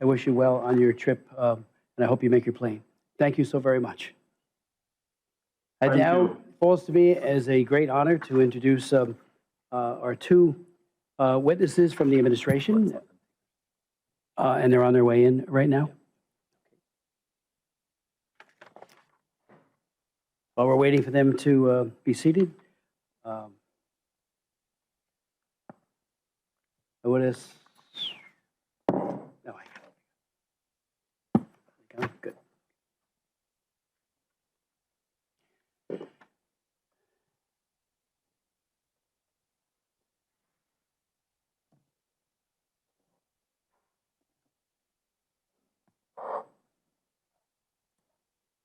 I wish you well on your trip, and I hope you make your plane. Thank you so very much. And now it falls to me as a great honor to introduce our two witnesses from the administration, and they're on their way in right now. While we're waiting for them to be seated, I want to. No, I got it. Good.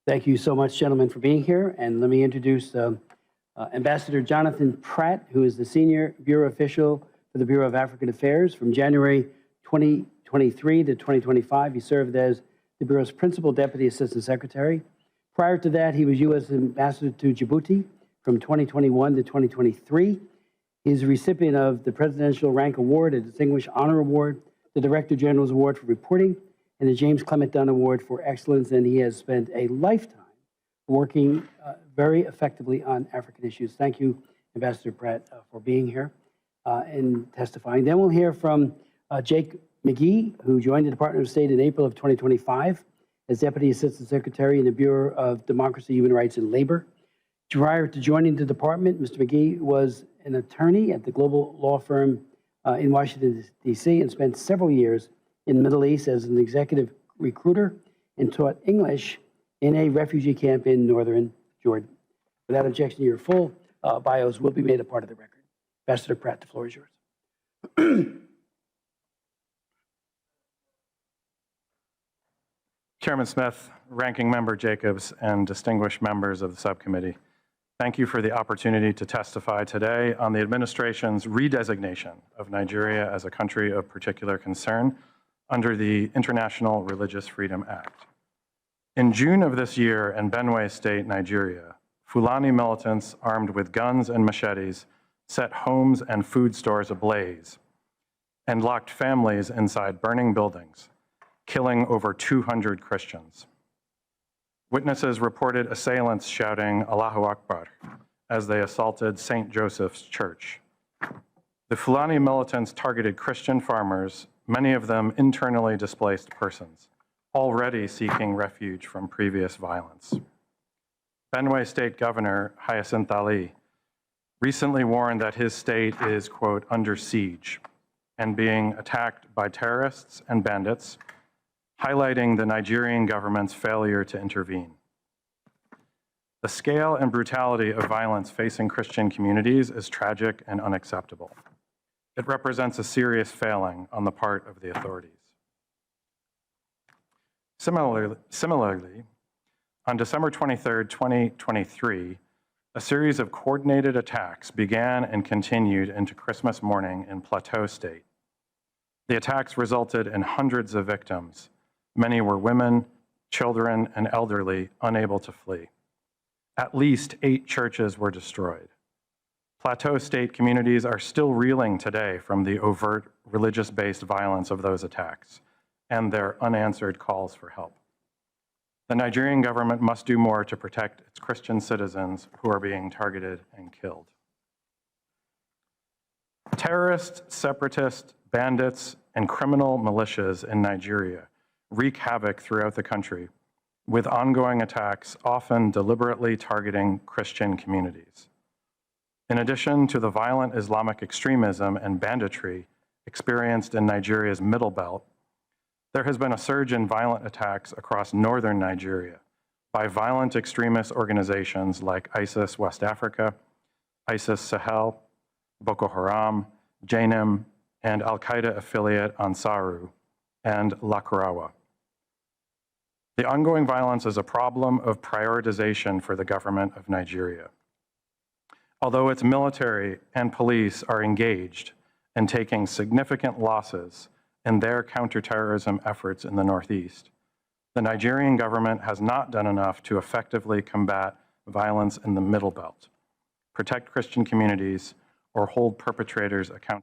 Thank you so much, gentlemen, for being here. And let me introduce Ambassador Jonathan Pratt, who is the Senior Bureau Official for the Bureau of African Affairs. From January 2023 to 2025, he served as the Bureau's Principal Deputy Assistant Secretary. Prior to that, he was U.S. Ambassador to Djibouti from 2021 to 2023. He is a recipient of the Presidential Rank Award, a Distinguished Honor Award, the Director General's Award for Reporting, and the James Clement Dunn Award for Excellence, and he has spent a lifetime working very effectively on African issues. Thank you, Ambassador Pratt, for being here and testifying. Then we'll hear from Jake McGee, who joined the Department of State in April of 2025 as Deputy Assistant Secretary in the Bureau of Democracy, Human Rights, and Labor. Prior to joining the department, Mr. McGee was an attorney at the global law firm in Washington, D.C., and spent several years in the Middle East as an executive recruiter and taught English in a refugee camp in northern Jordan. Without objection, your full bios will be made a part of the record. Ambassador Pratt, the floor is yours. Chairman Smith, Ranking Member Jacobs, and distinguished members of the subcommittee, thank you for the opportunity to testify today on the administration's redesignation of Nigeria as a country of particular concern under the International Religious Freedom Act. In June of this year in Benue State, Nigeria, Fulani militants armed with guns and machetes set homes and food stores ablaze and locked families inside burning buildings, killing over 200 Christians. Witnesses reported assailants shouting Allahu Akbar as they assaulted St. Joseph's Church. The Fulani militants targeted Christian farmers, many of them internally displaced persons, already seeking refuge from previous violence. Benue State Governor Hyacinth Ali recently warned that his state is, quote, under siege and being attacked by terrorists and bandits, highlighting the Nigerian government's failure to intervene. The scale and brutality of violence facing Christian communities is tragic and unacceptable. It represents a serious failing on the part of the authorities. Similarly, on December 23, 2023, a series of coordinated attacks began and continued into Christmas morning in Plateau State. The attacks resulted in hundreds of victims. Many were women, children, and elderly unable to flee. At least 8 churches were destroyed. Plateau State communities are still reeling today from the overt religious-based violence of those attacks and their unanswered calls for help. The Nigerian government must do more to protect its Christian citizens who are being targeted and killed. Terrorists, separatists, bandits, and criminal militias in Nigeria wreak havoc throughout the country, with ongoing attacks often deliberately targeting Christian communities. In addition to the violent Islamic extremism and banditry experienced in Nigeria's Middle Belt, there has been a surge in violent attacks across northern Nigeria by violent extremist organizations like ISIS West Africa, ISIS Sahel, Boko Haram, Jainim, and Al-Qaeda affiliate Ansaru, and Lakurawa. The ongoing violence is a problem of prioritization for the government of Nigeria. Although its military and police are engaged in taking significant losses in their counterterrorism efforts in the Northeast, the Nigerian government has not done enough to effectively combat violence in the Middle Belt, protect Christian communities, or hold perpetrators accountable.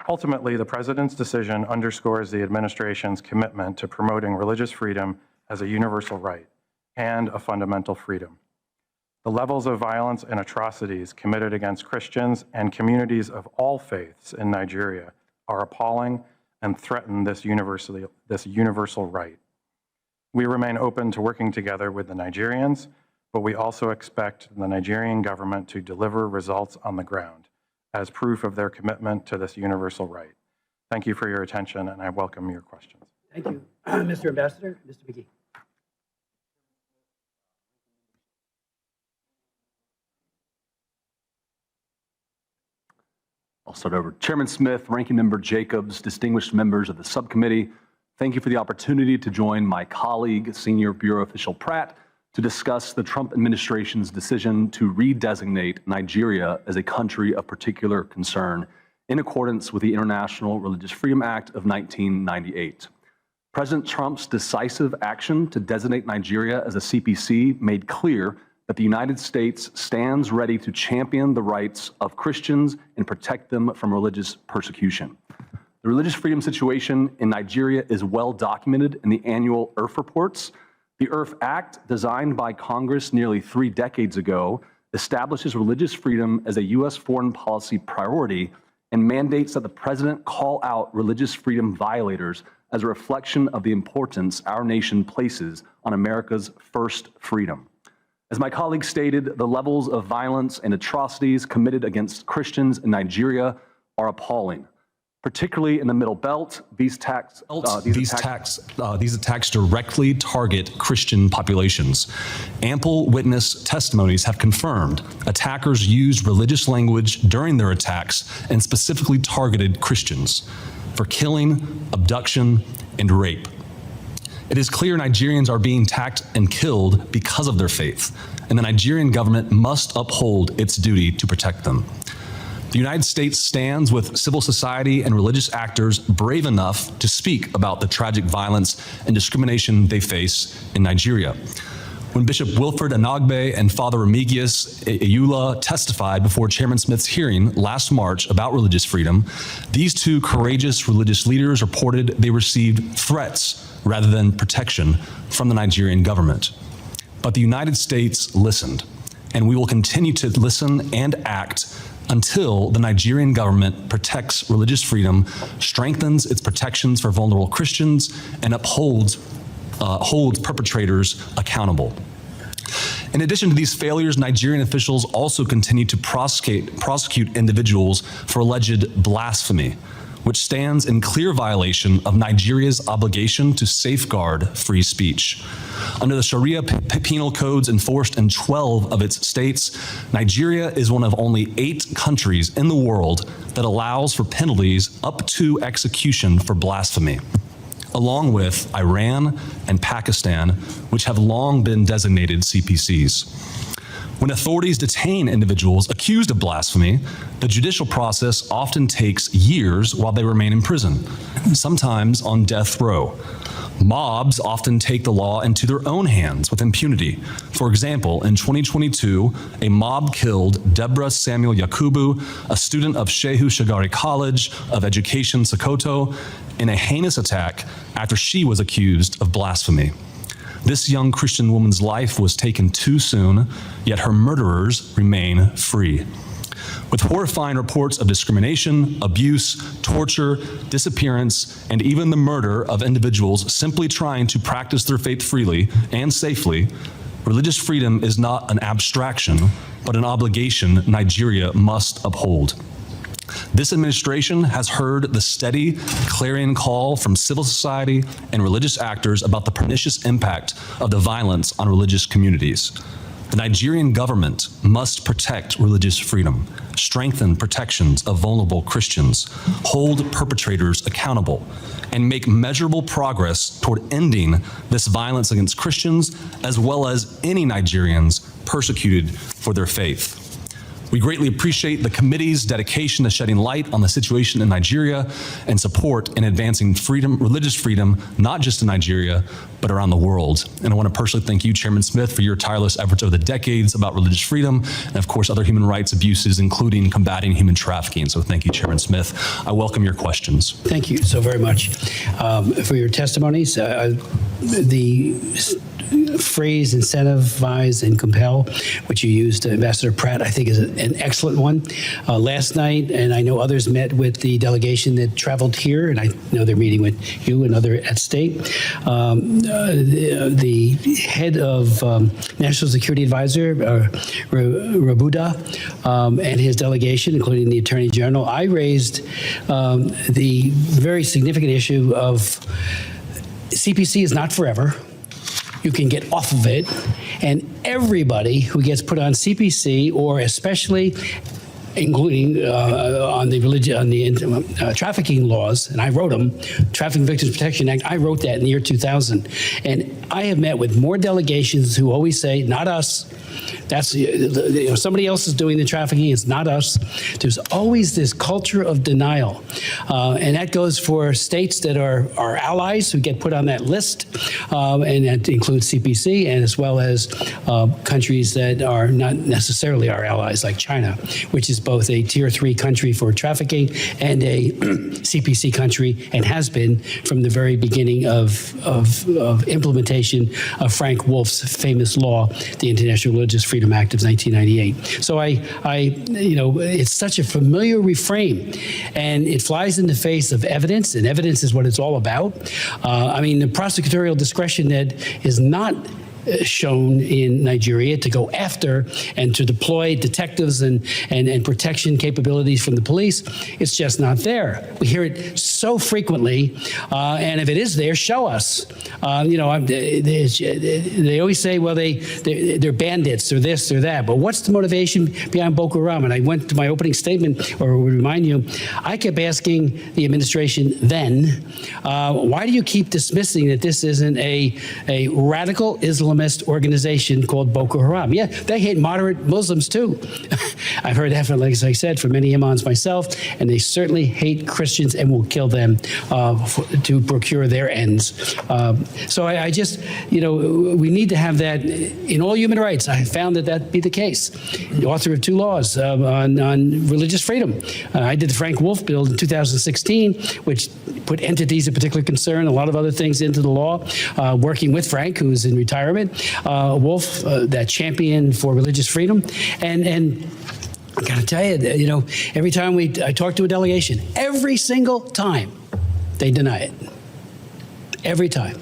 Ultimately, the President's decision underscores the administration's commitment to promoting religious freedom as a universal right and a fundamental freedom. The levels of violence and atrocities committed against Christians and communities of all faiths in Nigeria are appalling and threaten this universal right. We remain open to working together with the Nigerians, but we also expect the Nigerian government to deliver results on the ground as proof of their commitment to this universal right. Thank you for your attention, and I welcome your questions. Thank you, Mr. Ambassador. Mr. McGee. I'll start over. Chairman Smith, Ranking Member Jacobs, distinguished members of the subcommittee, thank you for the opportunity to join my colleague, Senior Bureau Official Pratt, to discuss the Trump administration's decision to redesignate Nigeria as a country of particular concern in accordance with the International Religious Freedom Act of 1998. President Trump's decisive action to designate Nigeria as a CPC made clear that the United States stands ready to champion the rights of Christians and protect them from religious persecution. The religious freedom situation in Nigeria is well documented in the annual IRF reports. The IRF Act, designed by Congress nearly 3 decades ago, establishes religious freedom as a U.S. foreign policy priority and mandates that the president call out religious freedom violators as a reflection of the importance our nation places on America's first freedom. As my colleague stated, the levels of violence and atrocities committed against Christians in Nigeria are appalling. Particularly in the Middle Belt, these attacks directly target Christian populations. Ample witness testimonies have confirmed attackers used religious language during their attacks and specifically targeted Christians for killing, abduction, and rape. It is clear Nigerians are being attacked and killed because of their faith, and the Nigerian government must uphold its duty to protect them. The United States stands with civil society and religious actors brave enough to speak about the tragic violence and discrimination they face in Nigeria. When Bishop Wilfred Anagbe and Father Remigius Eyula testified before Chairman Smith's hearing last March about religious freedom, these 2 courageous religious leaders reported they received threats rather than protection from the Nigerian government. But the United States listened, and we will continue to listen and act until the Nigerian government protects religious freedom, strengthens its protections for vulnerable Christians, and holds perpetrators accountable. In addition to these failures, Nigerian officials also continue to prosecute individuals for alleged blasphemy, which stands in clear violation of Nigeria's obligation to safeguard free speech. Under the Sharia penal codes enforced in 12 of its states, Nigeria is one of only 8 countries in the world that allows for penalties up to execution for blasphemy, along with Iran and Pakistan, which have long been designated CPCs. When authorities detain individuals accused of blasphemy, the judicial process often takes years while they remain in prison, sometimes on death row. Mobs often take the law into their own hands with impunity. For example, in 2022, a mob killed Deborah Samuel Yakubu, a student of Shehu Shagari College of Education, Sokoto, in a heinous attack after she was accused of blasphemy. This young Christian woman's life was taken too soon, yet her murderers remain free. With horrifying reports of discrimination, abuse, torture, disappearance, and even the murder of individuals simply trying to practice their faith freely and safely, religious freedom is not an abstraction, but an obligation Nigeria must uphold. This administration has heard the steady, clarion call from civil society and religious actors about the pernicious impact of the violence on religious communities. The Nigerian government must protect religious freedom, strengthen protections of vulnerable Christians, hold perpetrators accountable, and make measurable progress toward ending this violence against Christians, as well as any Nigerians persecuted for their faith. We greatly appreciate the committee's dedication to shedding light on the situation in Nigeria and support in advancing freedom, religious freedom, not just in Nigeria, but around the world. And I want to personally thank you, Chairman Smith, for your tireless efforts over the decades about religious freedom and, of course, other human rights abuses, including combating human trafficking. So thank you, Chairman Smith. I welcome your questions. Thank you so very much for your testimonies. The phrase incentivize and compel, which you used, Ambassador Pratt, I think is an excellent one. Last night, and I know others met with the delegation that traveled here, and I know they're meeting with you and other at state. The head of National Security Advisor, Rabuda, and his delegation, including the Attorney General, I raised the very significant issue of CPC is not forever. You can get off of it, and everybody who gets put on CPC, or especially including on the religion, on the trafficking laws, and I wrote them, Trafficking Victims Protection Act, I wrote that in the year 2000. And I have met with more delegations who always say, not us. That's, somebody else is doing the trafficking, it's not us. There's always this culture of denial. And that goes for states that are our allies who get put on that list, and that includes CPC, and as well as countries that are not necessarily our allies, like China, which is both a tier 3 country for trafficking and a CPC country, and has been from the very beginning of implementation of Frank Wolf's famous law, the International Religious Freedom Act of 1998. So it's such a familiar refrain, and it flies in the face of evidence, and evidence is what it's all about. The prosecutorial discretion that is not shown in Nigeria to go after and to deploy detectives and protection capabilities from the police, it's just not there. We hear it so frequently, and if it is there, show us. They always say, well, they're bandits, or this or that, but what's the motivation behind Boko Haram? And I went to my opening statement, or would remind you, I kept asking the administration then, why do you keep dismissing that this isn't a radical Islamist organization called Boko Haram? Yeah, they hate moderate Muslims too. I've heard that, like I said, from many imams myself, and they certainly hate Christians and will kill them to procure their ends. So I just, we need to have that in all human rights. I found that be the case. The author of 2 laws on religious freedom. I did the Frank Wolf bill in 2016, which put entities of particular concern, a lot of other things into the law, working with Frank, who's in retirement. Wolf, that champion for religious freedom. And I got to tell you, every time I talk to a delegation, every single time, they deny it. Every time.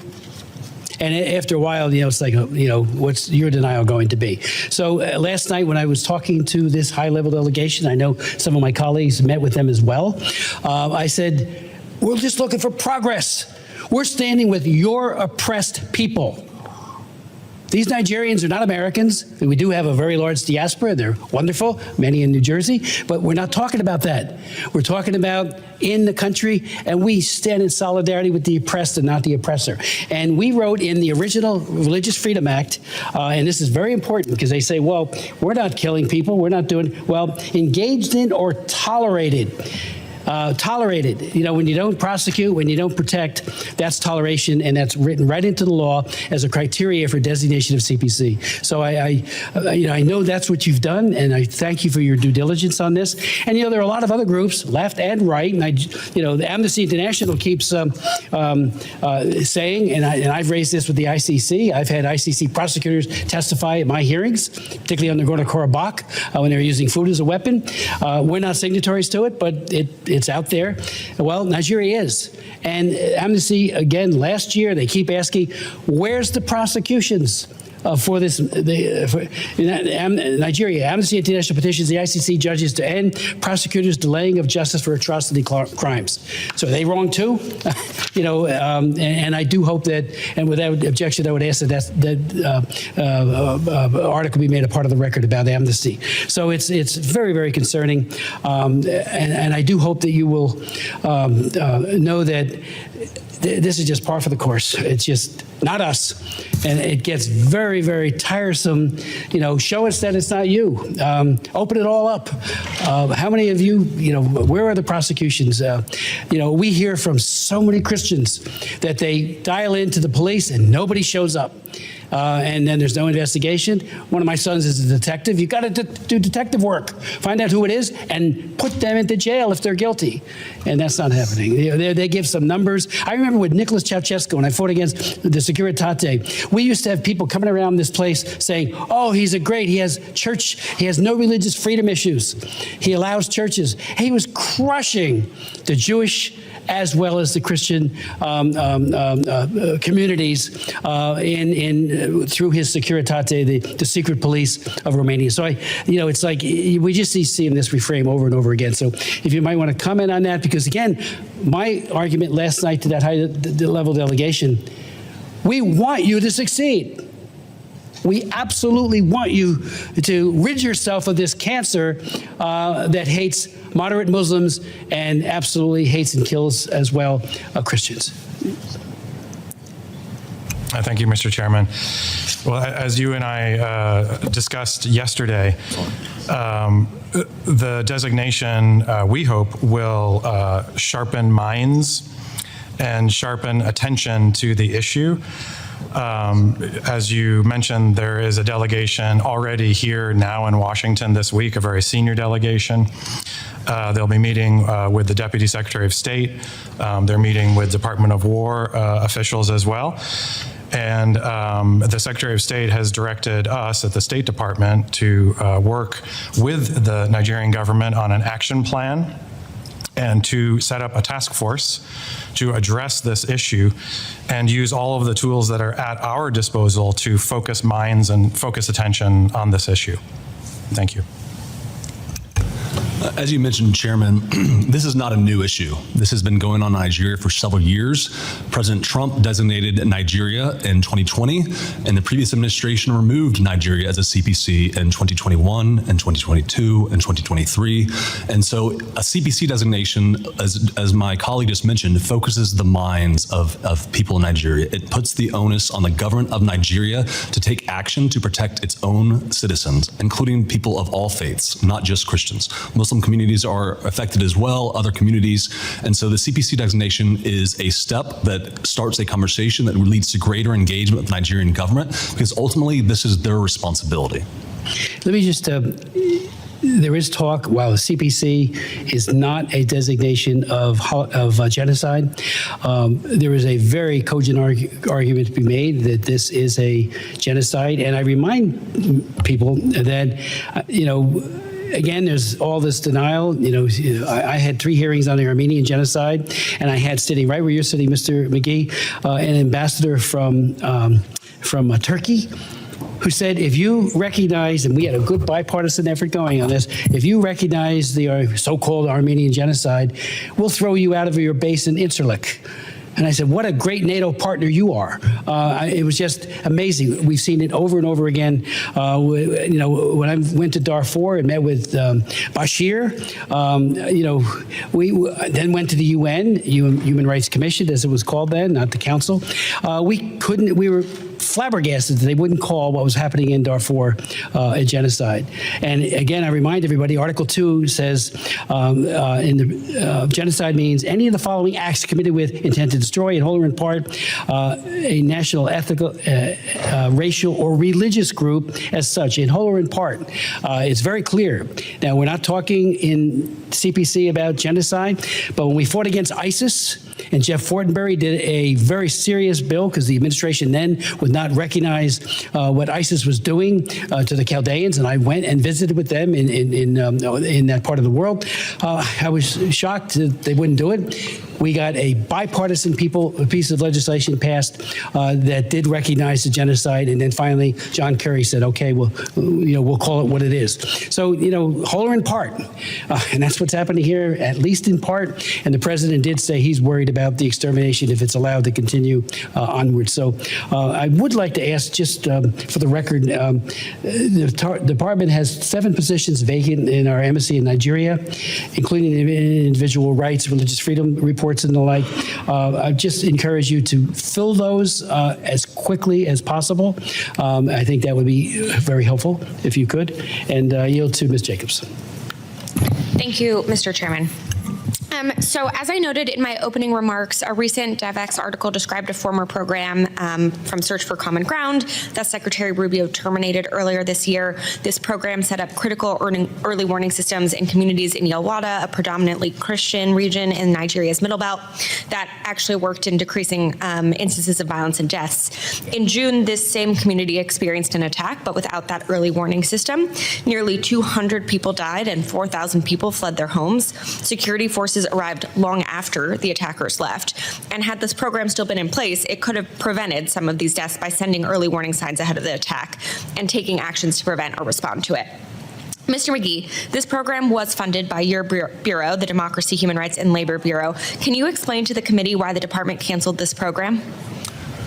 And after a while, it's like, what's your denial going to be? So last night when I was talking to this high-level delegation, I know some of my colleagues met with them as well, I said, we're just looking for progress. We're standing with your oppressed people. These Nigerians are not Americans. We do have a very large diaspora. They're wonderful, many in New Jersey, but we're not talking about that. We're talking about in the country, and we stand in solidarity with the oppressed and not the oppressor. And we wrote in the original Religious Freedom Act, and this is very important because they say, well, we're not killing people, we're not doing, well, engaged in or tolerated. Tolerated, when you don't prosecute, when you don't protect, that's toleration, and that's written right into the law as a criteria for designation of CPC. So I know that's what you've done, and I thank you for your due diligence on this. And there are a lot of other groups, left and right, and the Amnesty International keeps saying, and I've raised this with the ICC. I've had ICC prosecutors testify at my hearings, particularly on Nagorno-Karabakh, when they were using food as a weapon. We're not signatories to it, but it's out there. Well, Nigeria is. And Amnesty, again, last year, they keep asking, where's the prosecutions for this? Nigeria, Amnesty International petitions the ICC judges to end prosecutors' delaying of justice for atrocity crimes. So are they wrong too? And I do hope that, and without objection, I would ask that article be made a part of the record about Amnesty. So it's very, very concerning, and I do hope that you will know that this is just par for the course. It's just not us. And it gets very, very tiresome. Show us that it's not you. Open it all up. How many of you, where are the prosecutions? We hear from so many Christians that they dial into the police and nobody shows up. And then there's no investigation. One of my sons is a detective. You've got to do detective work. Find out who it is and put them into jail if they're guilty. And that's not happening. They give some numbers. I remember with Nicholas Ceausescu, when I fought against the Securitate, we used to have people coming around this place saying, oh, he has no religious freedom issues. He allows churches. He was crushing the Jewish as well as the Christian communities through his Securitate, the secret police of Romania. So it's like we just see this reframe over and over again. So if you might want to comment on that, because again, my argument last night to that high-level delegation, we want you to succeed. We absolutely want you to rid yourself of this cancer that hates moderate Muslims and absolutely hates and kills as well Christians. Thank you, Mr. Chairman. Well, as you and I discussed yesterday, the designation, we hope, will sharpen minds and sharpen attention to the issue. As you mentioned, there is a delegation already here now in Washington this week, a very senior delegation. They'll be meeting with the Deputy Secretary of State. They're meeting with Department of War officials as well. And the Secretary of State has directed us at the State Department to work with the Nigerian government on an action plan and to set up a task force to address this issue and use all of the tools that are at our disposal to focus minds and focus attention on this issue. Thank you. As you mentioned, Chairman, this is not a new issue. This has been going on in Nigeria for several years. President Trump designated Nigeria in 2020, and the previous administration removed Nigeria as a CPC in 2021 and 2022 and 2023. And so a CPC designation, as my colleague just mentioned, focuses the minds of people in Nigeria. It puts the onus on the government of Nigeria to take action to protect its own citizens, including people of all faiths, not just Christians. Muslim communities are affected as well, other communities. And so the CPC designation is a step that starts a conversation that leads to greater engagement with the Nigerian government, because ultimately this is their responsibility. Let me just, there is talk, while the CPC is not a designation of genocide, there is a very cogent argument to be made that this is a genocide. And I remind people that, again, there's all this denial. I had 3 hearings on the Armenian genocide, and I had sitting right where you're sitting, Mr. McGee, an ambassador from Turkey, who said, if you recognize, and we had a good bipartisan effort going on this, if you recognize the so-called Armenian genocide, we'll throw you out of your base in Incirlik. And I said, what a great NATO partner you are. It was just amazing. We've seen it over and over again. When I went to Darfur and met with Bashir, we then went to the UN, Human Rights Commission, as it was called then, not the council. We were flabbergasted that they wouldn't call what was happening in Darfur a genocide. And again, I remind everybody, Article 2 says genocide means any of the following acts committed with intent to destroy, in whole or in part, a national, ethnical, racial, or religious group as such, in whole or in part. It's very clear. Now, we're not talking in CPC about genocide, but when we fought against ISIS, and Jeff Fortenberry did a very serious bill because the administration then would not recognize what ISIS was doing to the Chaldeans, and I went and visited with them in that part of the world. I was shocked that they wouldn't do it. We got a bipartisan piece of legislation passed that did recognize the genocide, and then finally John Kerry said, "Okay, we'll call it what it is." So whole or in part, and that's what's happening here, at least in part. And the president did say he's worried about the extermination if it's allowed to continue onward. So I would like to ask, just for the record, the department has 7 positions vacant in our embassy in Nigeria, including the individual rights, religious freedom report reports and the like. I just encourage you to fill those as quickly as possible. I think that would be very helpful if you could. And yield to Ms. Jacobs. Thank you, Mr. Chairman. So as I noted in my opening remarks, a recent DevX article described a former program from Search for Common Ground that Secretary Rubio terminated earlier this year. This program set up critical early warning systems in communities in Yelwata, a predominantly Christian region in Nigeria's Middle Belt, that actually worked in decreasing instances of violence and deaths. In June, this same community experienced an attack, but without that early warning system. Nearly 200 people died and 4,000 people fled their homes. Security forces arrived long after the attackers left. And had this program still been in place, it could have prevented some of these deaths by sending early warning signs ahead of the attack and taking actions to prevent or respond to it. Mr. McGee, this program was funded by your bureau, the Democracy, Human Rights, and Labor Bureau. Can you explain to the committee why the department canceled this program?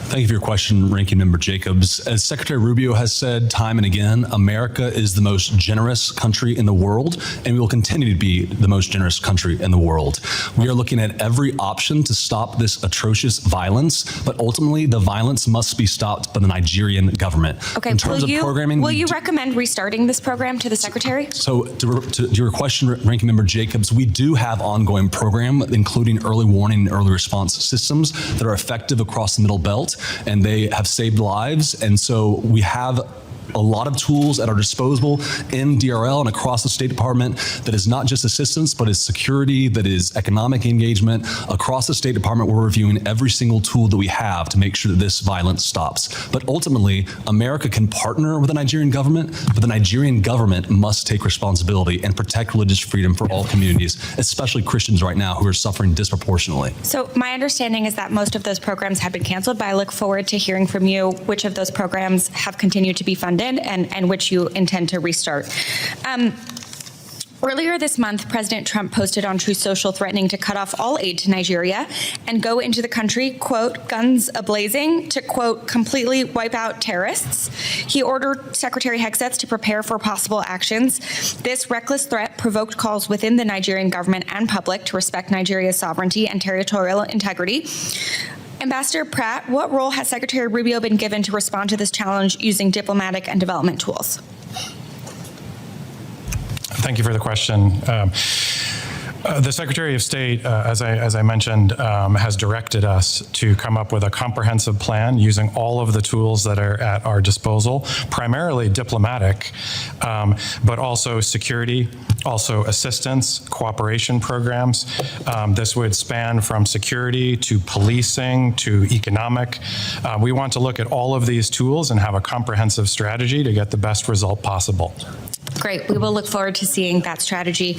Thank you for your question, Ranking Member Jacobs. As Secretary Rubio has said time and again, America is the most generous country in the world, and we will continue to be the most generous country in the world. We are looking at every option to stop this atrocious violence, but ultimately the violence must be stopped by the Nigerian government. Okay, in terms of programming, will you recommend restarting this program to the Secretary? So to your question, Ranking Member Jacobs, we do have ongoing program, including early warning and early response systems that are effective across the Middle Belt, and they have saved lives. And so we have a lot of tools at our disposal in DRL and across the State Department that is not just assistance, but is security, that is economic engagement. Across the State Department, we're reviewing every single tool that we have to make sure that this violence stops. But ultimately, America can partner with the Nigerian government, but the Nigerian government must take responsibility and protect religious freedom for all communities, especially Christians right now who are suffering disproportionately. So my understanding is that most of those programs have been canceled, but I look forward to hearing from you which of those programs have continued to be funded and which you intend to restart. Earlier this month, President Trump posted on Truth Social threatening to cut off all aid to Nigeria and go into the country, quote, guns a-blazing, to, quote, completely wipe out terrorists. He ordered Secretary Hegseth to prepare for possible actions. This reckless threat provoked calls within the Nigerian government and public to respect Nigeria's sovereignty and territorial integrity. Ambassador Pratt, what role has Secretary Rubio been given to respond to this challenge using diplomatic and development tools? Thank you for the question. The Secretary of State, as I mentioned, has directed us to come up with a comprehensive plan using all of the tools that are at our disposal, primarily diplomatic, but also security, also assistance, cooperation programs. This would span from security to policing to economic. We want to look at all of these tools and have a comprehensive strategy to get the best result possible. Great. We will look forward to seeing that strategy.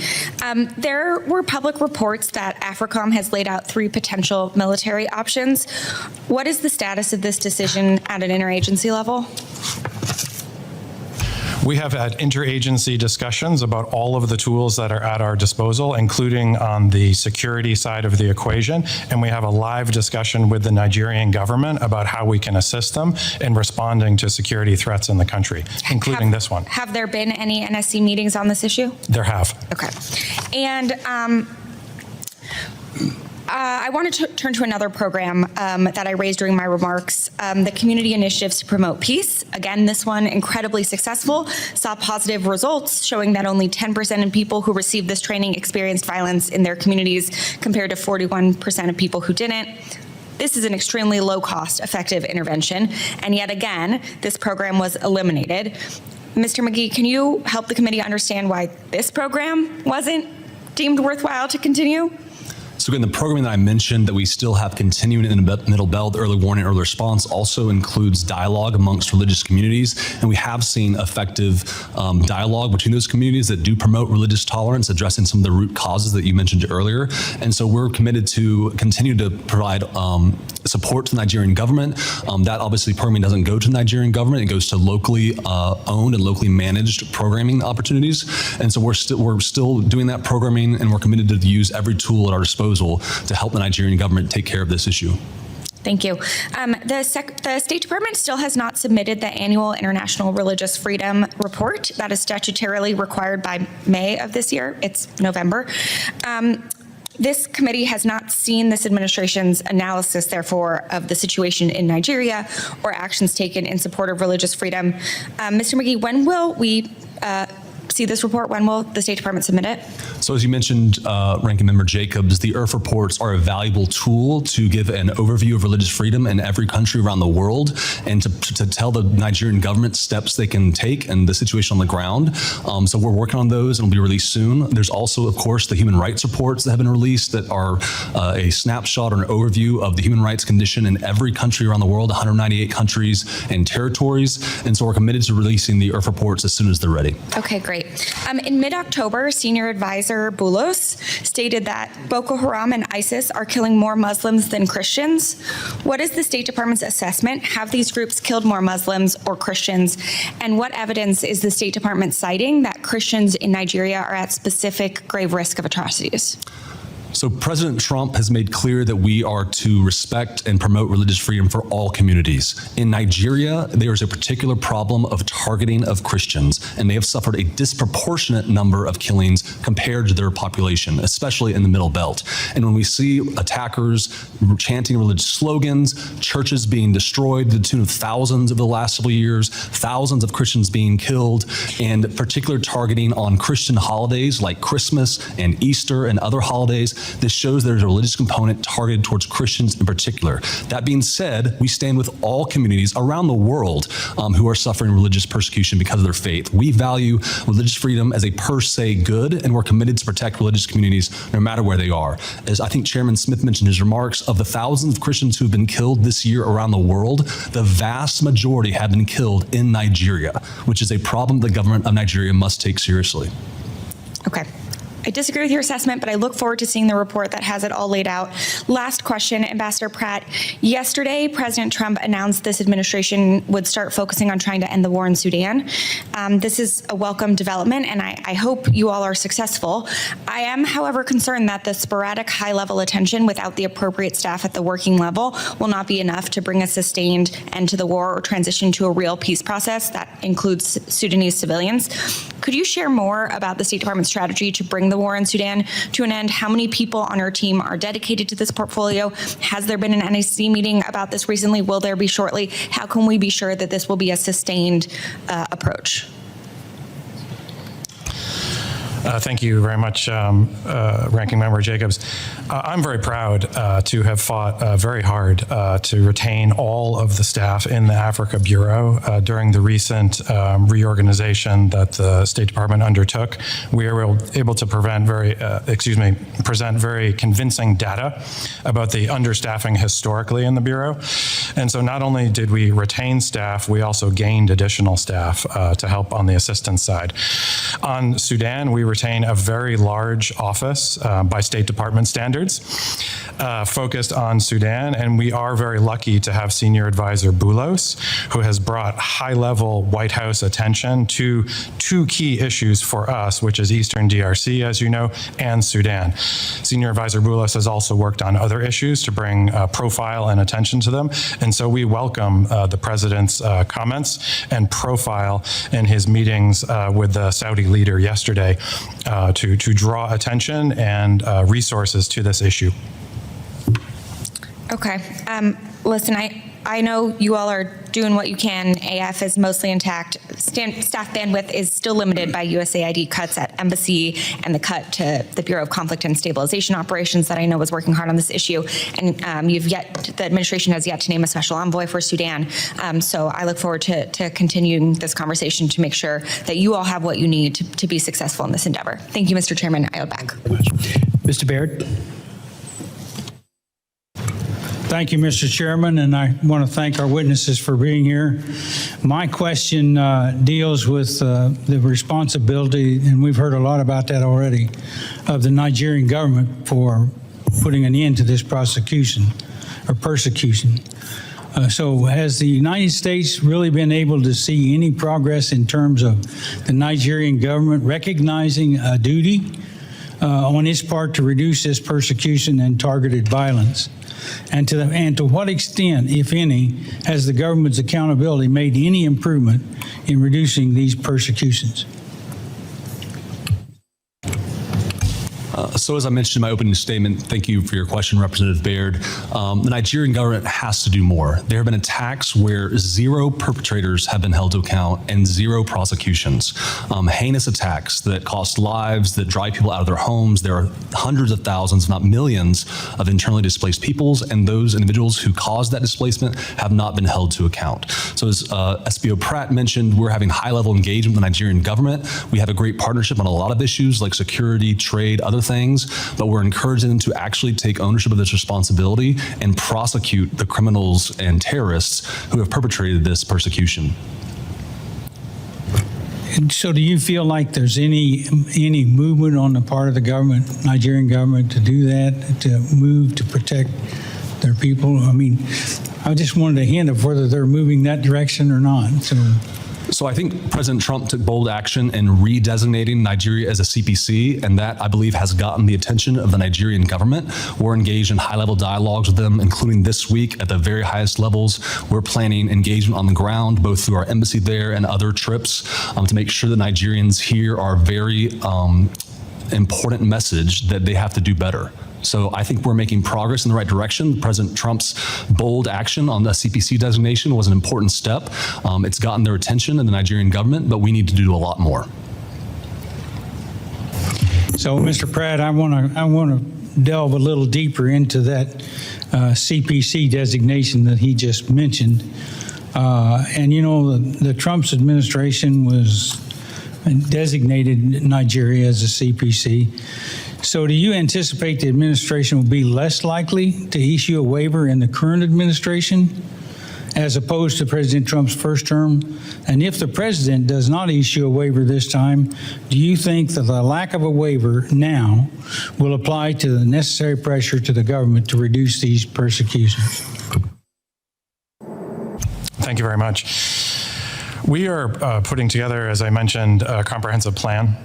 There were public reports that AFRICOM has laid out 3 potential military options. What is the status of this decision at an interagency level? We have had interagency discussions about all of the tools that are at our disposal, including on the security side of the equation, and we have a live discussion with the Nigerian government about how we can assist them in responding to security threats in the country, including this one. Have there been any NSC meetings on this issue? There have. Okay. And I want to turn to another program that I raised during my remarks, the Community Initiatives to Promote Peace. Again, this one incredibly successful, saw positive results showing that only 10% of people who received this training experienced violence in their communities compared to 41% of people who didn't. This is an extremely low-cost, effective intervention, and yet again, this program was eliminated. Mr. McGee, can you help the committee understand why this program wasn't deemed worthwhile to continue? So again, the programming that I mentioned that we still have continuing in the Middle Belt, early warning, early response, also includes dialogue amongst religious communities. And we have seen effective dialogue between those communities that do promote religious tolerance, addressing some of the root causes that you mentioned earlier. And so we're committed to continue to provide support to the Nigerian government. That obviously programming doesn't go to the Nigerian government. It goes to locally owned and locally managed programming opportunities. And so we're still doing that programming, and we're committed to use every tool at our disposal to help the Nigerian government take care of this issue. Thank you. The State Department still has not submitted the annual International Religious Freedom Report that is statutorily required by May of this year. It's November. This committee has not seen this administration's analysis, therefore, of the situation in Nigeria or actions taken in support of religious freedom. Mr. McGee, when will we see this report? When will the State Department submit it? So as you mentioned, Ranking Member Jacobs, the IRF reports are a valuable tool to give an overview of religious freedom in every country around the world and to tell the Nigerian government steps they can take and the situation on the ground. So we're working on those and will be released soon. There's also, of course, the human rights reports that have been released that are a snapshot or an overview of the human rights condition in every country around the world, 198 countries and territories. And so we're committed to releasing the IRF reports as soon as they're ready. Okay, great. In mid-October, Senior Advisor Boulos stated that Boko Haram and ISIS are killing more Muslims than Christians. What is the State Department's assessment? Have these groups killed more Muslims or Christians? And what evidence is the State Department citing that Christians in Nigeria are at specific grave risk of atrocities? So President Trump has made clear that we are to respect and promote religious freedom for all communities. In Nigeria, there is a particular problem of targeting of Christians, and they have suffered a disproportionate number of killings compared to their population, especially in the Middle Belt. And when we see attackers chanting religious slogans, churches being destroyed to the tune of thousands over the last several years, thousands of Christians being killed, and particular targeting on Christian holidays like Christmas and Easter and other holidays, this shows there's a religious component targeted towards Christians in particular. That being said, we stand with all communities around the world who are suffering religious persecution because of their faith. We value religious freedom as a per se good, and we're committed to protect religious communities no matter where they are. As I think Chairman Smith mentioned in his remarks, of the thousands of Christians who've been killed this year around the world, the vast majority have been killed in Nigeria, which is a problem the government of Nigeria must take seriously. Okay. I disagree with your assessment, but I look forward to seeing the report that has it all laid out. Last question, Ambassador Pratt. Yesterday, President Trump announced this administration would start focusing on trying to end the war in Sudan. This is a welcome development, and I hope you all are successful. I am, however, concerned that the sporadic high-level attention without the appropriate staff at the working level will not be enough to bring a sustained end to the war or transition to a real peace process that includes Sudanese civilians. Could you share more about the State Department's strategy to bring the war in Sudan to an end? How many people on our team are dedicated to this portfolio? Has there been an NAC meeting about this recently? Will there be shortly? How can we be sure that this will be a sustained approach? Thank you very much, Ranking Member Jacobs. I'm very proud to have fought very hard to retain all of the staff in the Africa Bureau during the recent reorganization that the State Department undertook. We were able to present very convincing data about the understaffing historically in the Bureau. And so not only did we retain staff, we also gained additional staff to help on the assistance side. On Sudan, we retain a very large office by State Department standards focused on Sudan, and we are very lucky to have Senior Advisor Boulos, who has brought high-level White House attention to two key issues for us, which is Eastern DRC, as you know, and Sudan. Senior Advisor Boulos has also worked on other issues to bring profile and attention to them, and so we welcome the President's comments and profile in his meetings with the Saudi leader yesterday to draw attention and resources to this issue. Okay. Listen, I know you all are doing what you can. AF is mostly intact. Staff bandwidth is still limited by USAID cuts at embassy and the cut to the Bureau of Conflict and Stabilization Operations that I know was working hard on this issue. And the administration has yet to name a special envoy for Sudan. So I look forward to continuing this conversation to make sure that you all have what you need to be successful in this endeavor. Thank you, Mr. Chairman. I yield back. Mr. Baird. Thank you, Mr. Chairman, and I want to thank our witnesses for being here. My question deals with the responsibility, and we've heard a lot about that already, of the Nigerian government for putting an end to this prosecution or persecution. So has the United States really been able to see any progress in terms of the Nigerian government recognizing a duty on its part to reduce this persecution and targeted violence? And to what extent, if any, has the government's accountability made any improvement in reducing these persecutions? So as I mentioned in my opening statement, thank you for your question, Representative Baird. The Nigerian government has to do more. There have been attacks where 0 perpetrators have been held to account and 0 prosecutions. Heinous attacks that cost lives, that drive people out of their homes. There are hundreds of thousands, if not millions, of internally displaced peoples, and those individuals who caused that displacement have not been held to account. So as SBO Pratt mentioned, we're having high-level engagement with the Nigerian government. We have a great partnership on a lot of issues like security, trade, other things, but we're encouraging them to actually take ownership of this responsibility and prosecute the criminals and terrorists who have perpetrated this persecution. And so do you feel like there's any movement on the part of the government, Nigerian government, to do that, to move to protect their people? I mean, I just wanted a hint of whether they're moving that direction or not. So I think President Trump took bold action in redesignating Nigeria as a CPC, and that, I believe, has gotten the attention of the Nigerian government. We're engaged in high-level dialogues with them, including this week at the very highest levels. We're planning engagement on the ground, both through our embassy there and other trips, to make sure that Nigerians here are very important message that they have to do better. So I think we're making progress in the right direction. President Trump's bold action on the CPC designation was an important step. It's gotten their attention in the Nigerian government, but we need to do a lot more. So, Mr. Pratt, I want to delve a little deeper into that CPC designation that he just mentioned. And you know, the Trump's administration was designated Nigeria as a CPC. So do you anticipate the administration will be less likely to issue a waiver in the current administration as opposed to President Trump's first term? And if the president does not issue a waiver this time, do you think that the lack of a waiver now will apply to the necessary pressure to the government to reduce these persecutions? Thank you very much. We are putting together, as I mentioned, a comprehensive plan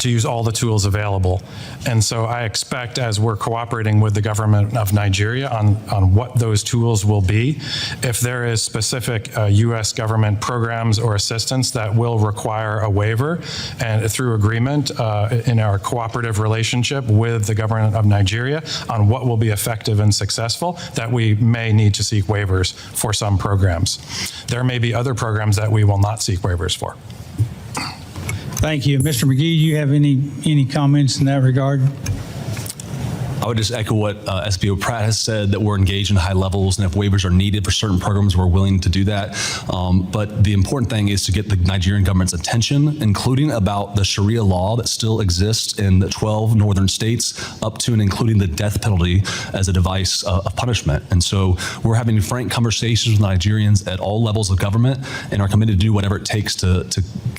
to use all the tools available. And so I expect, as we're cooperating with the government of Nigeria on what those tools will be, if there is specific U.S. government programs or assistance that will require a waiver, and through agreement in our cooperative relationship with the government of Nigeria on what will be effective and successful, that we may need to seek waivers for some programs. There may be other programs that we will not seek waivers for. Thank you. Mr. McGee, do you have any comments in that regard? I would just echo what SBO Pratt has said, that we're engaged in high levels, and if waivers are needed for certain programs, we're willing to do that. But the important thing is to get the Nigerian government's attention, including about the Sharia law that still exists in the 12 northern states, up to and including the death penalty as a device of punishment. And so we're having frank conversations with Nigerians at all levels of government and are committed to do whatever it takes to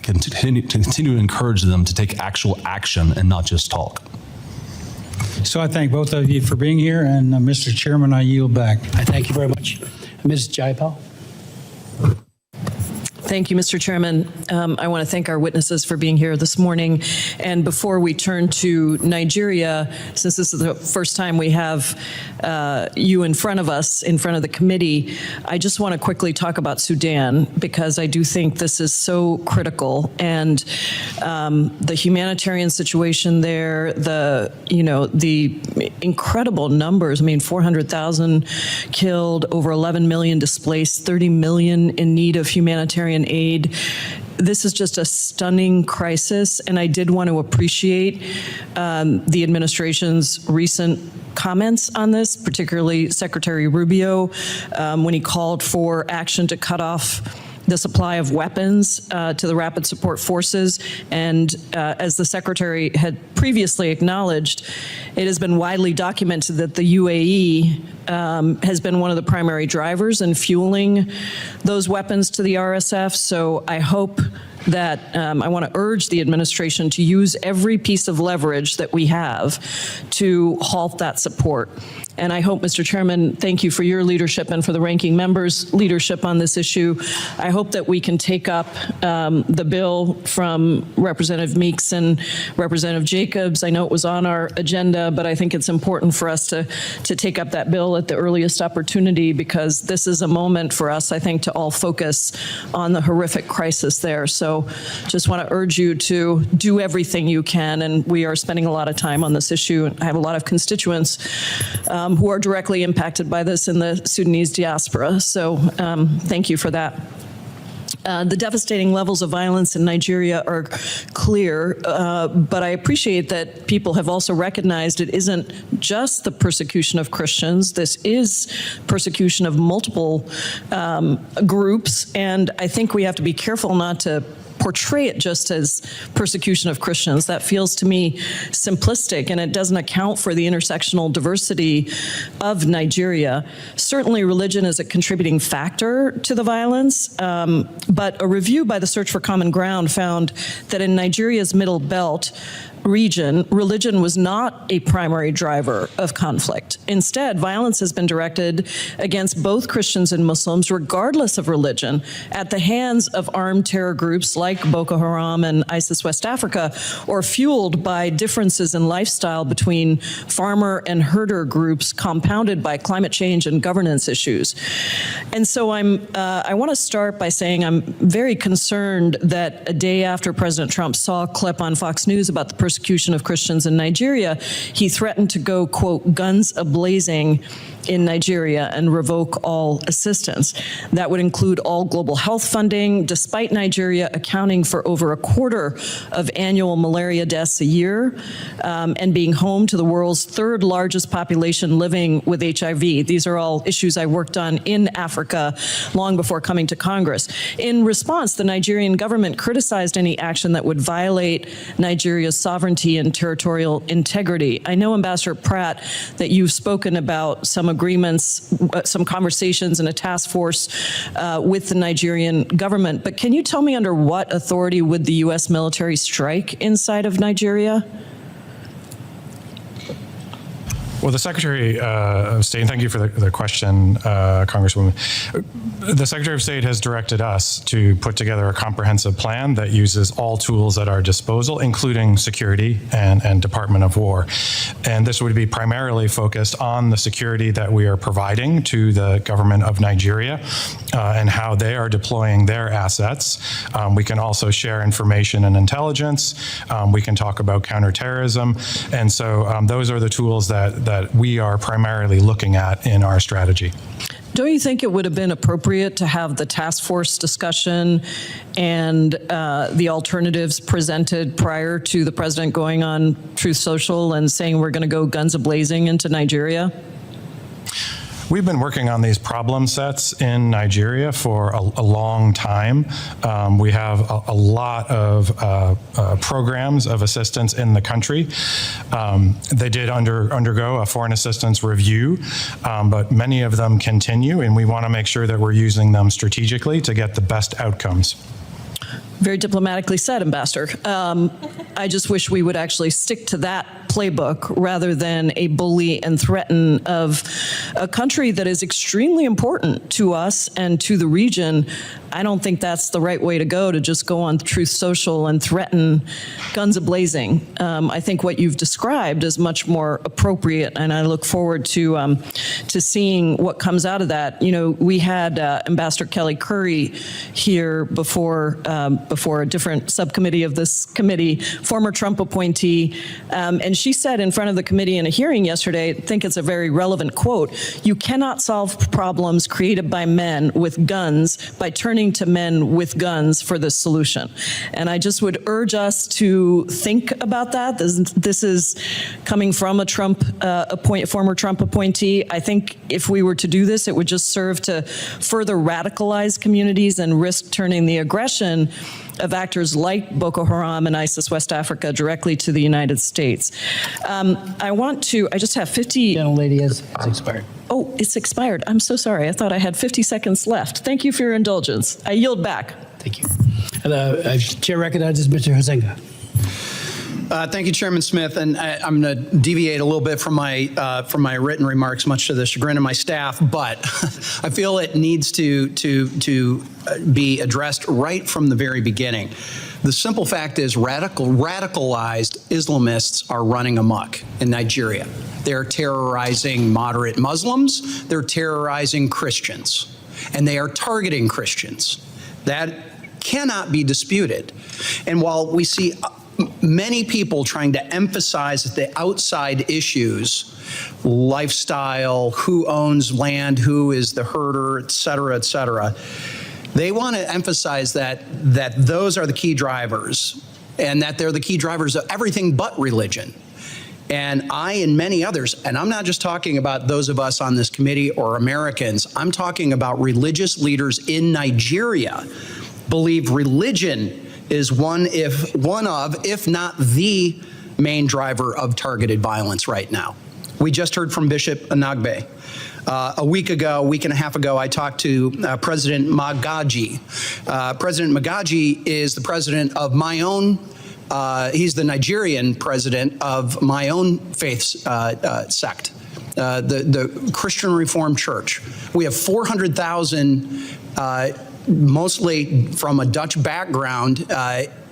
continue to encourage them to take actual action and not just talk. So I thank both of you for being here, and Mr. Chairman, I yield back. I thank you very much. Ms. Jayapal? Thank you, Mr. Chairman. I want to thank our witnesses for being here this morning. And before we turn to Nigeria, since this is the first time we have you in front of us, in front of the committee, I just want to quickly talk about Sudan, because I do think this is so critical. And the humanitarian situation there, the incredible numbers. I mean, 400,000 killed, over 11 million displaced, 30 million in need of humanitarian aid. This is just a stunning crisis, and I did want to appreciate the administration's recent comments on this, particularly Secretary Rubio, when he called for action to cut off the supply of weapons to the Rapid Support Forces. And as the Secretary had previously acknowledged, it has been widely documented that the UAE has been one of the primary drivers in fueling those weapons to the RSF. So I hope that I want to urge the administration to use every piece of leverage that we have to halt that support. And I hope, Mr. Chairman, thank you for your leadership and for the ranking member's leadership on this issue. I hope that we can take up the bill from Representative Meeks and Representative Jacobs. I know it was on our agenda, but I think it's important for us to take up that bill at the earliest opportunity, because this is a moment for us, I think, to all focus on the horrific crisis there. So just want to urge you to do everything you can, and we are spending a lot of time on this issue. I have a lot of constituents who are directly impacted by this in the Sudanese diaspora. So thank you for that. The devastating levels of violence in Nigeria are clear, but I appreciate that people have also recognized it isn't just the persecution of Christians. This is persecution of multiple groups, and I think we have to be careful not to portray it just as persecution of Christians. That feels to me simplistic, and it doesn't account for the intersectional diversity of Nigeria. Certainly religion is a contributing factor to the violence, but a review by the Search for Common Ground found that in Nigeria's Middle Belt region, religion was not a primary driver of conflict. Instead, violence has been directed against both Christians and Muslims, regardless of religion, at the hands of armed terror groups like Boko Haram and ISIS West Africa, or fueled by differences in lifestyle between farmer and herder groups, compounded by climate change and governance issues. And so I want to start by saying I'm very concerned that a day after President Trump saw a clip on Fox News about the persecution of Christians in Nigeria, he threatened to go, quote, guns a-blazing in Nigeria and revoke all assistance. That would include all global health funding, despite Nigeria accounting for over a quarter of annual malaria deaths a year, and being home to the world's third largest population living with HIV. These are all issues I worked on in Africa long before coming to Congress. In response, the Nigerian government criticized any action that would violate Nigeria's sovereignty and territorial integrity. I know, Ambassador Pratt, that you've spoken about some agreements, some conversations and a task force with the Nigerian government, but can you tell me under what authority would the U.S. military strike inside of Nigeria? Well, the Secretary of State, and thank you for the question, Congresswoman. The Secretary of State has directed us to put together a comprehensive plan that uses all tools at our disposal, including security and Department of War. And this would be primarily focused on the security that we are providing to the government of Nigeria and how they are deploying their assets. We can also share information and intelligence. We can talk about counterterrorism. And so those are the tools that we are primarily looking at in our strategy. Don't you think it would have been appropriate to have the task force discussion and the alternatives presented prior to the president going on Truth Social and saying we're going to go guns a-blazing into Nigeria? We've been working on these problem sets in Nigeria for a long time. We have a lot of programs of assistance in the country. They did undergo a foreign assistance review, but many of them continue, and we want to make sure that we're using them strategically to get the best outcomes. Very diplomatically said, Ambassador. I just wish we would actually stick to that playbook rather than a bully and threaten of a country that is extremely important to us and to the region. I don't think that's the right way to go, to just go on Truth Social and threaten guns a-blazing. I think what you've described is much more appropriate, and I look forward to seeing what comes out of that. You know, we had Ambassador Kelly Curry here before a different subcommittee of this committee, former Trump appointee, and she said in front of the committee in a hearing yesterday, I think it's a very relevant quote, "You cannot solve problems created by men with guns by turning to men with guns for the solution." And I just would urge us to think about that. This is coming from a former Trump appointee. I think if we were to do this, it would just serve to further radicalize communities and risk turning the aggression of actors like Boko Haram and ISIS West Africa directly to the United States. I just have 50. Gentlelady has expired. Oh, it's expired. I'm so sorry. I thought I had 50 seconds left. Thank you for your indulgence. I yield back. Thank you. Chair recognizes Mr. Huizenga. Thank you, Chairman Smith. And I'm going to deviate a little bit from my written remarks, much to the chagrin of my staff, but I feel it needs to be addressed right from the very beginning. The simple fact is radicalized Islamists are running amok in Nigeria. They're terrorizing moderate Muslims, they're terrorizing Christians, and they are targeting Christians. That cannot be disputed. And while we see many people trying to emphasize the outside issues, lifestyle, who owns land, who is the herder, et cetera, they want to emphasize that those are the key drivers and that they're the key drivers of everything but religion. And I and many others, and I'm not just talking about those of us on this committee or Americans, I'm talking about religious leaders in Nigeria believe religion is one of, if not the main driver of targeted violence right now. We just heard from Bishop Anagbe. A week and a half ago, I talked to President Magaji. President Magaji is the president of my own, he's the Nigerian president of my own faith sect, the Christian Reformed Church. We have 400,000, mostly from a Dutch background,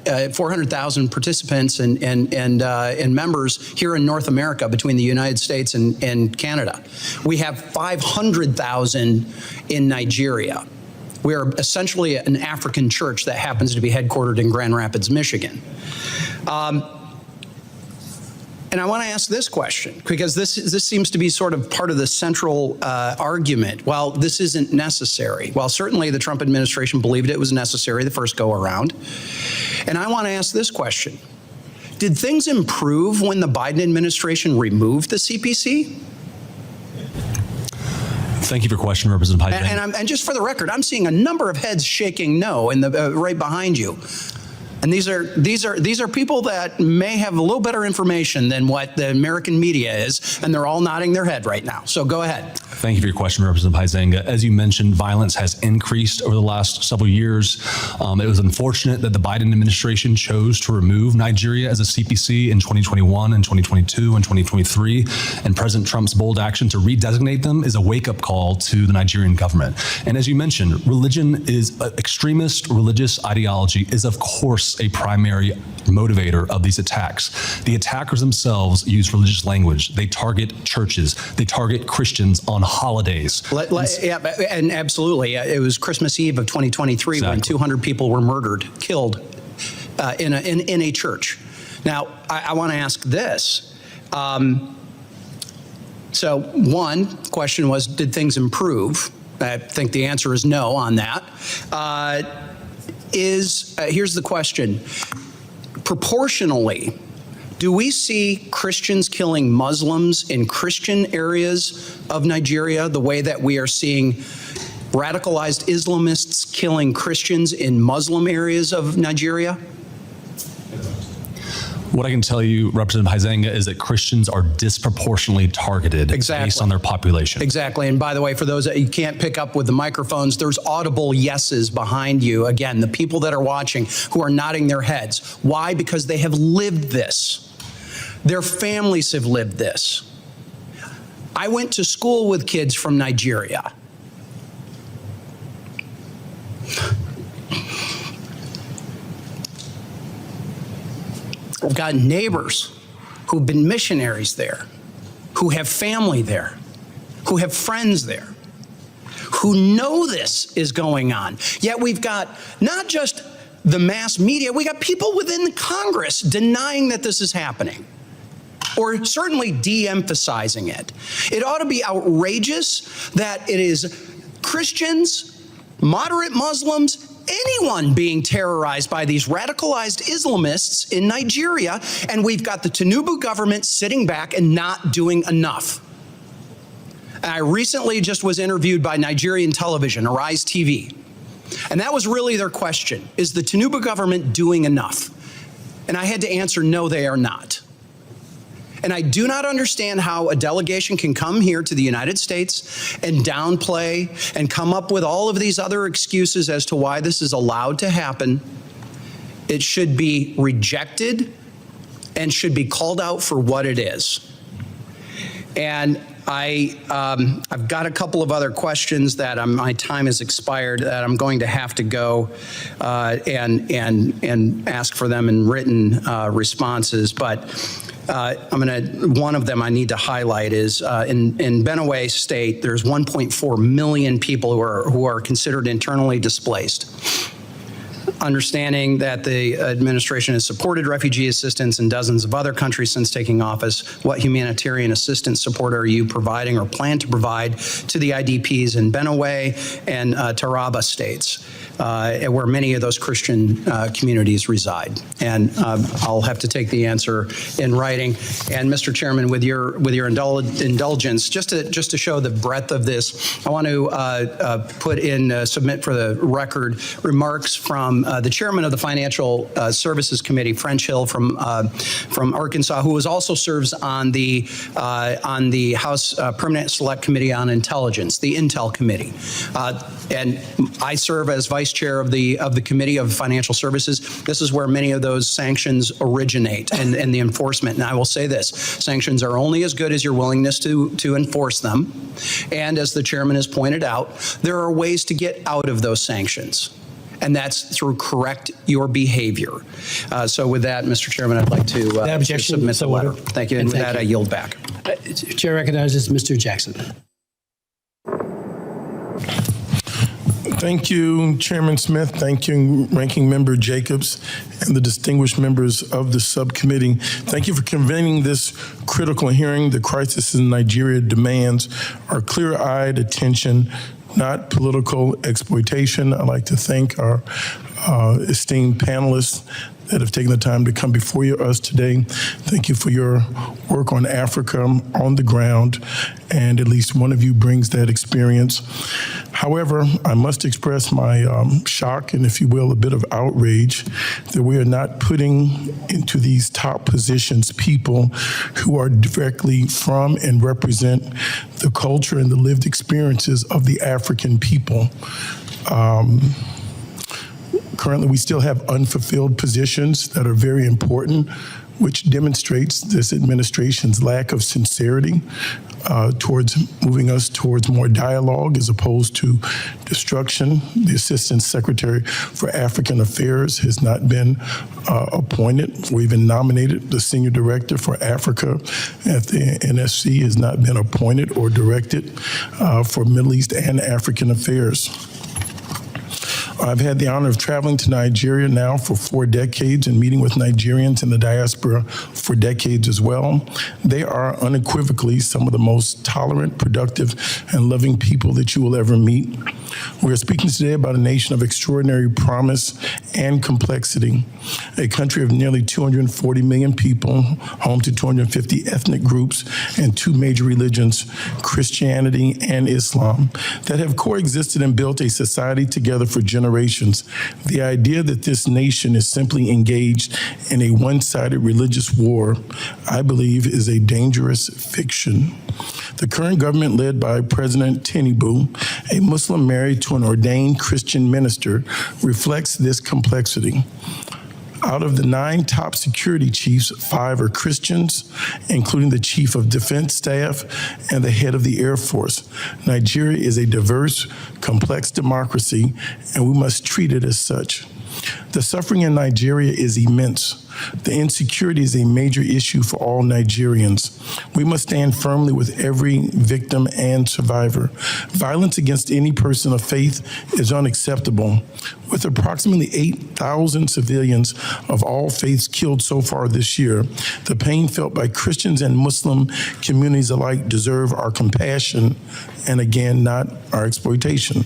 400,000 participants and members here in North America between the United States and Canada. We have 500,000 in Nigeria. We are essentially an African church that happens to be headquartered in Grand Rapids, Michigan. And I want to ask this question, because this seems to be sort of part of the central argument. Well, this isn't necessary. Well, certainly the Trump administration believed it was necessary the first go around. And I want to ask this question. Did things improve when the Biden administration removed the CPC? Thank you for your question, Representative Hyde. And just for the record, I'm seeing a number of heads shaking no in the right behind you. And these are people that may have a little better information than what the American media is, and they're all nodding their head right now. So go ahead. Thank you for your question, Representative Huizenga. As you mentioned, violence has increased over the last several years. It was unfortunate that the Biden administration chose to remove Nigeria as a CPC in 2021 and 2022 and 2023, and President Trump's bold action to redesignate them is a wake-up call to the Nigerian government. And as you mentioned, religion is extremist religious ideology is, of course, a primary motivator of these attacks. The attackers themselves use religious language. They target churches. They target Christians on holidays. Yeah, and absolutely. It was Christmas Eve of 2023 exactly. When 200 people were murdered, killed in a church. Now, I want to ask this. So one question was, did things improve? I think the answer is no on that. Here's the question. Proportionally, do we see Christians killing Muslims in Christian areas of Nigeria the way that we are seeing radicalized Islamists killing Christians in Muslim areas of Nigeria? What I can tell you, Representative Huizenga, is that Christians are disproportionately targeted based on their population. Exactly. And by the way, for those that you can't pick up with the microphones, there's audible yeses behind you. Again, the people that are watching who are nodding their heads. Why? Because they have lived this. Their families have lived this. I went to school with kids from Nigeria. I've got neighbors who've been missionaries there, who have family there, who have friends there, who know this is going on. Yet we've got not just the mass media, we got people within the Congress denying that this is happening, or certainly de-emphasizing it. It ought to be outrageous that it is Christians, moderate Muslims, anyone being terrorized by these radicalized Islamists in Nigeria, and we've got the Tinubu government sitting back and not doing enough. I recently just was interviewed by Nigerian television, Arise TV, and that was really their question. Is the Tinubu government doing enough? And I had to answer, no, they are not. And I do not understand how a delegation can come here to the United States and downplay and come up with all of these other excuses as to why this is allowed to happen. It should be rejected and should be called out for what it is. And I've got a couple of other questions that my time has expired that I'm going to have to go and ask for them in written responses. But one of them I need to highlight is in Benue State, there's 1.4 million people who are considered internally displaced. Understanding that the administration has supported refugee assistance in dozens of other countries since taking office, what humanitarian assistance support are you providing or plan to provide to the IDPs in Benue and Taraba states, where many of those Christian communities reside? And I'll have to take the answer in writing. And Mr. Chairman, with your indulgence, just to show the breadth of this, I want to submit for the record remarks from the chairman of the Financial Services Committee, French Hill from Arkansas, who also serves on the House Permanent Select Committee on Intelligence, the Intel Committee, and I serve as vice chair of the Committee of Financial Services. This is where many of those sanctions originate and the enforcement. And I will say this: sanctions are only as good as your willingness to enforce them. And as the chairman has pointed out, there are ways to get out of those sanctions. And that's through correct your behavior. So with that, Mr. Chairman, I'd like to submit the letter. Thank you. And with that, I yield back. Chair recognizes Mr. Jackson. Thank you, Chairman Smith. Thank you, Ranking Member Jacobs, and the distinguished members of the subcommittee. Thank you for convening this critical hearing. The crisis in Nigeria demands our clear-eyed attention, not political exploitation. I'd like to thank our esteemed panelists that have taken the time to come before us today. Thank you for your work on Africa on the ground, and at least one of you brings that experience. However, I must express my shock and, if you will, a bit of outrage that we are not putting into these top positions people who are directly from and represent the culture and the lived experiences of the African people. Currently, we still have unfulfilled positions that are very important, which demonstrates this administration's lack of sincerity towards moving us towards more dialogue as opposed to destruction. The Assistant Secretary for African Affairs has not been appointed or even nominated. The Senior Director for Africa at the NSC has not been appointed or directed for Middle East and African Affairs. I've had the honor of traveling to Nigeria now for 4 decades and meeting with Nigerians in the diaspora for decades as well. They are unequivocally some of the most tolerant, productive, and loving people that you will ever meet. We are speaking today about a nation of extraordinary promise and complexity, a country of nearly 240 million people, home to 250 ethnic groups and 2 major religions, Christianity and Islam, that have coexisted and built a society together for generations. The idea that this nation is simply engaged in a one-sided religious war, I believe, is a dangerous fiction. The current government, led by President Tinubu, a Muslim married to an ordained Christian minister, reflects this complexity. Out of the 9 top security chiefs, 5 are Christians, including the Chief of Defense Staff and the head of the Air Force. Nigeria is a diverse, complex democracy, and we must treat it as such. The suffering in Nigeria is immense. The insecurity is a major issue for all Nigerians. We must stand firmly with every victim and survivor. Violence against any person of faith is unacceptable. With approximately 8,000 civilians of all faiths killed so far this year, the pain felt by Christians and Muslim communities alike deserve our compassion and, again, not our exploitation.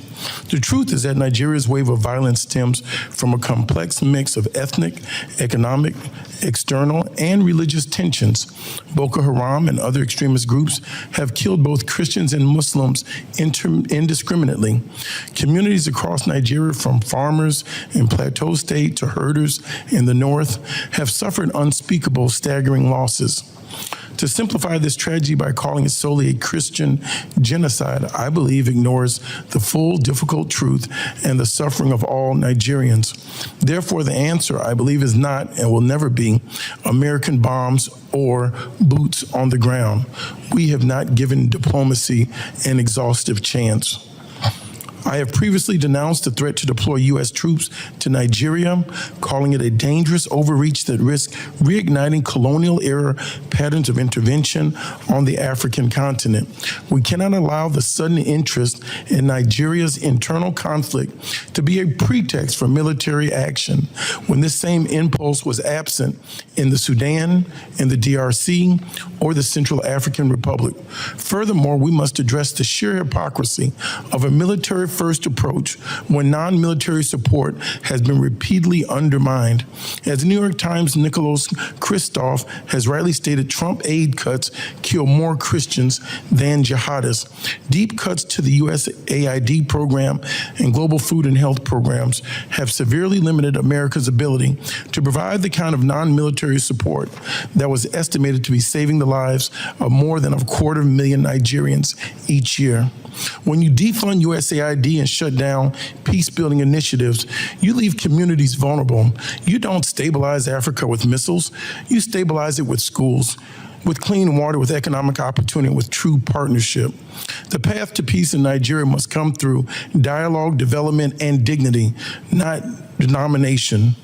The truth is that Nigeria's wave of violence stems from a complex mix of ethnic, economic, external, and religious tensions. Boko Haram and other extremist groups have killed both Christians and Muslims indiscriminately. Communities across Nigeria, from farmers in Plateau State to herders in the north, have suffered unspeakable, staggering losses. To simplify this tragedy by calling it solely a Christian genocide, I believe ignores the full, difficult truth and the suffering of all Nigerians. Therefore, the answer, I believe, is not and will never be American bombs or boots on the ground. We have not given diplomacy an exhaustive chance. I have previously denounced the threat to deploy U.S. troops to Nigeria, calling it a dangerous overreach that risks reigniting colonial-era patterns of intervention on the African continent. We cannot allow the sudden interest in Nigeria's internal conflict to be a pretext for military action when this same impulse was absent in the Sudan, in the DRC, or the Central African Republic. Furthermore, we must address the sheer hypocrisy of a military-first approach when non-military support has been repeatedly undermined. As New York Times' Nicholas Kristof has rightly stated, Trump aid cuts kill more Christians than jihadists. Deep cuts to the USAID program and global food and health programs have severely limited America's ability to provide the kind of non-military support that was estimated to be saving the lives of more than 250,000 Nigerians each year. When you defund USAID and shut down peace-building initiatives, you leave communities vulnerable. You don't stabilize Africa with missiles. You stabilize it with schools, with clean water, with economic opportunity, with true partnership. The path to peace in Nigeria must come through dialogue, development, and dignity, not denomination.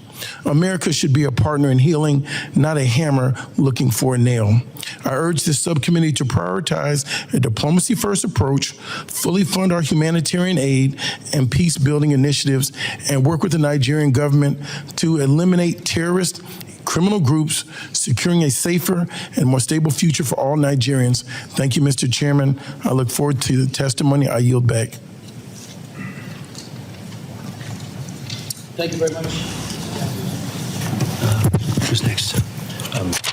America should be a partner in healing, not a hammer looking for a nail. I urge this subcommittee to prioritize a diplomacy-first approach, fully fund our humanitarian aid and peace-building initiatives, and work with the Nigerian government to eliminate terrorist criminal groups, securing a safer and more stable future for all Nigerians. Thank you, Mr. Chairman. I look forward to the testimony. I yield back. Thank you very much. Who's next?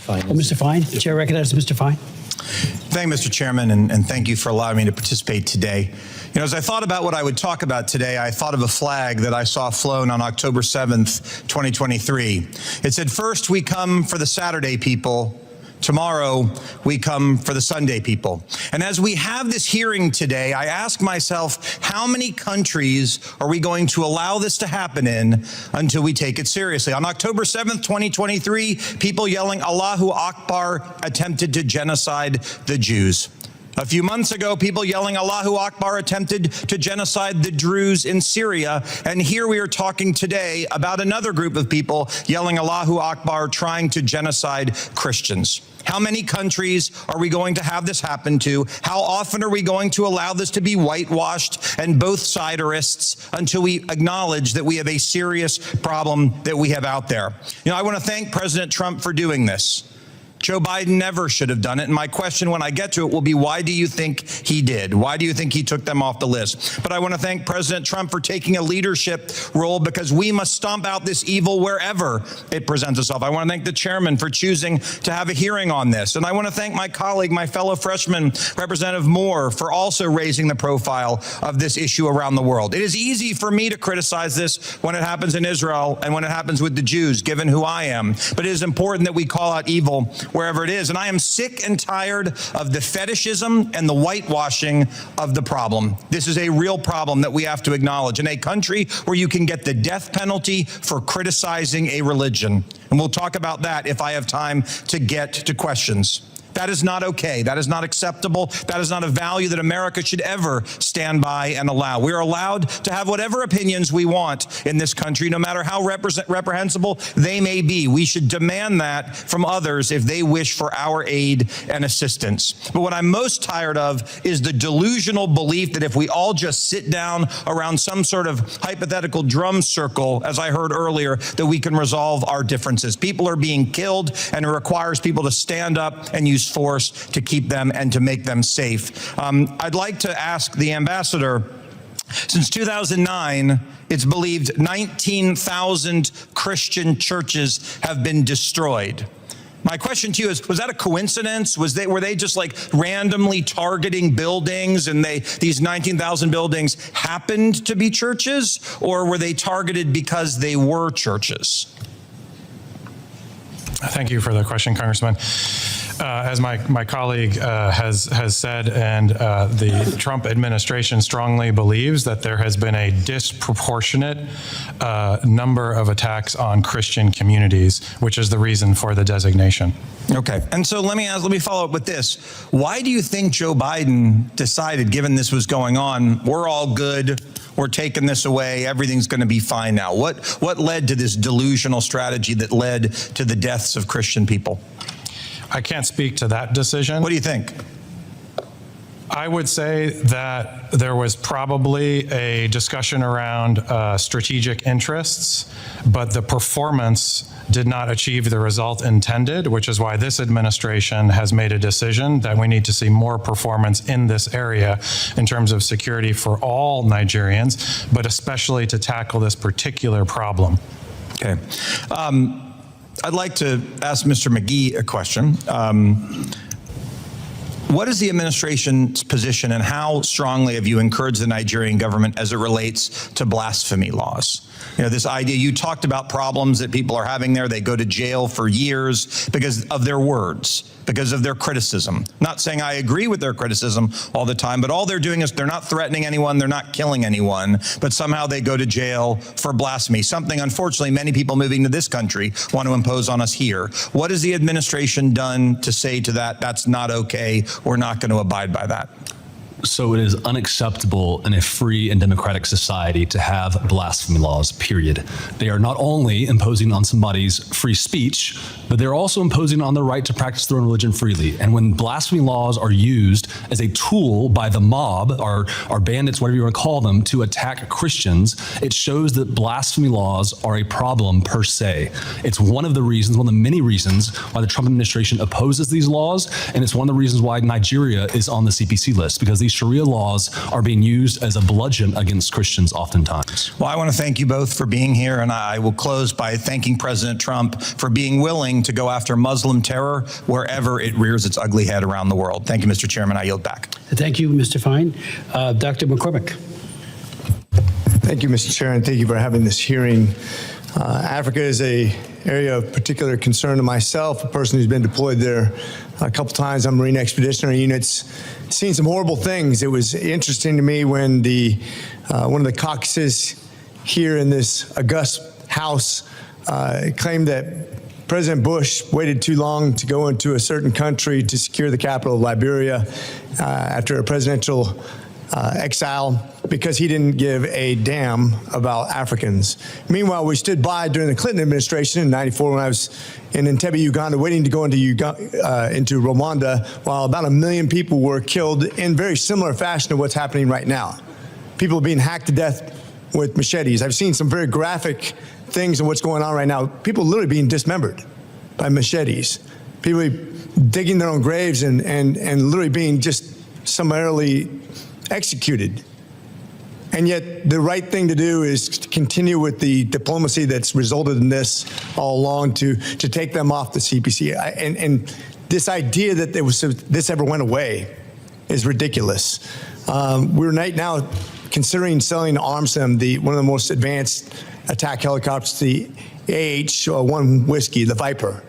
Fine. Mr. Fine. Chair recognizes Mr. Fine. Thank you, Mr. Chairman, and thank you for allowing me to participate today. You know, as I thought about what I would talk about today, I thought of a flag that I saw flown on October 7th, 2023. It said, "First we come for the Saturday people. Tomorrow, we come for the Sunday people." And as we have this hearing today, I ask myself, how many countries are we going to allow this to happen in until we take it seriously? On October 7th, 2023, people yelling Allahu Akbar attempted to genocide the Jews. A few months ago, people yelling Allahu Akbar attempted to genocide the Druze in Syria. And here we are talking today about another group of people yelling Allahu Akbar trying to genocide Christians. How many countries are we going to have this happen to? How often are we going to allow this to be whitewashed and both siderists until we acknowledge that we have a serious problem that we have out there? You know, I want to thank President Trump for doing this. Joe Biden never should have done it. And my question when I get to it will be, why do you think he did? Why do you think he took them off the list? But I want to thank President Trump for taking a leadership role, because we must stomp out this evil wherever it presents itself. I want to thank the chairman for choosing to have a hearing on this. And I want to thank my colleague, my fellow freshman, Representative Moore, for also raising the profile of this issue around the world. It is easy for me to criticize this when it happens in Israel and when it happens with the Jews, given who I am. But it is important that we call out evil wherever it is. And I am sick and tired of the fetishism and the whitewashing of the problem. This is a real problem that we have to acknowledge in a country where you can get the death penalty for criticizing a religion. And we'll talk about that if I have time to get to questions. That is not okay. That is not acceptable. That is not a value that America should ever stand by and allow. We are allowed to have whatever opinions we want in this country, no matter how reprehensible they may be. We should demand that from others if they wish for our aid and assistance. But what I'm most tired of is the delusional belief that if we all just sit down around some sort of hypothetical drum circle, as I heard earlier, that we can resolve our differences. People are being killed, and it requires people to stand up and use force to keep them and to make them safe. I'd like to ask the ambassador, since 2009, it's believed 19,000 Christian churches have been destroyed. My question to you is, was that a coincidence? Were they just like randomly targeting buildings, and these 19,000 buildings happened to be churches, or were they targeted because they were churches? Thank you for the question, Congressman. As my colleague has said, and the Trump administration strongly believes that there has been a disproportionate number of attacks on Christian communities, which is the reason for the designation. Okay. And so let me follow up with this. Why do you think Joe Biden decided, given this was going on, we're all good, we're taking this away, everything's going to be fine now? What led to this delusional strategy that led to the deaths of Christian people? I can't speak to that decision. What do you think? I would say that there was probably a discussion around strategic interests, but the performance did not achieve the result intended, which is why this administration has made a decision that we need to see more performance in this area in terms of security for all Nigerians, but especially to tackle this particular problem. Okay. I'd like to ask Mr. McGee a question. What is the administration's position, and how strongly have you encouraged the Nigerian government as it relates to blasphemy laws? You know, this idea, you talked about problems that people are having there. They go to jail for years because of their words, because of their criticism. Not saying I agree with their criticism all the time, but all they're doing is they're not threatening anyone, they're not killing anyone, but somehow they go to jail for blasphemy, something unfortunately many people moving to this country want to impose on us here. What has the administration done to say to that, that's not okay, we're not going to abide by that? So it is unacceptable in a free and democratic society to have blasphemy laws, period. They are not only imposing on somebody's free speech, but they're also imposing on their right to practice their own religion freely. And when blasphemy laws are used as a tool by the mob, or bandits, whatever you want to call them, to attack Christians, it shows that blasphemy laws are a problem per se. It's one of the reasons, one of the many reasons why the Trump administration opposes these laws, and it's one of the reasons why Nigeria is on the CPC list, because these Sharia laws are being used as a bludgeon against Christians oftentimes. Well, I want to thank you both for being here, and I will close by thanking President Trump for being willing to go after Muslim terror wherever it rears its ugly head around the world. Thank you, Mr. Chairman. I yield back. Thank you, Mr. Fine. Dr. McCormick. Thank you, Mr. Chair, and thank you for having this hearing. Africa is an area of particular concern to myself, a person who's been deployed there a couple times on Marine Expeditionary Units, seen some horrible things. It was interesting to me when one of the caucuses here in this august House claimed that President Bush waited too long to go into a certain country to secure the capital of Liberia after a presidential exile because he didn't give a damn about Africans. Meanwhile, we stood by during the Clinton administration in '94 when I was in Entebbe, Uganda, waiting to go into Rwanda, while about 1 million people were killed in very similar fashion to what's happening right now. People are being hacked to death with machetes. I've seen some very graphic things of what's going on right now. People literally being dismembered by machetes. People digging their own graves and literally being just summarily executed. And yet the right thing to do is to continue with the diplomacy that's resulted in this all along to take them off the CPC. And this idea that this ever went away is ridiculous. We're right now considering selling arms to them, one of the most advanced attack helicopters, the AH-1 Whiskey, the Viper.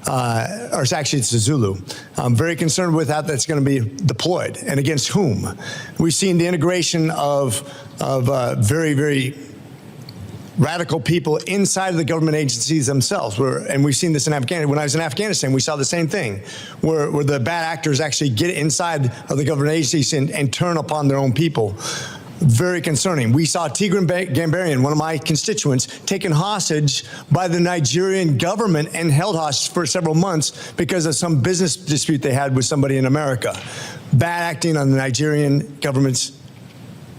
Or actually it's the Zulu. I'm very concerned with how that's going to be deployed and against whom. We've seen the integration of very, very radical people inside of the government agencies themselves. And we've seen this in Afghanistan. When I was in Afghanistan, we saw the same thing, where the bad actors actually get inside of the government agencies and turn upon their own people. Very concerning. We saw Tigran Gambarian, one of my constituents, taken hostage by the Nigerian government and held hostage for several months because of some business dispute they had with somebody in America. Bad acting on the Nigerian government's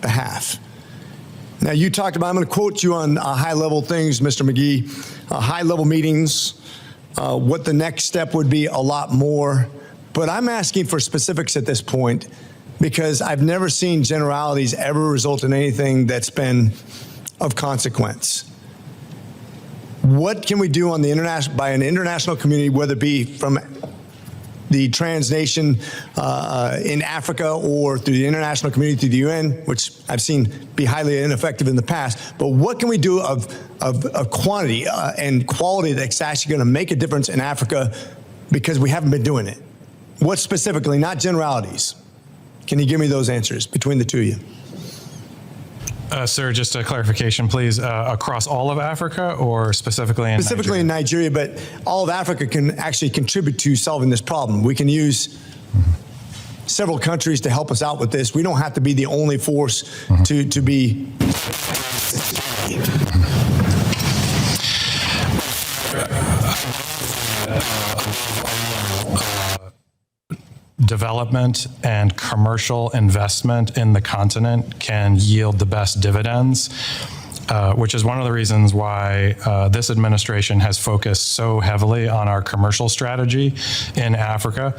behalf. Now, you talked about, I'm going to quote you on high-level things, Mr. McGee, high-level meetings, what the next step would be, a lot more. But I'm asking for specifics at this point, because I've never seen generalities ever result in anything that's been of consequence. What can we do on the by an international community, whether it be from the transnation in Africa or through the international community, through the UN, which I've seen be highly ineffective in the past, but what can we do of quantity and quality that's actually going to make a difference in Africa, because we haven't been doing it. What specifically, not generalities? Can you give me those answers between the two of you? Sir, just a clarification, please. Across all of Africa or specifically in Specifically Nigeria? in Nigeria, but all of Africa can actually contribute to solving this problem. We can use several countries to help us out with this. We don't have to be the only force to be. Development and commercial investment in the continent can yield the best dividends, which is one of the reasons why this administration has focused so heavily on our commercial strategy in Africa.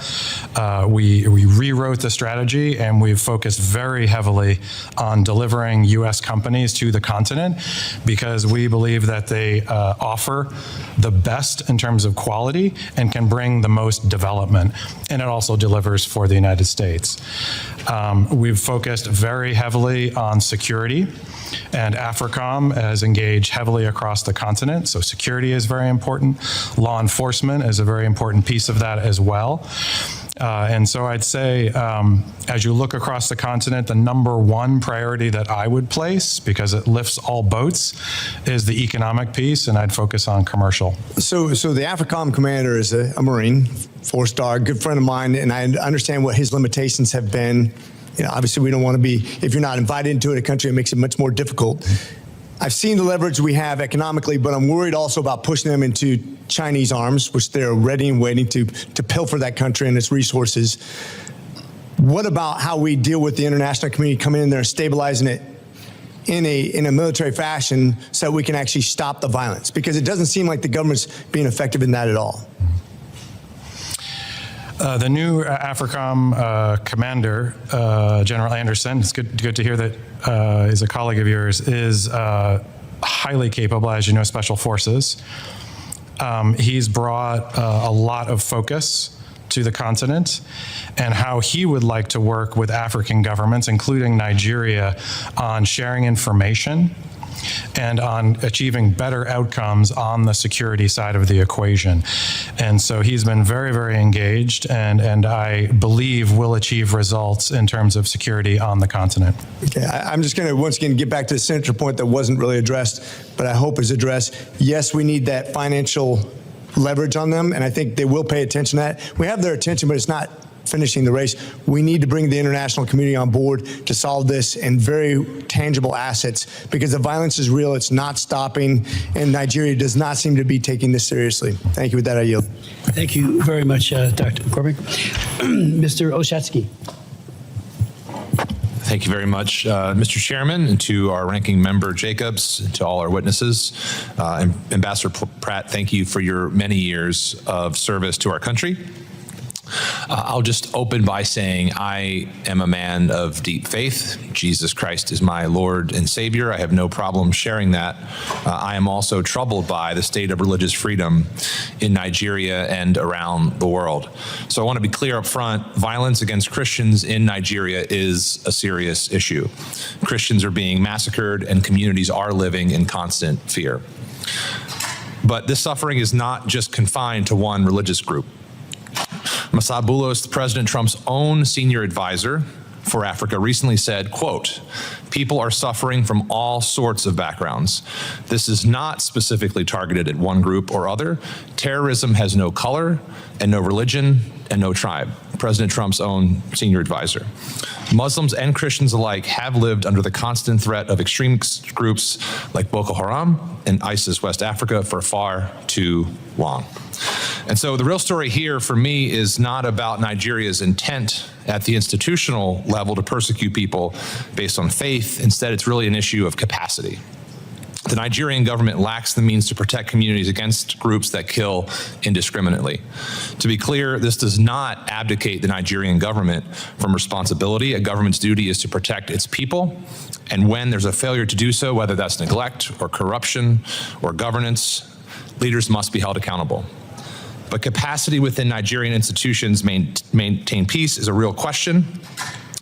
We rewrote the strategy and we've focused very heavily on delivering U.S. companies to the continent because we believe that they offer the best in terms of quality and can bring the most development. And it also delivers for the United States. We've focused very heavily on security, and AFRICOM has engaged heavily across the continent. So security is very important. Law enforcement is a very important piece of that as well. And so I'd say, as you look across the continent, the number one priority that I would place, because it lifts all boats, is the economic piece, and I'd focus on commercial. So the AFRICOM commander is a Marine, 4-star, good friend of mine, and I understand what his limitations have been. You know, obviously, we don't want to be, if you're not invited into a country, it makes it much more difficult. I've seen the leverage we have economically, but I'm worried also about pushing them into Chinese arms, which they're ready and waiting to pilfer that country and its resources. What about how we deal with the international community coming in there and stabilizing it in a military fashion so that we can actually stop the violence? Because it doesn't seem like the government's being effective in that at all. The new AFRICOM commander, General Anderson, it's good to hear that he's a colleague of yours, is highly capable, as you know, Special Forces. He's brought a lot of focus to the continent and how he would like to work with African governments, including Nigeria, on sharing information and on achieving better outcomes on the security side of the equation. And so he's been very, very engaged and I believe will achieve results in terms of security on the continent. Okay, I'm just going to once again get back to the central point that wasn't really addressed, but I hope is addressed. Yes, we need that financial leverage on them, and I think they will pay attention to that. We have their attention, but it's not finishing the race. We need to bring the international community on board to solve this and very tangible assets because the violence is real, it's not stopping, and Nigeria does not seem to be taking this seriously. Thank you. With that, I yield. Thank you very much, Dr. McCormick. Mr. Oshatsky. Thank you very much, Mr. Chairman, and to our ranking member Jacobs, and to all our witnesses. Ambassador Pratt, thank you for your many years of service to our country. I'll just open by saying I am a man of deep faith. Jesus Christ is my Lord and Savior. I have no problem sharing that. I am also troubled by the state of religious freedom in Nigeria and around the world. So I want to be clear up front, violence against Christians in Nigeria is a serious issue. Christians are being massacred and communities are living in constant fear. But this suffering is not just confined to one religious group. Masad Boulos, President Trump's own senior advisor for Africa, recently said, quote, "People are suffering from all sorts of backgrounds. This is not specifically targeted at one group or other. Terrorism has no color and no religion and no tribe." President Trump's own senior advisor. Muslims and Christians alike have lived under the constant threat of extremist groups like Boko Haram and ISIS West Africa for far too long. And so the real story here for me is not about Nigeria's intent at the institutional level to persecute people based on faith. Instead, it's really an issue of capacity. The Nigerian government lacks the means to protect communities against groups that kill indiscriminately. To be clear, this does not abdicate the Nigerian government from responsibility. A government's duty is to protect its people. And when there's a failure to do so, whether that's neglect or corruption or governance, leaders must be held accountable. But capacity within Nigerian institutions maintain peace is a real question,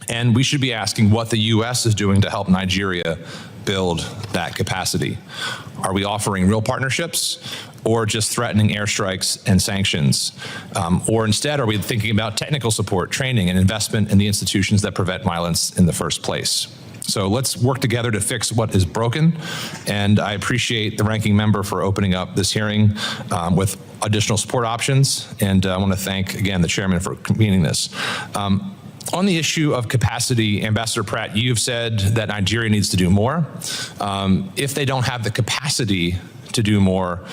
and we should be asking what the U.S. is doing to help Nigeria build that capacity. Are we offering real partnerships, or just threatening airstrikes and sanctions? Or instead, are we thinking about technical support, training, and investment in the institutions that prevent violence in the first place? So let's work together to fix what is broken. And I appreciate the ranking member for opening up this hearing with additional support options. And I want to thank, again, the chairman for convening this. On the issue of capacity, Ambassador Pratt, you've said that Nigeria needs to do more. If they don't have the capacity to do more,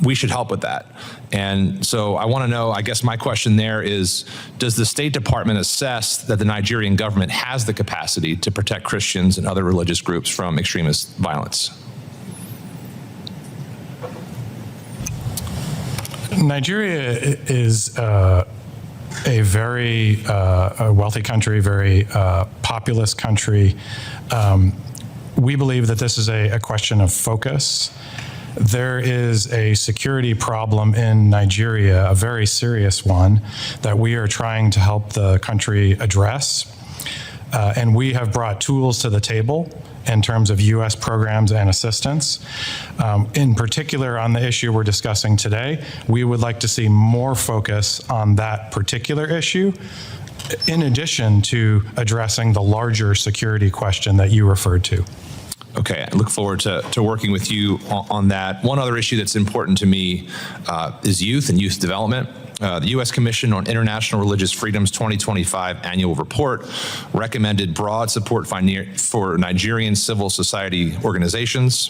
we should help with that. And so I want to know, I guess my question there is, does the State Department assess that the Nigerian government has the capacity to protect Christians and other religious groups from extremist violence? Nigeria is a very wealthy country, very populous country. We believe that this is a question of focus. There is a security problem in Nigeria, a very serious one, that we are trying to help the country address. And we have brought tools to the table in terms of U.S. programs and assistance. In particular, on the issue we're discussing today, we would like to see more focus on that particular issue, in addition to addressing the larger security question that you referred to. Okay, I look forward to working with you on that. One other issue that's important to me is youth and youth development. The U.S. Commission on International Religious Freedom's 2025 annual report recommended broad support for Nigerian civil society organizations.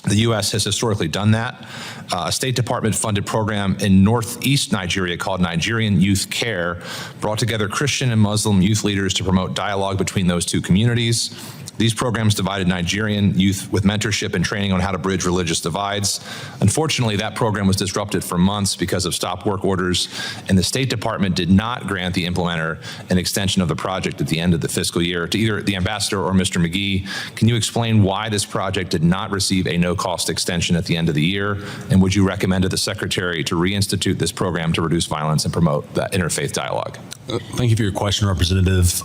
The U.S. has historically done that. A State Department-funded program in northeast Nigeria called Nigerian Youth Care brought together Christian and Muslim youth leaders to promote dialogue between those two communities. These programs divided Nigerian youth with mentorship and training on how to bridge religious divides. Unfortunately, that program was disrupted for months because of stop work orders, and the State Department did not grant the implementer an extension of the project at the end of the fiscal year. To either the ambassador or Mr. McGee, can you explain why this project did not receive a no-cost extension at the end of the year? And would you recommend to the Secretary to reinstitute this program to reduce violence and promote that interfaith dialogue? Thank you for your question, Representative.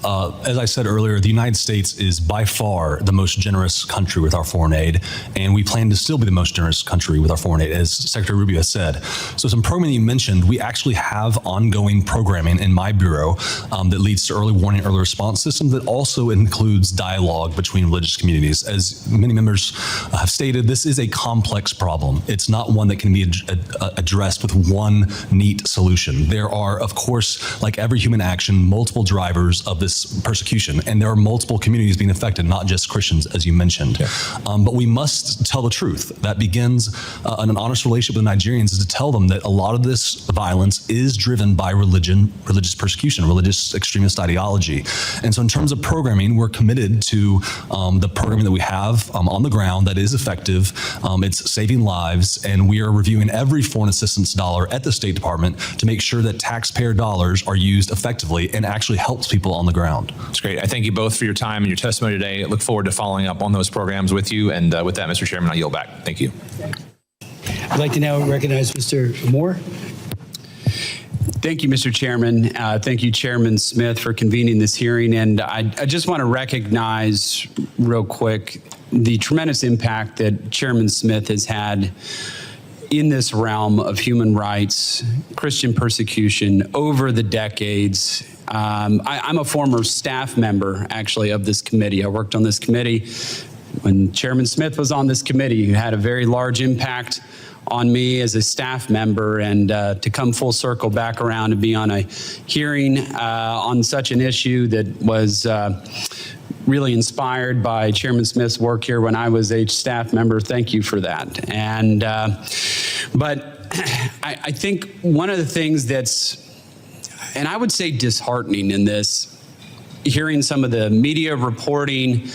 As I said earlier, the United States is by far the most generous country with our foreign aid, and we plan to still be the most generous country with our foreign aid, as Secretary Rubio has said. So some programming you mentioned, we actually have ongoing programming in my bureau that leads to early warning, early response systems that also includes dialogue between religious communities. As many members have stated, this is a complex problem. It's not one that can be addressed with one neat solution. There are, of course, like every human action, multiple drivers of this persecution, and there are multiple communities being affected, not just Christians, as you mentioned. Yeah. But we must tell the truth. That begins in an honest relationship with Nigerians, is to tell them that a lot of this violence is driven by religion, religious persecution, religious extremist ideology. And so in terms of programming, we're committed to the programming that we have on the ground that is effective. It's saving lives, and we are reviewing every foreign assistance dollar at the State Department to make sure that taxpayer dollars are used effectively and actually helps people on the ground. That's great. I thank you both for your time and your testimony today. I look forward to following up on those programs with you. And with that, Mr. Chairman, I yield back. Thank you. I'd like to now recognize Mr. Moore. Thank you, Mr. Chairman. Thank you, Chairman Smith, for convening this hearing. And I just want to recognize real quick the tremendous impact that Chairman Smith has had in this realm of human rights, Christian persecution over the decades. I'm a former staff member, actually, of this committee. I worked on this committee when Chairman Smith was on this committee. He had a very large impact on me as a staff member, and to come full circle back around and be on a hearing on such an issue that was really inspired by Chairman Smith's work here when I was a staff member. Thank you for that. And but I think one of the things that's, and I would say disheartening in this, hearing some of the media reporting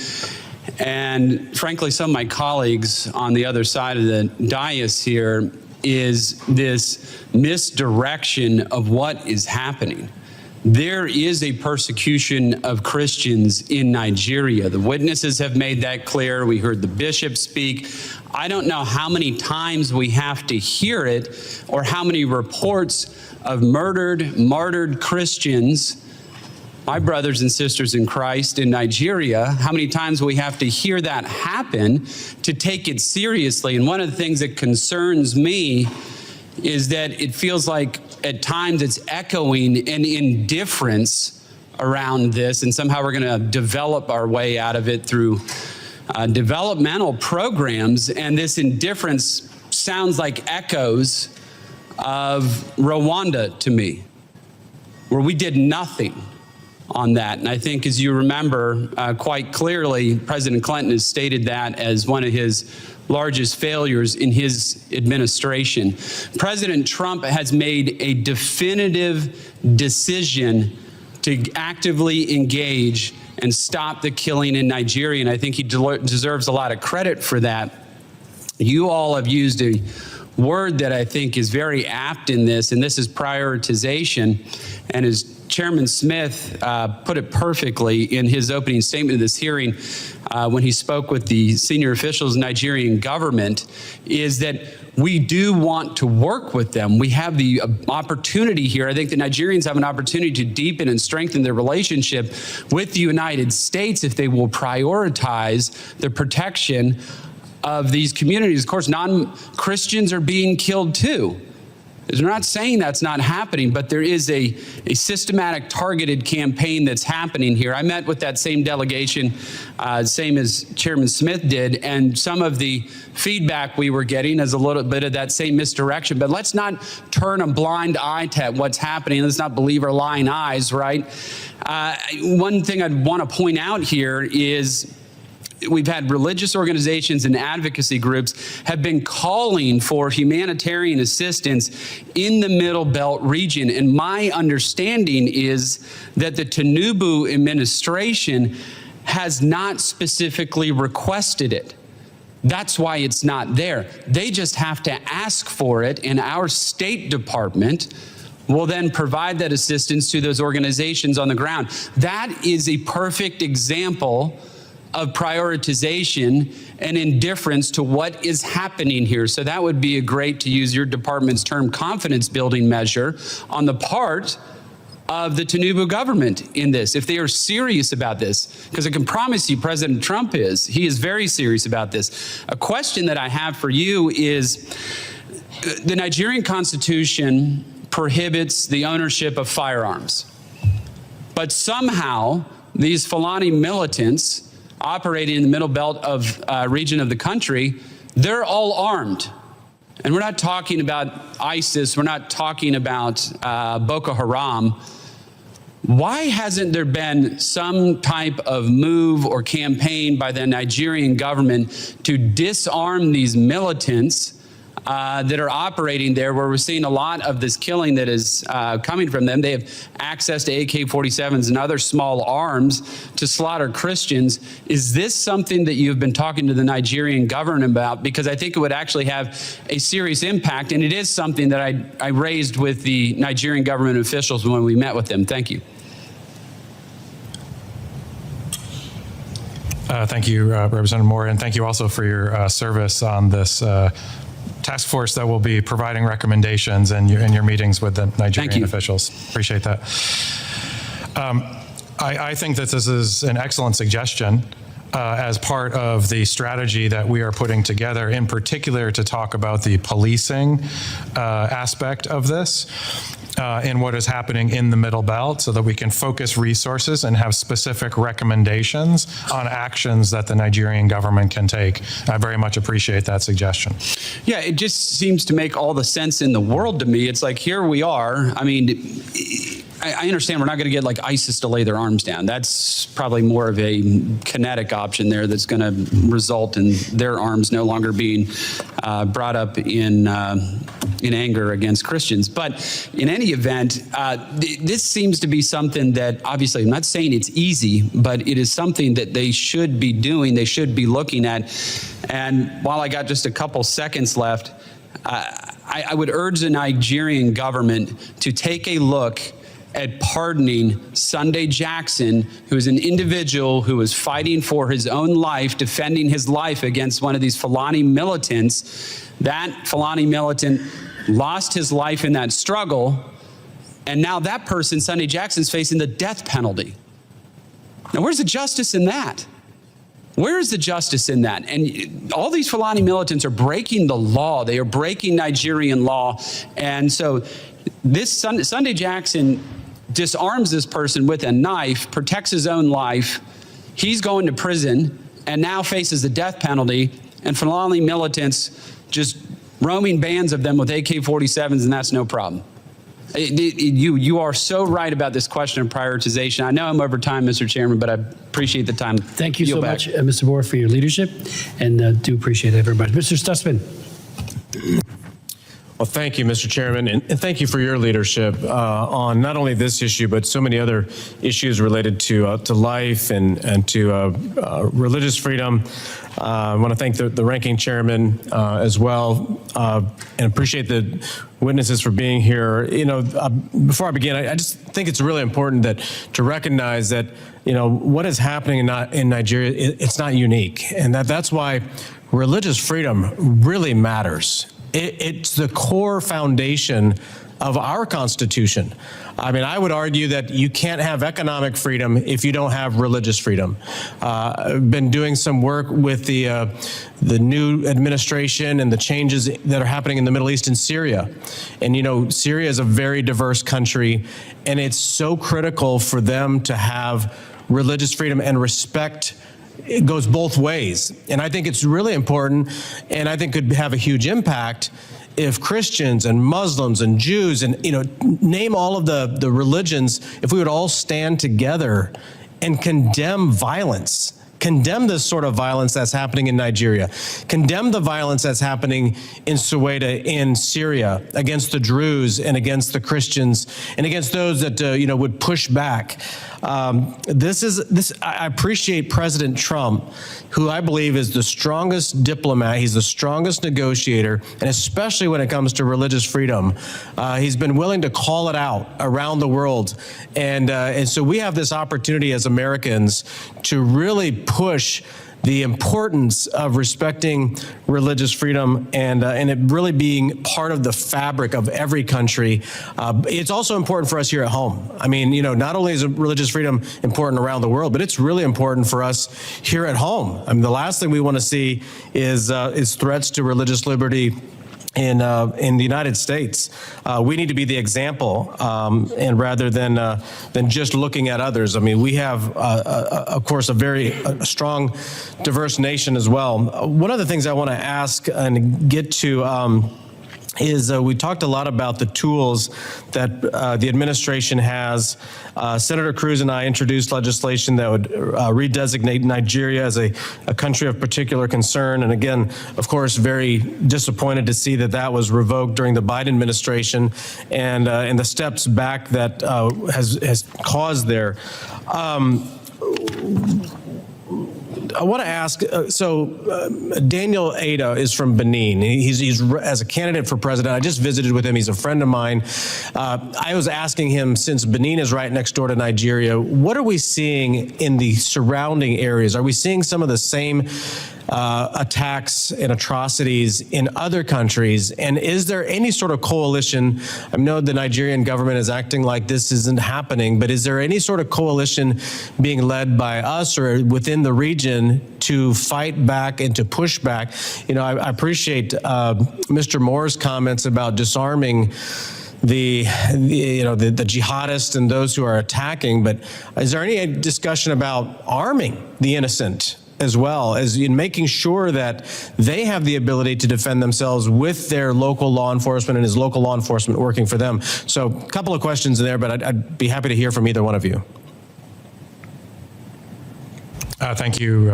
and frankly some of my colleagues on the other side of the dais here, is this misdirection of what is happening. There is a persecution of Christians in Nigeria. The witnesses have made that clear. We heard the bishop speak. I don't know how many times we have to hear it or how many reports of martyred Christians my brothers and sisters in Christ in Nigeria, how many times we have to hear that happen to take it seriously. And one of the things that concerns me is that it feels like at times it's echoing an indifference around this, and somehow we're going to develop our way out of it through developmental programs, and this indifference sounds like echoes of Rwanda to me, where we did nothing on that. And I think, as you remember quite clearly, President Clinton has stated that as one of his largest failures in his administration. President Trump has made a definitive decision to actively engage and stop the killing in Nigeria, and I think he deserves a lot of credit for that. You all have used a word that I think is very apt in this, and this is prioritization. And as Chairman Smith put it perfectly in his opening statement of this hearing when he spoke with the senior officials in Nigerian government, is that we do want to work with them. We have the opportunity here. I think the Nigerians have an opportunity to deepen and strengthen their relationship with the United States if they will prioritize the protection of these communities. Of course, non-Christians are being killed too. We're not saying that's not happening, but there is a systematic, targeted campaign that's happening here. I met with that same delegation, same as Chairman Smith did, and some of the feedback we were getting is a little bit of that same misdirection. But let's not turn a blind eye to what's happening. Let's not believe our lying eyes, right? One thing I'd want to point out here is we've had religious organizations and advocacy groups have been calling for humanitarian assistance in the Middle Belt region. And my understanding is that the Tinubu administration has not specifically requested it. That's why it's not there. They just have to ask for it, and our State Department will then provide that assistance to those organizations on the ground. That is a perfect example of prioritization and indifference to what is happening here. So that would be a great, to use your department's term, confidence building measure on the part of the Tinubu government in this, if they are serious about this. Because I can promise you President Trump is. He is very serious about this. A question that I have for you is, the Nigerian Constitution prohibits the ownership of firearms. But somehow these Fulani militants operating in the Middle Belt of region of the country, they're all armed. And we're not talking about ISIS, we're not talking about Boko Haram. Why hasn't there been some type of move or campaign by the Nigerian government to disarm these militants that are operating there, where we're seeing a lot of this killing that is coming from them? They have access to AK-47s and other small arms to slaughter Christians. Is this something that you've been talking to the Nigerian government about? Because I think it would actually have a serious impact, and it is something that I raised with the Nigerian government officials when we met with them. Thank you. Thank you, Representative Moore, and thank you also for your service on this task force that will be providing recommendations and your meetings with the Nigerian officials. Appreciate that. I think that this is an excellent suggestion as part of the strategy that we are putting together, in particular to talk about the policing aspect of this in what is happening in the Middle Belt, so that we can focus resources and have specific recommendations on actions that the Nigerian government can take. I very much appreciate that suggestion. Yeah, it just seems to make all the sense in the world to me. It's like, here we are. I mean, I understand we're not going to get like ISIS to lay their arms down. That's probably more of a kinetic option there that's going to result in their arms no longer being brought up in anger against Christians. But in any event, this seems to be something that, obviously, I'm not saying it's easy, but it is something that they should be doing, they should be looking at. And while I got just a couple seconds left, I would urge the Nigerian government to take a look at pardoning Sunday Jackson, who is an individual who was fighting for his own life, defending his life against one of these Fulani militants. That Fulani militant lost his life in that struggle, And now that person, Sunday Jackson's facing the death penalty. Now, where's the justice in that? Where is the justice in that? And all these Fulani militants are breaking the law. They are breaking Nigerian law. And so this Sunday Jackson disarms this person with a knife, protects his own life. He's going to prison and now faces the death penalty. And Fulani militants just roaming bands of them with AK-47s, and that's no problem. You are so right about this question of prioritization. I know I'm over time, Mr. Chairman, but I appreciate the time. Thank you so much, Mr. Moore, for your leadership, and do appreciate it very much. Mr. Stutzman. Well, thank you, Mr. Chairman, and thank you for your leadership on not only this issue, but so many other issues related to life and to religious freedom. I want to thank the ranking chairman as well, and appreciate the witnesses for being here. You know, before I begin, I just think it's really important to recognize that, you know, what is happening in Nigeria, it's not unique, and that's why religious freedom really matters. It's the core foundation of our Constitution. I mean, I would argue that you can't have economic freedom if you don't have religious freedom. I've been doing some work with the new administration and the changes that are happening in the Middle East and Syria. And, you know, Syria is a very diverse country, and it's so critical for them to have religious freedom and respect. It goes both ways. And I think it's really important, and I think could have a huge impact if Christians and Muslims and Jews and, you know, name all of the religions, if we would all stand together and condemn violence, condemn this sort of violence that's happening in Nigeria, condemn the violence that's happening in Soweto in Syria against the Druze and against the Christians and against those that, you know, would push back. I appreciate President Trump, who I believe is the strongest diplomat. He's the strongest negotiator, and especially when it comes to religious freedom. He's been willing to call it out around the world. And so we have this opportunity as Americans to really push the importance of respecting religious freedom and it really being part of the fabric of every country. It's also important for us here at home. I mean, you know, not only is religious freedom important around the world, but it's really important for us here at home. I mean, the last thing we want to see is threats to religious liberty in the United States. We need to be the example, and rather than just looking at others. I mean, we have, of course, a very strong, diverse nation as well. One of the things I want to ask and get to is we talked a lot about the tools that the administration has. Senator Cruz and I introduced legislation that would redesignate Nigeria as a country of particular concern. And again, of course, very disappointed to see that was revoked during the Biden administration and the steps back that has caused there. I want to ask, Daniel Ada is from Benin. He's as a candidate for president. I just visited with him. He's a friend of mine. I was asking him, since Benin is right next door to Nigeria, what are we seeing in the surrounding areas? Are we seeing some of the same attacks and atrocities in other countries? And is there any sort of coalition? I know the Nigerian government is acting like this isn't happening, but is there any sort of coalition being led by us or within the region to fight back and to push back? You know, I appreciate Mr. Moore's comments about disarming the jihadists and those who are attacking, but is there any discussion about arming the innocent as well, as in making sure that they have the ability to defend themselves with their local law enforcement and is local law enforcement working for them? So a couple of questions in there, but I'd be happy to hear from either one of you. Thank you,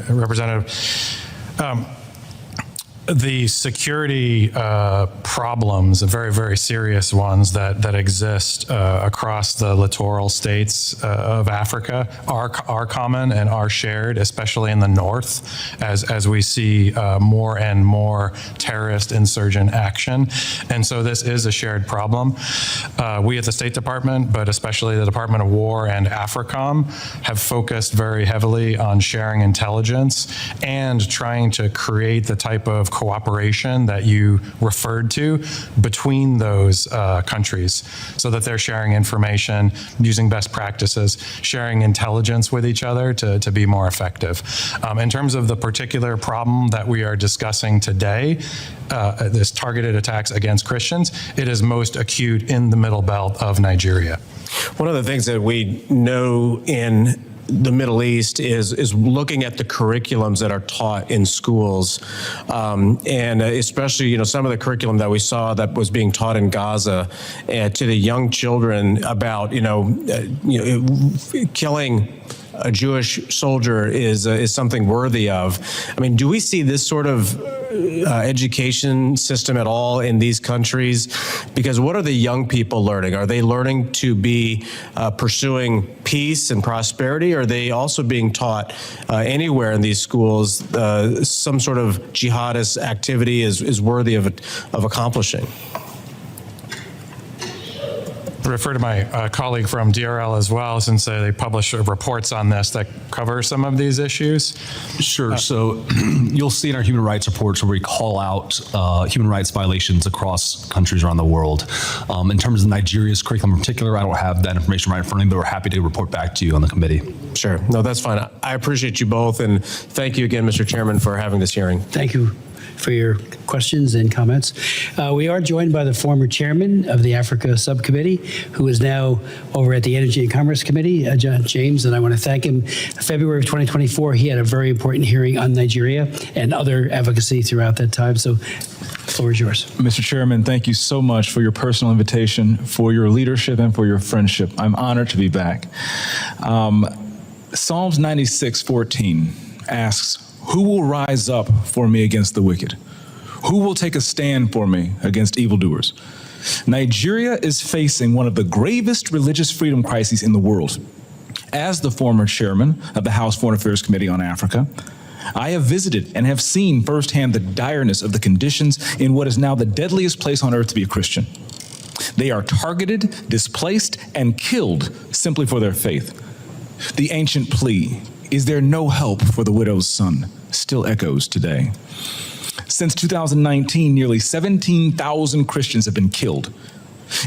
Representative. The security problems, very, very serious ones that exist across the littoral states of Africa are common and are shared, especially in the north, as we see more and more terrorist insurgent action. And so this is a shared problem. We at the State Department, but especially the Department of War and AFRICOM, have focused very heavily on sharing intelligence and trying to create the type of cooperation that you referred to between those countries so that they're sharing information, using best practices, sharing intelligence with each other to be more effective. In terms of the particular problem that we are discussing today, this targeted attacks against Christians, it is most acute in the middle belt of Nigeria. One of the things that we know in the Middle East is looking at the curriculums that are taught in schools, and especially some of the curriculum that we saw that was being taught in Gaza to the young children about killing a Jewish soldier is something worthy of. I mean, do we see this sort of education system at all in these countries? Because what are the young people learning? Are they learning to be pursuing peace and prosperity? Or are they also being taught anywhere in these schools some sort of jihadist activity is worthy of accomplishing? Refer to my colleague from DRL as well, since they publish reports on this that cover some of these issues. Sure. So you'll see in our human rights reports where we call out human rights violations across countries around the world. In terms of Nigeria's curriculum in particular, I don't have that information right in front of me, but we're happy to report back to you on the committee. Sure. No, that's fine. I appreciate you both, and thank you again, Mr. Chairman, for having this hearing. Thank you for your questions and comments. We are joined by the former chairman of the Africa Subcommittee, who is now over at the Energy and Commerce Committee, John James, and I want to thank him. February of 2024, he had a very important hearing on Nigeria and other advocacy throughout that time. So, the floor is yours. Mr. Chairman, thank you so much for your personal invitation, for your leadership, and for your friendship. I'm honored to be back. Psalms 96:14 asks, "Who will rise up for me against the wicked? Who will take a stand for me against evildoers?" Nigeria is facing one of the gravest religious freedom crises in the world. As the former chairman of the House Foreign Affairs Committee on Africa, I have visited and have seen firsthand the direness of the conditions in what is now the deadliest place on earth to be a Christian. They are targeted, displaced, and killed simply for their faith. The ancient plea, "Is there no help for the widow's son?" still echoes today. Since 2019, nearly 17,000 Christians have been killed.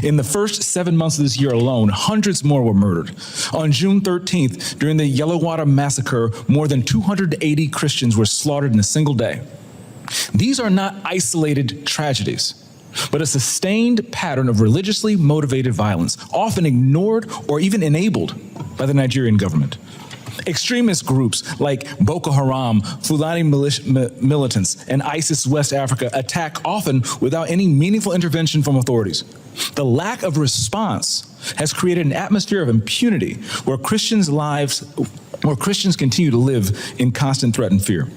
In the first 7 months of this year alone, hundreds more were murdered. On June 13th, during the Yelwata massacre, more than 280 Christians were slaughtered in a single day. These are not isolated tragedies, but a sustained pattern of religiously motivated violence, often ignored or even enabled by the Nigerian government. Extremist groups like Boko Haram, Fulani militants, and ISIS West Africa attack often without any meaningful intervention from authorities. The lack of response has created an atmosphere of impunity where Christians continue to live in constant threat and fear.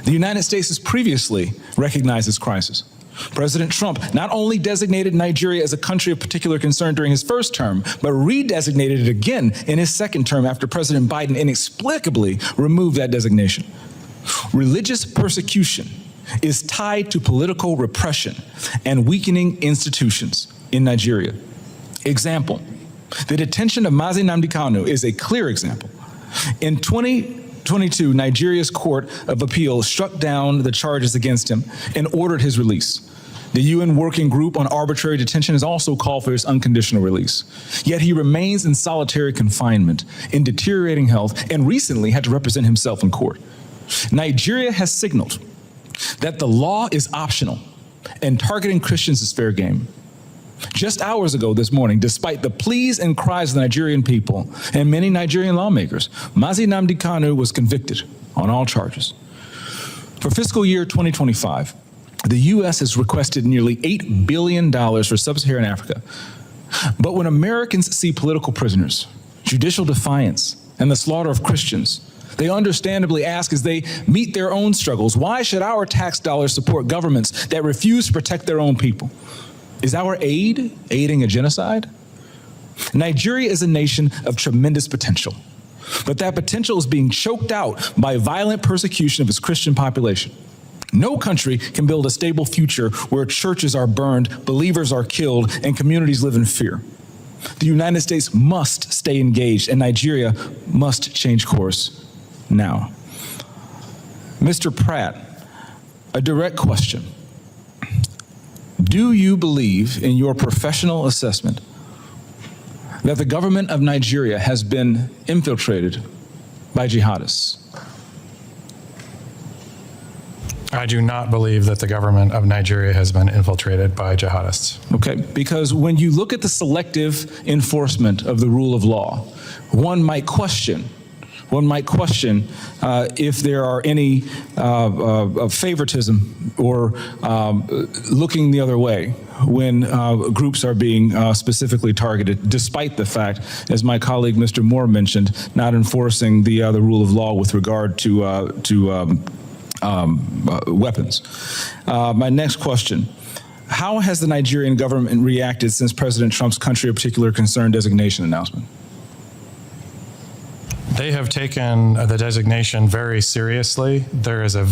The United States has previously recognized this crisis. President Trump not only designated Nigeria as a country of particular concern during his first term, but redesignated it again in his second term after President Biden inexplicably removed that designation. Religious persecution is tied to political repression and weakening institutions in Nigeria. Example, the detention of Mazi Nnamdi Kanu is a clear example. In 2022, Nigeria's Court of Appeal struck down the charges against him and ordered his release. The UN Working Group on Arbitrary Detention has also called for his unconditional release. Yet he remains in solitary confinement, in deteriorating health, and recently had to represent himself in court. Nigeria has signaled that the law is optional and targeting Christians is fair game. Just hours ago this morning, despite the pleas and cries of the Nigerian people and many Nigerian lawmakers, Mazi Nnamdi Kanu was convicted on all charges. For fiscal year 2025, the U.S. has requested nearly $8 billion for sub-Saharan Africa. But when Americans see political prisoners, judicial defiance, and the slaughter of Christians, they understandably ask as they meet their own struggles, why should our tax dollars support governments that refuse to protect their own people? Is our aid aiding a genocide? Nigeria is a nation of tremendous potential, but that potential is being choked out by violent persecution of its Christian population. No country can build a stable future where churches are burned, believers are killed, and communities live in fear. The United States must stay engaged, and Nigeria must change course now. Mr. Pratt, A direct question. Do you believe, in your professional assessment, that the government of Nigeria has been infiltrated by jihadists? I do not believe that the government of Nigeria has been infiltrated by jihadists. Okay, because when you look at the selective enforcement of the rule of law, one might question if there are any favoritism or looking the other way when groups are being specifically targeted, despite the fact, as my colleague Mr. Moore mentioned, not enforcing the rule of law with regard to weapons. My next question. How has the Nigerian government reacted since President Trump's country of particular concern designation announcement? They have taken the designation very seriously. There is a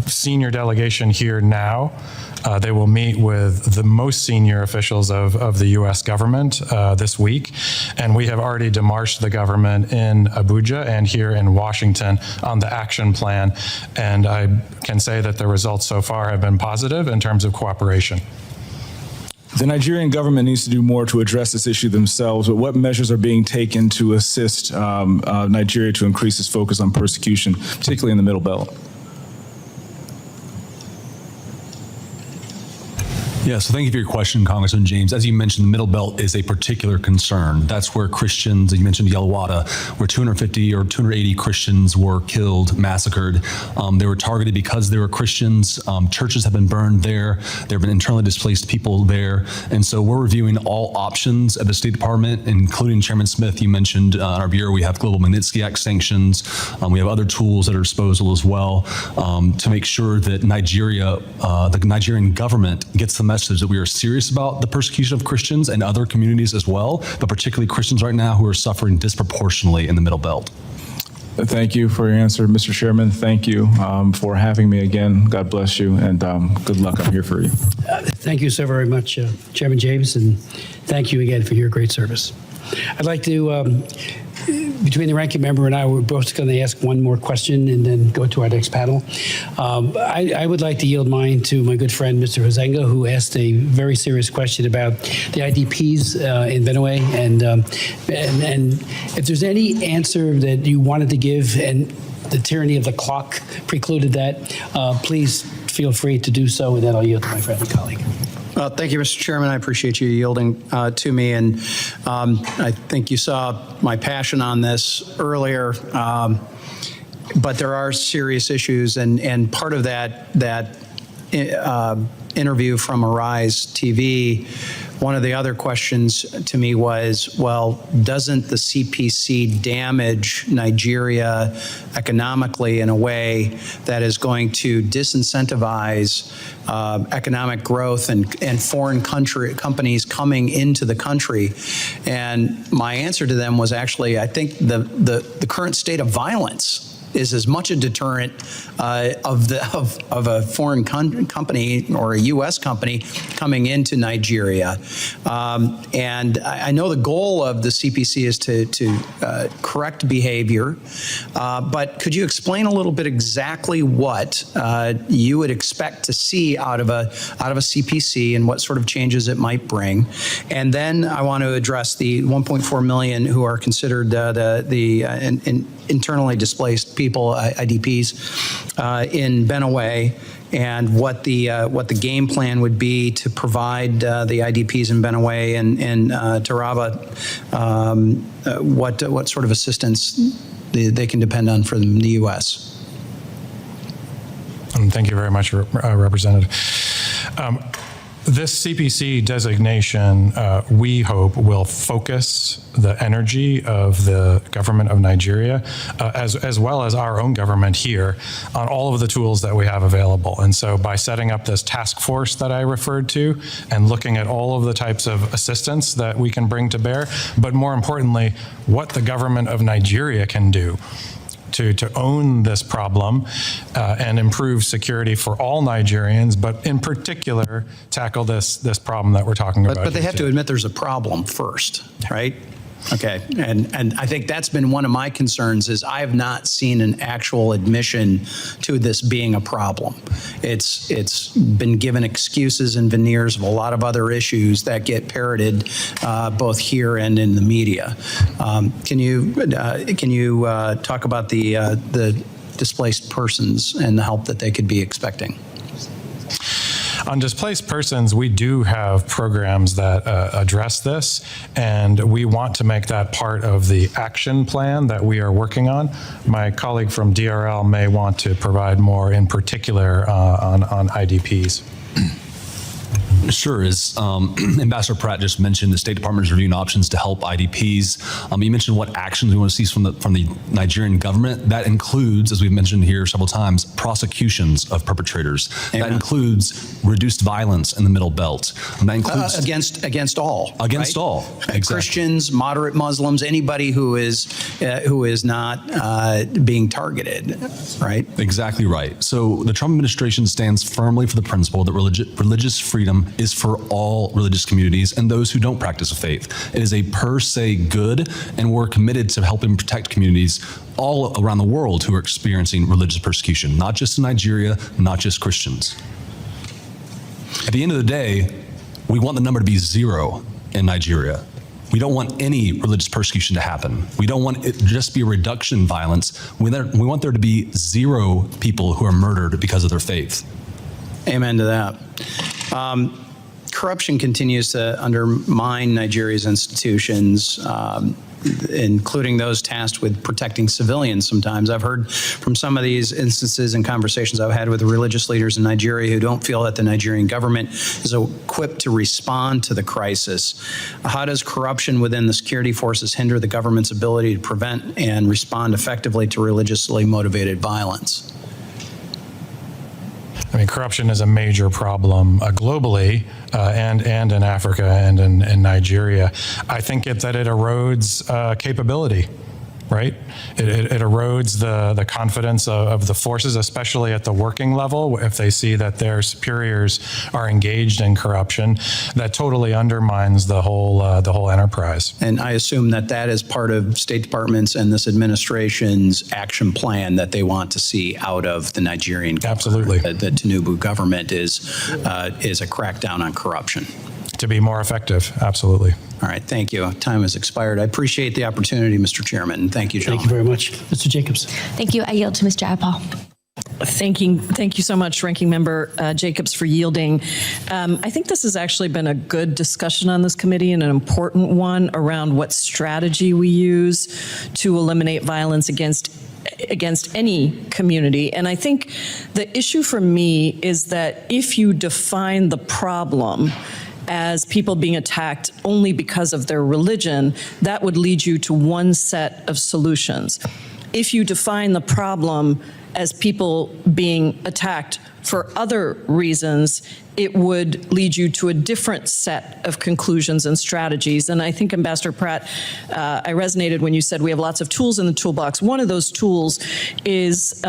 senior delegation here now. They will meet with the most senior officials of the U.S. government this week, and we have already demarched the government in Abuja and here in Washington on the action plan, and I can say that the results so far have been positive in terms of cooperation. The Nigerian government needs to do more to address this issue themselves, but what measures are being taken to assist Nigeria to increase its focus on persecution, particularly in the Middle Belt? Yeah, so thank you for your question, Congressman James. As you mentioned, the Middle Belt is a particular concern. That's where Christians, you mentioned Yelwata, where 250 or 280 Christians were killed, massacred. They were targeted because they were Christians. Churches have been burned there. There have been internally displaced people there. And so we're reviewing all options at the State Department, including Chairman Smith, you mentioned in our bureau, we have Global Magnitsky Act sanctions. We have other tools at our disposal as well to make sure that Nigeria, the Nigerian government gets the message that we are serious about the persecution of Christians and other communities as well, but particularly Christians right now who are suffering disproportionately in the Middle Belt. Thank you for your answer, Mr. Chairman. Thank you for having me again. God bless you, and good luck. I'm here for you. Thank you so very much, Chairman James, and thank you again for your great service. I'd like to, between the ranking member and I, we're both going to ask one more question and then go to our next panel. I would like to yield mine to my good friend, Mr. Hozenga, who asked a very serious question about the IDPs in Benue. And if there's any answer that you wanted to give and the tyranny of the clock precluded that, please feel free to do so, and then I'll yield to my friend and colleague. Thank you, Mr. Chairman. I appreciate you yielding to me. And I think you saw my passion on this earlier. But there are serious issues. And part of that interview from Arise TV, one of the other questions to me was, well, doesn't the CPC damage Nigeria economically in a way that is going to disincentivize economic growth and foreign companies coming into the country? And my answer to them was actually, I think the current state of violence is as much a deterrent of a foreign company or a U.S. company coming into Nigeria. And I know the goal of the CPC is to correct behavior, but could you explain a little bit exactly what you would expect to see out of a CPC and what sort of changes it might bring? And then I want to address the 1.4 million who are considered the internally displaced people, IDPs, in Benue, and what the game plan would be to provide the IDPs in Benue and Taraba, what sort of assistance they can depend on from the U.S. Thank you very much, Representative. This CPC designation, we hope, will focus the energy of the government of Nigeria, as well as our own government here, on all of the tools that we have available. And so by setting up this task force that I referred to and looking at all of the types of assistance that we can bring to bear, but more importantly, what the government of Nigeria can do to own this problem and improve security for all Nigerians, but in particular, tackle this problem that we're talking about. But they have to admit there's a problem first, right? Okay, and I think that's been one of my concerns is I have not seen an actual admission to this being a problem. It's been given excuses and veneers of a lot of other issues that get parroted both here and in the media. Can you talk about the displaced persons and the help that they could be expecting? On displaced persons, we do have programs that address this, and we want to make that part of the action plan that we are working on. My colleague from DRL may want to provide more in particular on IDPs. Sure. As Ambassador Pratt just mentioned, the State Department is reviewing options to help IDPs. You mentioned what actions we want to see from the Nigerian government. That includes, as we've mentioned here several times, prosecutions of perpetrators. Amen. That includes reduced violence in the Middle Belt. And that includes against all. Against right? all. Exactly. Christians, moderate Muslims, anybody who is not being targeted. Right. Exactly right. So the Trump administration stands firmly for the principle that religious freedom is for all religious communities and those who don't practice a faith. It is a per se good, and we're committed to helping protect communities all around the world who are experiencing religious persecution, not just in Nigeria, not just Christians. At the end of the day, we want the number to be 0 in Nigeria. We don't want any religious persecution to happen. We don't want it to just be a reduction in violence. We want there to be 0 people who are murdered because of their faith. Amen to that. Corruption continues to undermine Nigeria's institutions, including those tasked with protecting civilians sometimes. I've heard from some of these instances and conversations I've had with religious leaders in Nigeria who don't feel that the Nigerian government is equipped to respond to the crisis. How does corruption within the security forces hinder the government's ability to prevent and respond effectively to religiously motivated violence? I mean, corruption is a major problem globally and in Africa and in Nigeria. I think that it erodes capability, right? It erodes the confidence of the forces, especially at the working level. If they see that their superiors are engaged in corruption, that totally undermines the whole enterprise. And I assume that is part of State Department's and this administration's action plan that they want to see out of the Nigerian government. Absolutely. The Tinubu government is a crackdown on corruption. To be more effective, absolutely. All right, thank you. Time has expired. I appreciate the opportunity, Mr. Chairman, and thank you, gentlemen. Thank you very much. Mr. Jacobs. Thank you. I yield to Ms. Jayapal. Thank you so much, Ranking Member Jacobs, for yielding. I think this has actually been a good discussion on this committee and an important one around what strategy we use to eliminate violence against any community. And I think the issue for me is that if you define the problem as people being attacked only because of their religion, that would lead you to one set of solutions. If you define the problem as people being attacked for other reasons, it would lead you to a different set of conclusions and strategies. And I think, Ambassador Pratt, I resonated when you said we have lots of tools in the toolbox. One of those tools is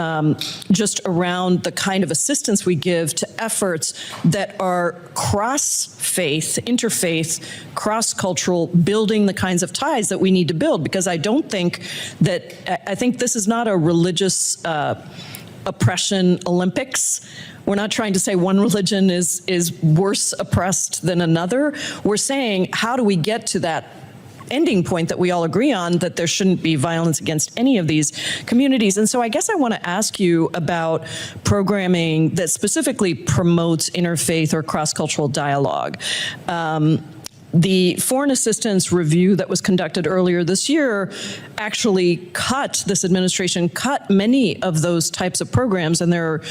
just around the kind of assistance we give to efforts that are cross-faith, interfaith, cross-cultural, building the kinds of ties that we need to build. Because I think this is not a religious oppression Olympics. We're not trying to say one religion is worse oppressed than another. We're saying, how do we get to that ending point that we all agree on, that there shouldn't be violence against any of these communities? And so I guess I want to ask you about programming that specifically promotes interfaith or cross-cultural dialogue. The foreign assistance review that was conducted earlier this year actually this administration cut many of those types of programs, and there are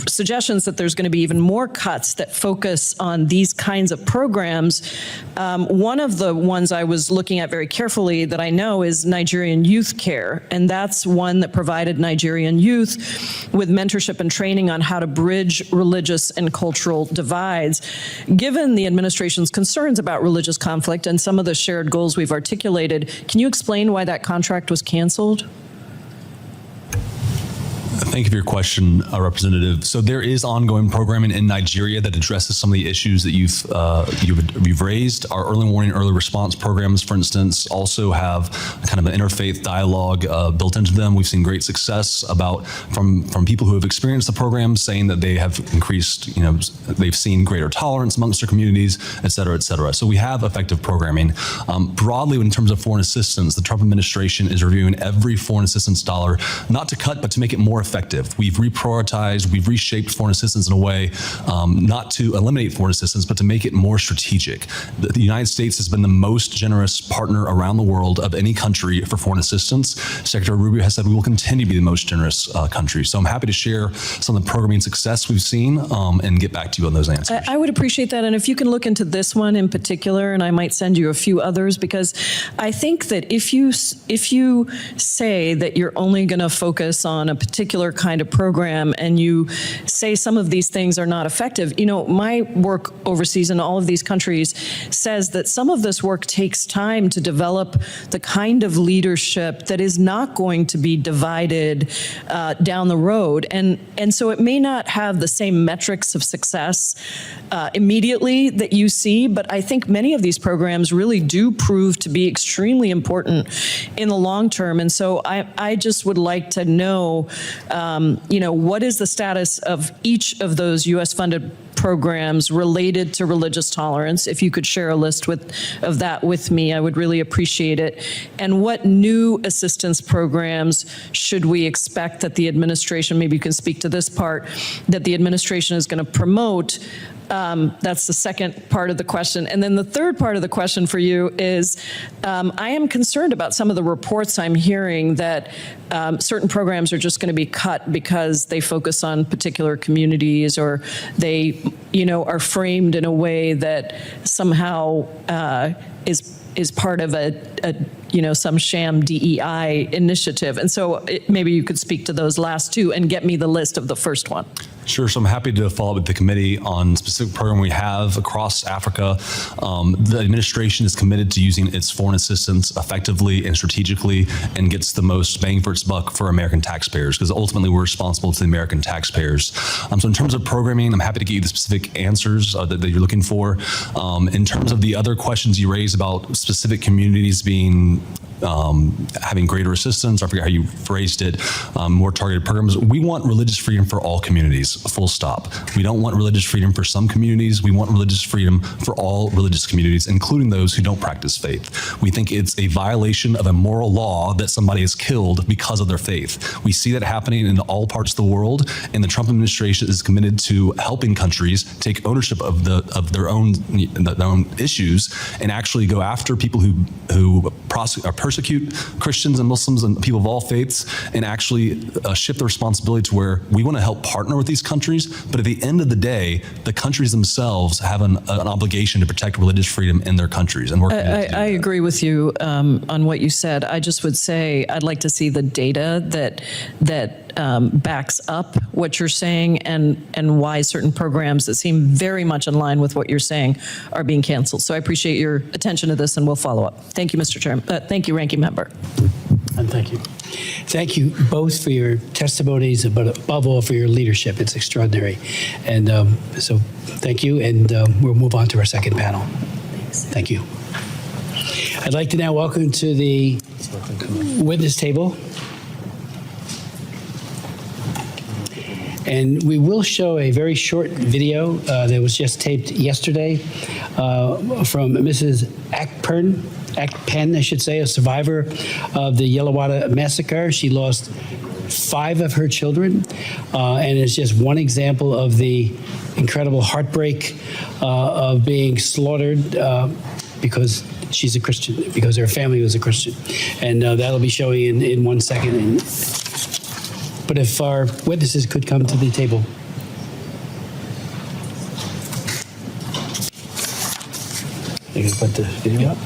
suggestions that there's going to be even more cuts that focus on these kinds of programs. One of the ones I was looking at very carefully that I know is Nigerian Youth Care, and that's one that provided Nigerian youth with mentorship and training on how to bridge religious and cultural divides. Given the administration's concerns about religious conflict and some of the shared goals we've articulated, can you explain why that contract was canceled? Thank you for your question, Representative. So there is ongoing programming in Nigeria that addresses some of the issues that you've raised. Our early warning, early response programs, for instance, also have kind of an interfaith dialogue built into them. We've seen great success from people who have experienced the program, saying that they have increased, they've seen greater tolerance amongst their communities, et cetera, et cetera. So we have effective programming. Broadly, in terms of foreign assistance, the Trump administration is reviewing every foreign assistance dollar, not to cut, but to make it more effective. We've reprioritized, we've reshaped foreign assistance in a way not to eliminate foreign assistance, but to make it more strategic. The United States has been the most generous partner around the world of any country for foreign assistance. Secretary Rubio has said we will continue to be the most generous country. So I'm happy to share some of the programming success we've seen and get back to you on those answers. I would appreciate that. And if you can look into this one in particular, and I might send you a few others, because I think that if you say that you're only going to focus on a particular kind of program and you say some of these things are not effective, my work overseas in all of these countries says that some of this work takes time to develop the kind of leadership that is not going to be divided down the road. And so it may not have the same metrics of success immediately that you see, but I think many of these programs really do prove to be extremely important in the long term. And so I just would like to know, what is the status of each of those U.S.-funded programs related to religious tolerance? If you could share a list of that with me, I would really appreciate it. And what new assistance programs should we expect that the administration, maybe you can speak to this part, that the administration is going to promote? That's the second part of the question. And then the third part of the question for you is, I am concerned about some of the reports I'm hearing that certain programs are just going to be cut because they focus on particular communities, or they, are framed in a way that somehow is part of some sham DEI initiative. And so maybe you could speak to those last two and get me the list of the first one. Sure. So I'm happy to follow up with the committee on specific program we have across Africa. The administration is committed to using its foreign assistance effectively and strategically, and gets the most bang for its buck for American taxpayers, because ultimately we're responsible to the American taxpayers. So in terms of programming, I'm happy to get you the specific answers that you're looking for. In terms of the other questions you raised about specific communities being having greater assistance, I forget how you phrased it, more targeted programs. We want religious freedom for all communities, full stop. We don't want religious freedom for some communities. We want religious freedom for all religious communities, including those who don't practice faith. We think it's a violation of a moral law that somebody is killed because of their faith. We see that happening in all parts of the world, and the Trump administration is committed to helping countries take ownership of their own issues and actually go after people who persecute Christians and Muslims and people of all faiths, and actually shift the responsibility to where we want to help partner with these countries, but at the end of the day, the countries themselves have an obligation to protect religious freedom in their countries. And I agree with you on what you said. I just would say I'd like to see the data that backs up what you're saying, and why certain programs that seem very much in line with what you're saying are being canceled. So I appreciate your attention to this, and we'll follow up. Thank you, Mr. Chairman. Thank you, Ranking Member. And thank you. Thank you both for your testimonies, but above all for your leadership. It's extraordinary. And so thank you, and we'll move on to our second panel. Thank you. I'd like to now welcome to the witness table. And we will show a very short video that was just taped yesterday from Mrs. Akpen, I should say, a survivor of the Yelwata massacre. She lost 5 of her children, and it's just one example of the incredible heartbreak of being slaughtered because she's a Christian, because her family was a Christian. And that'll be showing in 1 second. But if our witnesses could come to the table. You can put the video up.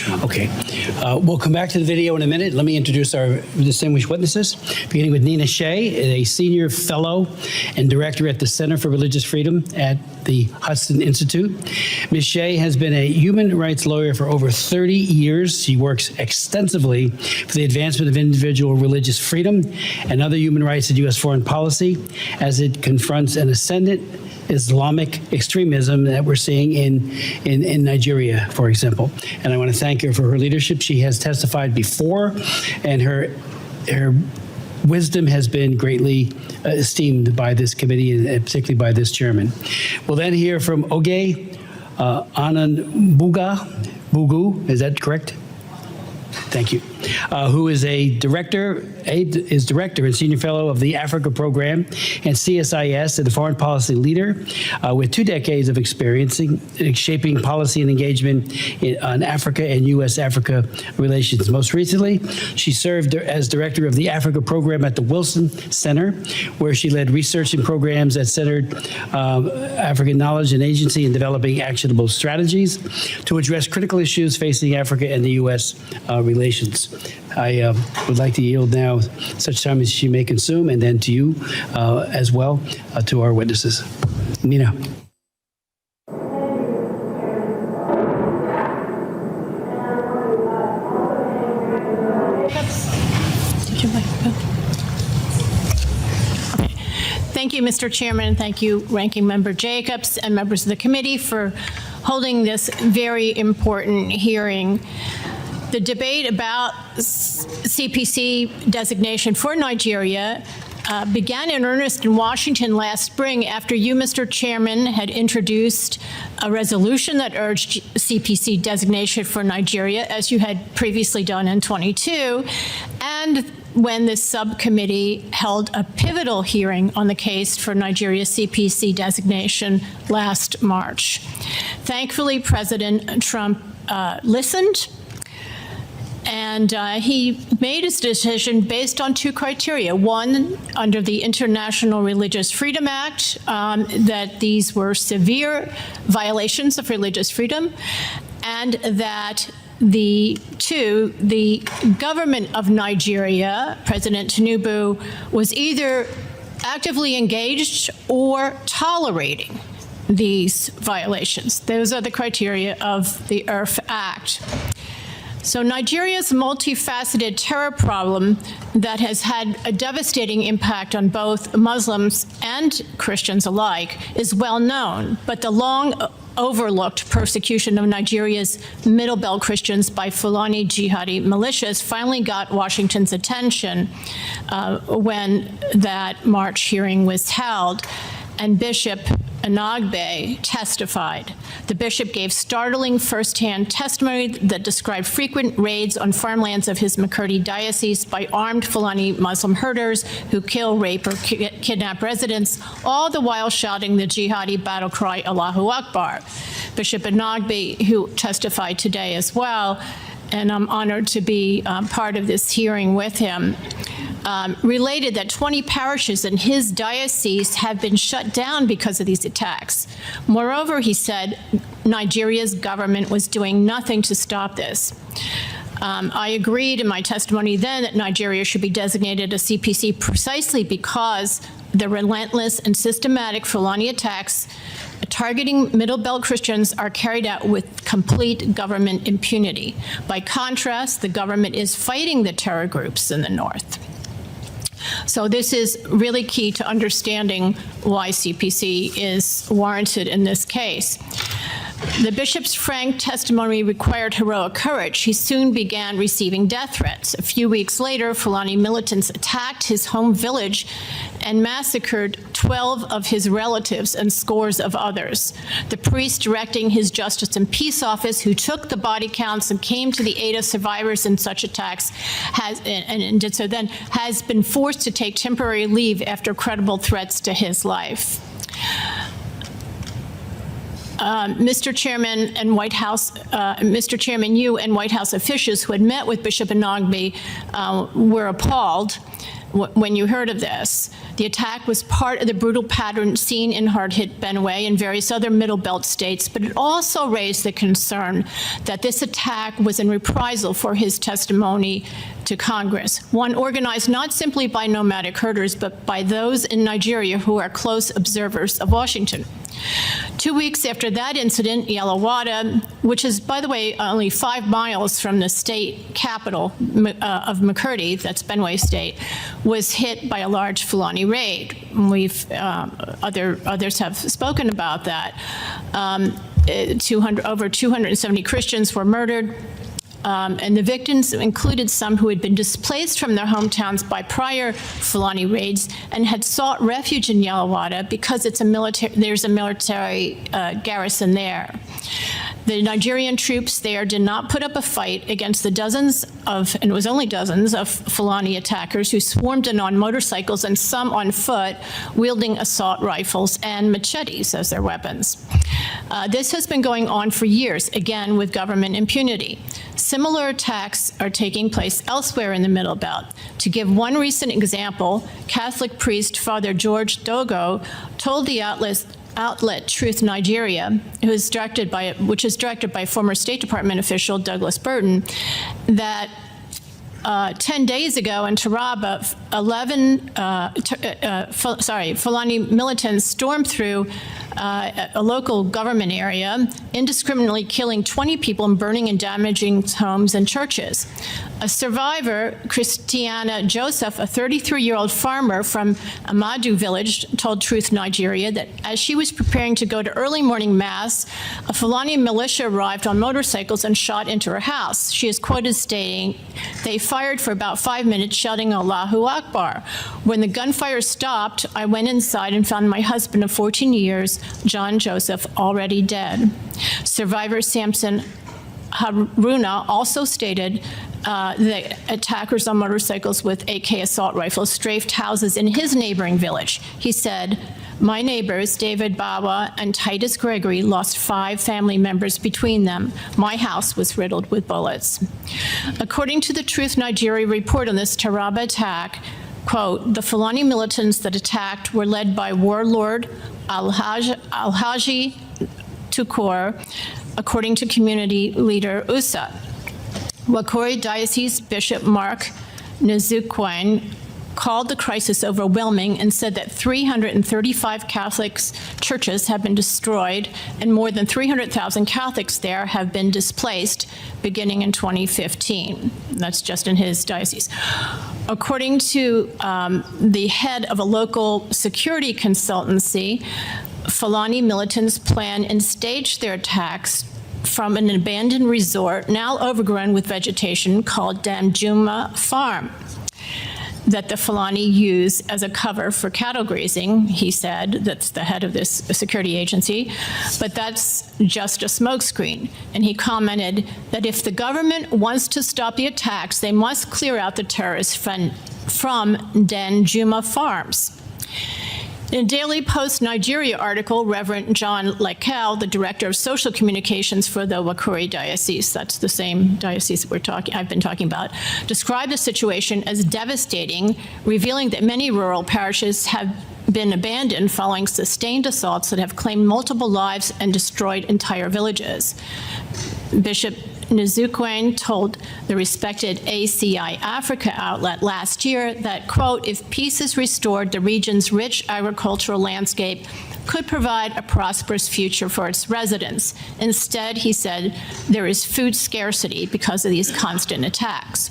Okay. We'll come back to the video in a minute. Let me introduce our distinguished witnesses, beginning with Nina Shea, a senior fellow and director at the Center for Religious Freedom at the Hudson Institute. Ms. Shea has been a human rights lawyer for over 30 years. She works extensively for the advancement of individual religious freedom and other human rights in U.S. foreign policy as it confronts an ascendant Islamic extremism that we're seeing in Nigeria, for example. And I want to thank her for her leadership. She has testified before, and her wisdom has been greatly esteemed by this committee, and particularly by this chairman. We'll then hear from Oge Onubogu, is that correct? Thank you. Who is director and senior fellow of the Africa Program and CSIS and a foreign policy leader with 2 decades of experience shaping policy and engagement on Africa and U.S.-Africa relations. Most recently, she served as director of the Africa Program at the Wilson Center, where she led research and programs that centered African knowledge and agency in developing actionable strategies to address critical issues facing Africa and the U.S. Relations. I would like to yield now such time as she may consume, and then to you as well, to our witnesses. Nina. Thank you, Mr. Chairman. Thank you, Ranking Member Jacobs and members of the committee for holding this very important hearing. The debate about CPC designation for Nigeria began in earnest in Washington last spring after you, Mr. Chairman, had introduced a resolution that urged CPC designation for Nigeria, as you had previously done in 22, and when this subcommittee held a pivotal hearing on the case for Nigeria's CPC designation last March. Thankfully, President Trump listened, and he made his decision based on 2 criteria. One, under the International Religious Freedom Act, that these were severe violations of religious freedom, and that the government of Nigeria, President Tinubu, was either actively engaged or tolerating these violations. Those are the criteria of the IRF Act. So Nigeria's multifaceted terror problem that has had a devastating impact on both Muslims and Christians alike is well known, but the long overlooked persecution of Nigeria's Middle Belt Christians by Fulani jihadi militias finally got Washington's attention when that March hearing was held, and Bishop Enagbe testified. The bishop gave startling firsthand testimony that described frequent raids on farmlands of his Makurdi diocese by armed Fulani Muslim herders who kill, rape, or kidnap residents, all the while shouting the jihadi battle cry, Allahu Akbar. Bishop Enagbe, who testified today as well, and I'm honored to be part of this hearing with him, related that 20 parishes in his diocese have been shut down because of these attacks. Moreover, he said Nigeria's government was doing nothing to stop this. I agreed in my testimony then that Nigeria should be designated a CPC precisely because the relentless and systematic Fulani attacks targeting Middle Belt Christians are carried out with complete government impunity. By contrast, the government is fighting the terror groups in the north. So this is really key to understanding why CPC is warranted in this case. The bishop's frank testimony required heroic courage. He soon began receiving death threats. A few weeks later, Fulani militants attacked his home village and massacred 12 of his relatives and scores of others. The priest directing his Justice and Peace Office, who took the body counts and came to the aid of survivors in such attacks, has been forced to take temporary leave after credible threats to his life. Mr. Chairman and White House, Mr. Chairman, you and White House officials who had met with Bishop Enagbe were appalled when you heard of this. The attack was part of the brutal pattern seen in hard-hit Benue and various other Middle Belt states, but it also raised the concern that this attack was in reprisal for his testimony to Congress, one organized not simply by nomadic herders, but by those in Nigeria who are close observers of Washington. 2 weeks after that incident, Yelwata, which is, by the way, only 5 miles from the state capital of Makurdi, that's Benue State, was hit by a large Fulani raid. Others have spoken about that. Over 270 Christians were murdered. And the victims included some who had been displaced from their hometowns by prior Fulani raids and had sought refuge in Yelwata because there's a military garrison there. The Nigerian troops there did not put up a fight against the dozens of, and it was only dozens, of Fulani attackers who swarmed in on motorcycles and some on foot, wielding assault rifles and machetes as their weapons. This has been going on for years, again with government impunity. Similar attacks are taking place elsewhere in the Middle Belt. To give one recent example, Catholic priest Father George Dogo told the outlet Truth Nigeria, which is directed by former State Department official Douglas Burton, that 10 days ago in Taraba, Fulani militants stormed through a local government area, indiscriminately killing 20 people and burning and damaging homes and churches. A survivor, Christiana Joseph, a 33-year-old farmer from Amadu village, told Truth Nigeria that as she was preparing to go to early morning mass, a Fulani militia arrived on motorcycles and shot into her house. She is quoted stating, "They fired for about 5 minutes, shouting Allahu Akbar. When the gunfire stopped, I went inside and found my husband of 14 years, John Joseph, already dead." Survivor Samson Haruna also stated that attackers on motorcycles with AK assault rifles strafed houses in his neighboring village. He said, "My neighbors, David Bawa and Titus Gregory, lost 5 family members between them. My house was riddled with bullets." According to the Truth Nigeria report on this Taraba attack, quote, "The Fulani militants that attacked were led by warlord Alhaji Tukur, according to community leader Usa. Wakori Diocese Bishop Mark Nzukwan called the crisis overwhelming and said that 335 Catholic churches have been destroyed and more than 300,000 Catholics there have been displaced beginning in 2015. That's just in his diocese. According to the head of a local security consultancy, Fulani militants plan and stage their attacks from an abandoned resort now overgrown with vegetation called Danjuma Farm that the Fulani use as a cover for cattle grazing, he said. That's the head of this security agency. But that's just a smokescreen. And he commented that if the government wants to stop the attacks, they must clear out the terrorists from Danjuma Farms. In a Daily Post Nigeria article, Reverend John Lekel, the director of social communications for the Wakori Diocese, that's the same diocese that I've been talking about, described the situation as devastating, revealing that many rural parishes have been abandoned following sustained assaults that have claimed multiple lives and destroyed entire villages. Bishop Nzukwan told the respected ACI Africa outlet last year that, quote, "If peace is restored, the region's rich agricultural landscape could provide a prosperous future for its residents. Instead," he said, "there is food scarcity because of these constant attacks."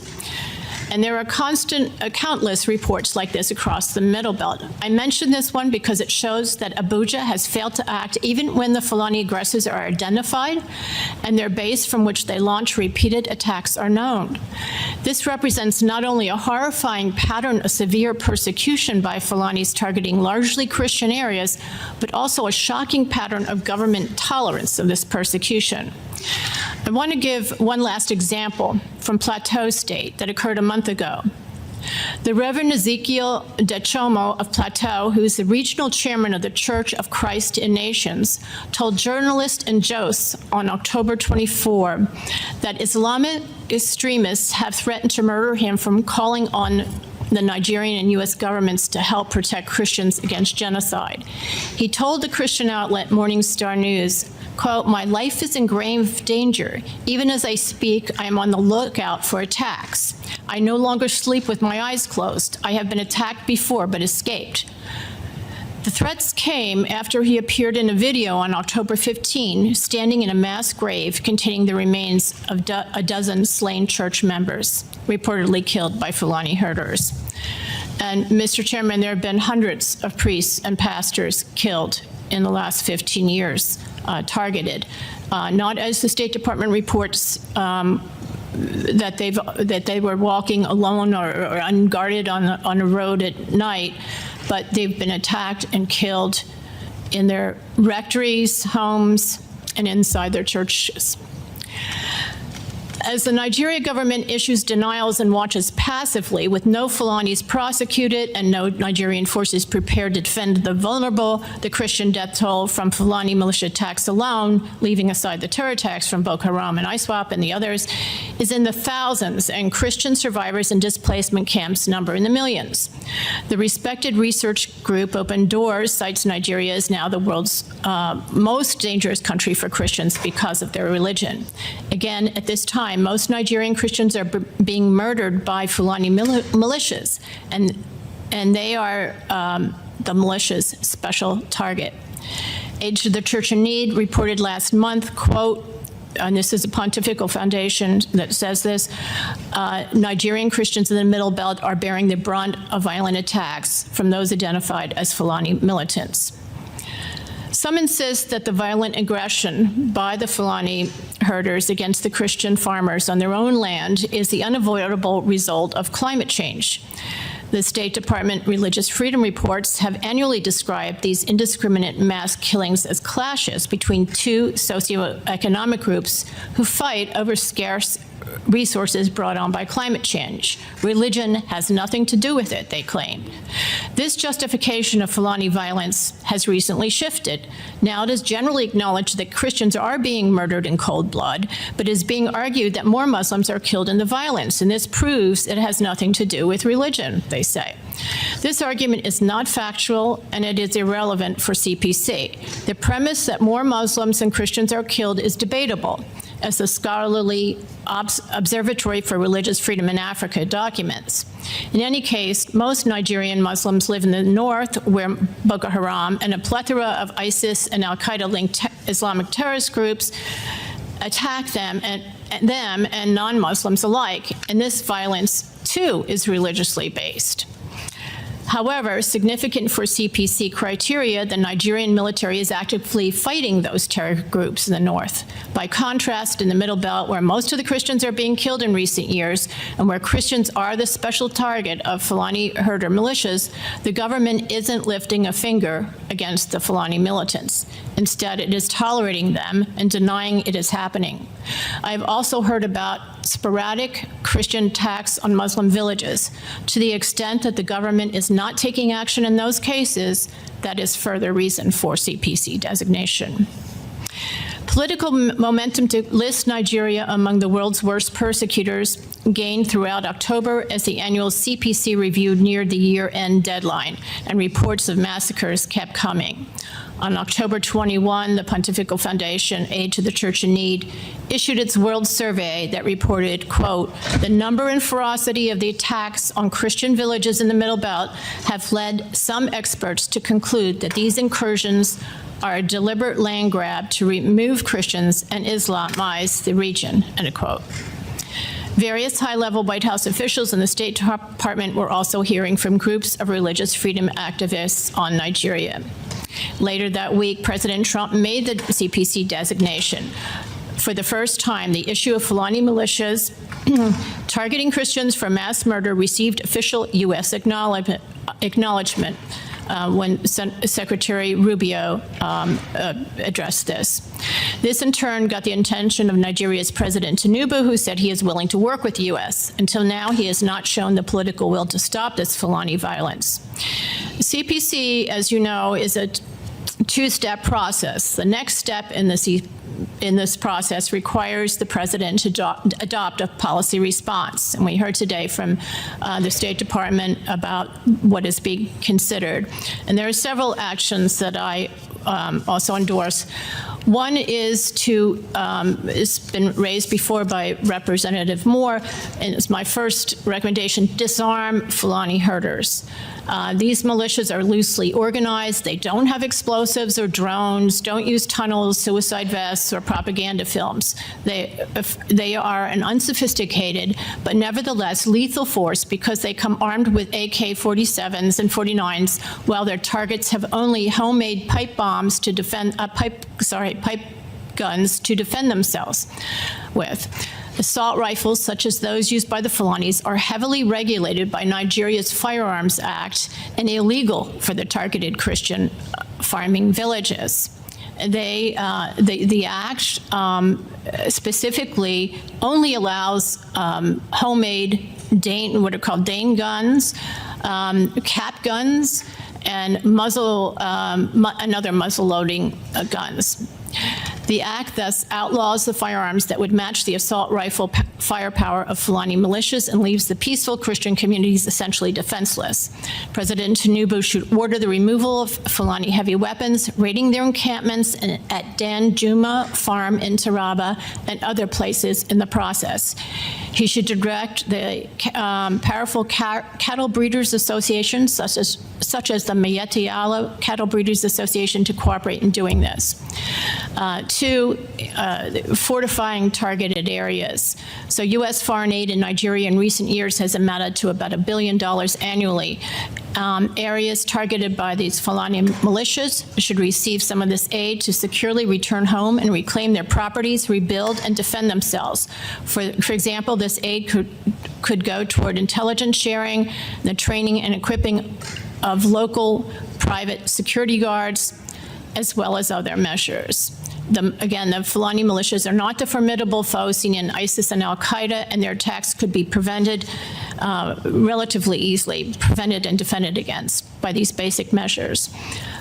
And there are countless reports like this across the Middle Belt. I mention this one because it shows that Abuja has failed to act even when the Fulani aggressors are identified and their base from which they launch repeated attacks are known. This represents not only a horrifying pattern of severe persecution by Fulanis targeting largely Christian areas, but also a shocking pattern of government tolerance of this persecution. I want to give one last example from Plateau State that occurred a month ago. The Reverend Ezekiel Dechomo of Plateau, who is the regional chairman of the Church of Christ in Nations, told journalist in Jos on October 24 that Islamic extremists have threatened to murder him from calling on the Nigerian and U.S. governments to help protect Christians against genocide. He told the Christian outlet Morning Star News, quote, "My life is in grave danger. Even as I speak, I am on the lookout for attacks. I no longer sleep with my eyes closed. I have been attacked before but escaped." The threats came after he appeared in a video on October 15, standing in a mass grave containing the remains of a dozen slain church members, reportedly killed by Fulani herders. And Mr. Chairman, there have been hundreds of priests and pastors killed in the last 15 years, targeted, not as the State Department reports that they were walking alone or unguarded on a road at night, but they've been attacked and killed in their rectories, homes, and inside their churches. As the Nigeria government issues denials and watches passively with no Fulanis prosecuted and no Nigerian forces prepared to defend the vulnerable, the Christian death toll from Fulani militia attacks alone, leaving aside the terror attacks from Boko Haram and ISWAP and the others, is in the thousands, and Christian survivors in displacement camps number in the millions. The respected research group Open Doors cites Nigeria as now the world's most dangerous country for Christians because of their religion. Again, at this time, most Nigerian Christians are being murdered by Fulani militias, and they are the militia's special target. Aid to the Church in Need reported last month, quote, and this is a Pontifical Foundation that says this, Nigerian Christians in the Middle Belt are bearing the brunt of violent attacks from those identified as Fulani militants. Some insist that the violent aggression by the Fulani herders against the Christian farmers on their own land is the unavoidable result of climate change. The State Department Religious Freedom Reports have annually described these indiscriminate mass killings as clashes between two socioeconomic groups who fight over scarce resources brought on by climate change. Religion has nothing to do with it, they claim. This justification of Fulani violence has recently shifted. Now it is generally acknowledged that Christians are being murdered in cold blood, but it is being argued that more Muslims are killed in the violence, and this proves it has nothing to do with religion, they say. This argument is not factual, and it is irrelevant for CPC. The premise that more Muslims than Christians are killed is debatable, as the scholarly Observatory for Religious Freedom in Africa documents. In any case, most Nigerian Muslims live in the north, where Boko Haram and a plethora of ISIS and al-Qaeda-linked Islamic terrorist groups attack them and non-Muslims alike, and this violence, too, is religiously based. However, significant for CPC criteria, the Nigerian military is actively fighting those terror groups in the north. By contrast, in the Middle Belt, where most of the Christians are being killed in recent years, and where Christians are the special target of Fulani herder militias, the government isn't lifting a finger against the Fulani militants. Instead, it is tolerating them and denying it is happening. I've also heard about sporadic Christian attacks on Muslim villages. To the extent that the government is not taking action in those cases, that is further reason for CPC designation. Political momentum to list Nigeria among the world's worst persecutors gained throughout October as the annual CPC review neared the year-end deadline, and reports of massacres kept coming. On October 21, the Pontifical Foundation, Aid to the Church in Need, issued its World Survey that reported, quote, the number and ferocity of the attacks on Christian villages in the Middle Belt have led some experts to conclude that these incursions are a deliberate land grab to remove Christians and Islamize the region, end quote. Various high-level White House officials in the State Department were also hearing from groups of religious freedom activists on Nigeria. Later that week, President Trump made the CPC designation. For the first time, the issue of Fulani militias targeting Christians for mass murder received official U.S. acknowledgement when Secretary Rubio addressed this. This, in turn, got the attention of Nigeria's President Tinubu, who said he is willing to work with the U.S. Until now, he has not shown the political will to stop this Fulani violence. CPC, as you know, is a two-step process. The next step in this process requires the president to adopt a policy response. And we heard today from the State Department about what is being considered. And there are several actions that I also endorse. One is to, it's been raised before by Representative Moore, and it's my first recommendation, disarm Fulani herders. These militias are loosely organized. They don't have explosives or drones, don't use tunnels, suicide vests, or propaganda films. They are an unsophisticated, but nevertheless lethal force because they come armed with AK-47s and 49s, while their targets have only homemade pipe bombs to defend, pipe guns to defend themselves with. Assault rifles, such as those used by the Fulanis, are heavily regulated by Nigeria's Firearms Act and illegal for the targeted Christian farming villages. The act specifically only allows homemade what are called Dane guns, cap guns, and other muzzle-loading guns. The act thus outlaws the firearms that would match the assault rifle firepower of Fulani militias and leaves the peaceful Christian communities essentially defenseless. President Tinubu should order the removal of Fulani heavy weapons, raiding their encampments at Dan Juma Farm in Taraba and other places in the process. He should direct the powerful cattle breeders associations, such as the Mayeti Allah Cattle Breeders Association, to cooperate in doing this. Two, fortifying targeted areas. So U.S. foreign aid in Nigeria in recent years has amounted to about $1 billion annually. Areas targeted by these Fulani militias should receive some of this aid to securely return home and reclaim their properties, rebuild, and defend themselves. For example, this aid could go toward intelligence sharing, the training and equipping of local private security guards, as well as other measures. Again, the Fulani militias are not the formidable foes seen in ISIS and al-Qaeda, and their attacks could be prevented relatively easily, prevented and defended against by these basic measures.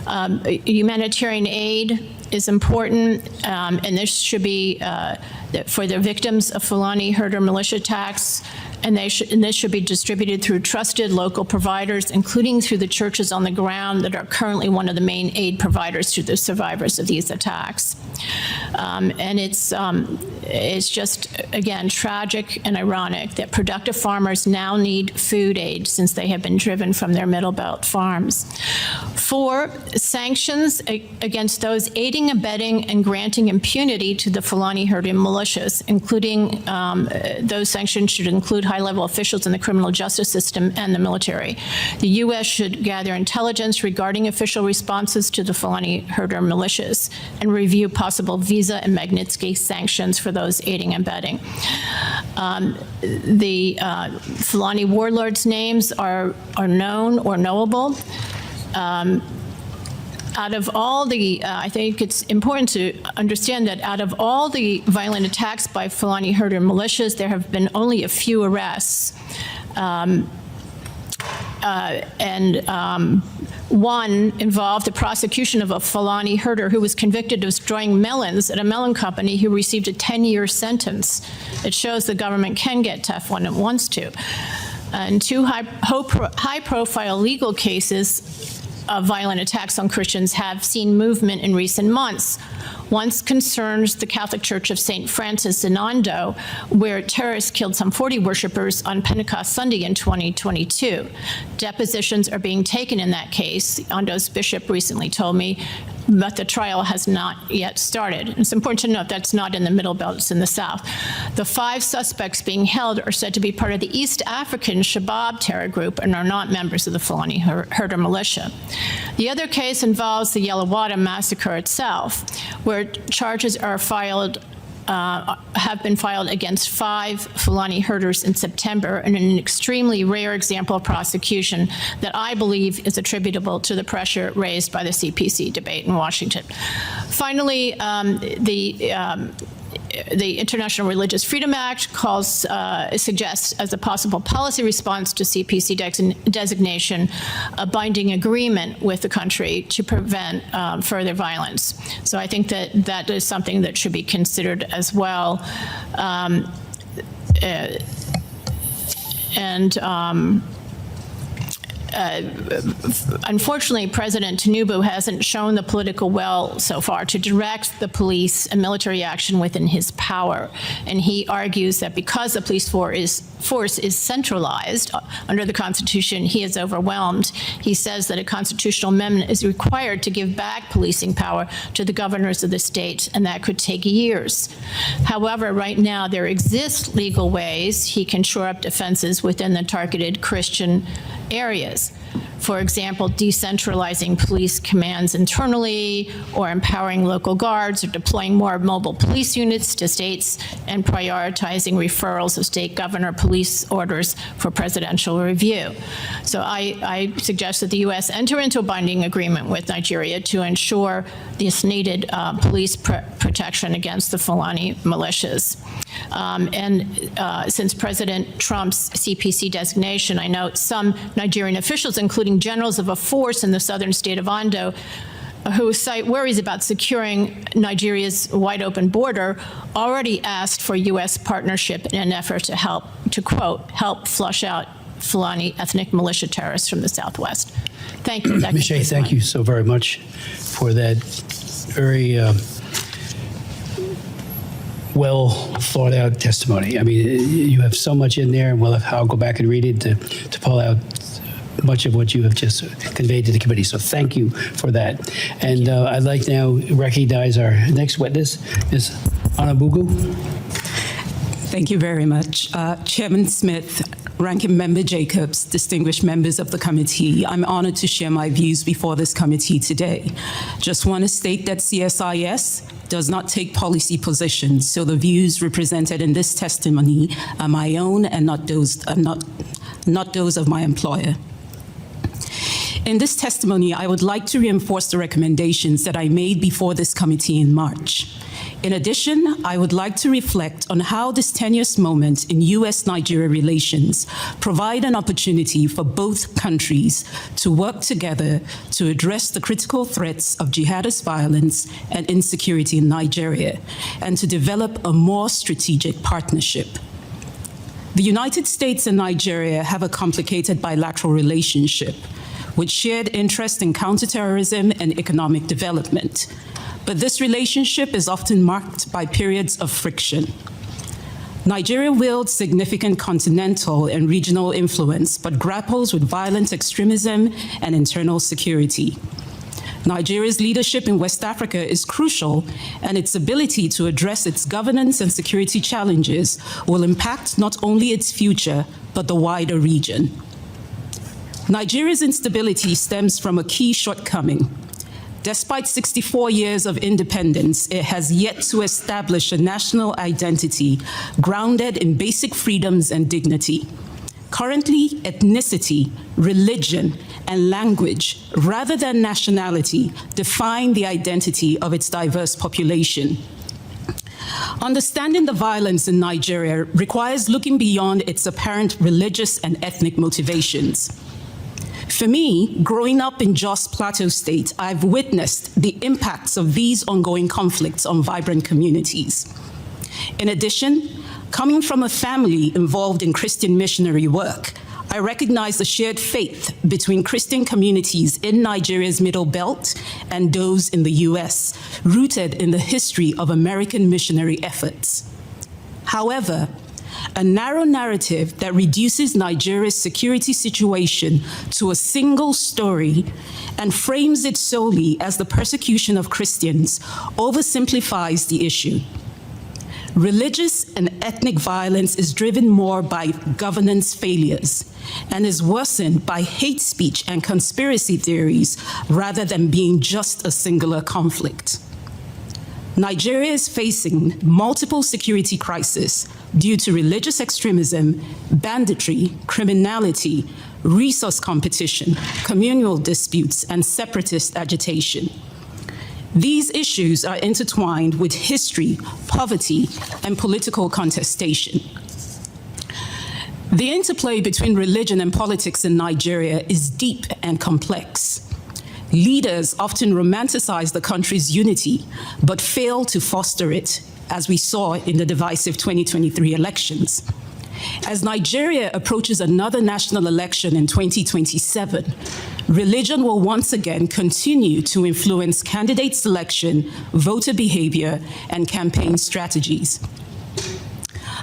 Humanitarian aid is important, and this should be for the victims of Fulani herder militia attacks, and this should be distributed through trusted local providers, including through the churches on the ground that are currently one of the main aid providers to the survivors of these attacks. And it's just, again, tragic and ironic that productive farmers now need food aid since they have been driven from their Middle Belt farms. 4, sanctions against those aiding, abetting, and granting impunity to the Fulani herder militias, including those sanctions should include high-level officials in the criminal justice system and the military. The U.S. should gather intelligence regarding official responses to the Fulani herder militias and review possible visa and Magnitsky sanctions for those aiding and abetting. The Fulani warlords' names are known or knowable. Out of all the, I think it's important to understand that out of all the violent attacks by Fulani herder militias, there have been only a few arrests. One involved the prosecution of a Fulani herder who was convicted of destroying melons at a melon company who received a 10-year sentence. It shows the government can get tough when it wants to. And 2 high-profile legal cases of violent attacks on Christians have seen movement in recent months. One concerns the Catholic Church of St. Francis in Ondo, where terrorists killed some 40 worshipers on Pentecost Sunday in 2022. Depositions are being taken in that case. Ondo's bishop recently told me, but the trial has not yet started. It's important to note that's not in the Middle Belt, it's in the South. The 5 suspects being held are said to be part of the East African Shabab terror group and are not members of the Fulani herder militia. The other case involves the Yelwata massacre itself, where charges are filed have been filed against 5 Fulani herders in September, in an extremely rare example of prosecution that I believe is attributable to the pressure raised by the CPC debate in Washington. Finally, the International Religious Freedom Act suggests as a possible policy response to CPC designation a binding agreement with the country to prevent further violence. So I think that is something that should be considered as well. Unfortunately, President Tinubu hasn't shown the political will so far to direct the police and military action within his power. And he argues that because the police force is centralized under the Constitution, he is overwhelmed. He says that a constitutional amendment is required to give back policing power to the governors of the state, and that could take years. However, right now there exist legal ways he can shore up defenses within the targeted Christian areas. For example, decentralizing police commands internally, or empowering local guards, or deploying more mobile police units to states, and prioritizing referrals of state governor police orders for presidential review. So I suggest that the U.S. enter into a binding agreement with Nigeria to ensure this needed police protection against the Fulani militias. Since President Trump's CPC designation, I note some Nigerian officials, including generals of a force in the southern state of Ondo, who cite worries about securing Nigeria's wide open border, already asked for U.S. partnership in an effort to quote, help flush out Fulani ethnic militia terrorists from the Southwest. Thank you. Ms. Shea, thank you so very much for that very well thought out testimony. I mean, you have so much in there, and I'll go back and read it to pull out much of what you have just conveyed to the committee. So thank you for that. And I'd like now recognize our next witness, Ms. Onubogu. Thank you very much. Chairman Smith, Ranking Member Jacobs, distinguished members of the committee, I'm honored to share my views before this committee today. Just want to state that CSIS does not take policy positions, so the views represented in this testimony are my own and not those of my employer. In this testimony, I would like to reinforce the recommendations that I made before this committee in March. In addition, I would like to reflect on how this tenuous moment in U.S.-Nigeria relations provide an opportunity for both countries to work together to address the critical threats of jihadist violence and insecurity in Nigeria, and to develop a more strategic partnership. The United States and Nigeria have a complicated bilateral relationship with shared interest in counterterrorism and economic development. But this relationship is often marked by periods of friction. Nigeria wields significant continental and regional influence, but grapples with violent extremism and internal security. Nigeria's leadership in West Africa is crucial, and its ability to address its governance and security challenges will impact not only its future, but the wider region. Nigeria's instability stems from a key shortcoming. Despite 64 years of independence, it has yet to establish a national identity grounded in basic freedoms and dignity. Currently, ethnicity, religion, and language, rather than nationality, define the identity of its diverse population. Understanding the violence in Nigeria requires looking beyond its apparent religious and ethnic motivations. For me, growing up in Jos Plateau State, I've witnessed the impacts of these ongoing conflicts on vibrant communities. In addition, coming from a family involved in Christian missionary work, I recognize the shared faith between Christian communities in Nigeria's Middle Belt and those in the US, rooted in the history of American missionary efforts. However, a narrow narrative that reduces Nigeria's security situation to a single story and frames it solely as the persecution of Christians oversimplifies the issue. Religious and ethnic violence is driven more by governance failures and is worsened by hate speech and conspiracy theories rather than being just a singular conflict. Nigeria is facing multiple security crises due to religious extremism, banditry, criminality, resource competition, communal disputes, and separatist agitation. These issues are intertwined with history, poverty, and political contestation. The interplay between religion and politics in Nigeria is deep and complex. Leaders often romanticize the country's unity, but fail to foster it, as we saw in the divisive 2023 elections. As Nigeria approaches another national election in 2027, religion will once again continue to influence candidate selection, voter behavior, and campaign strategies.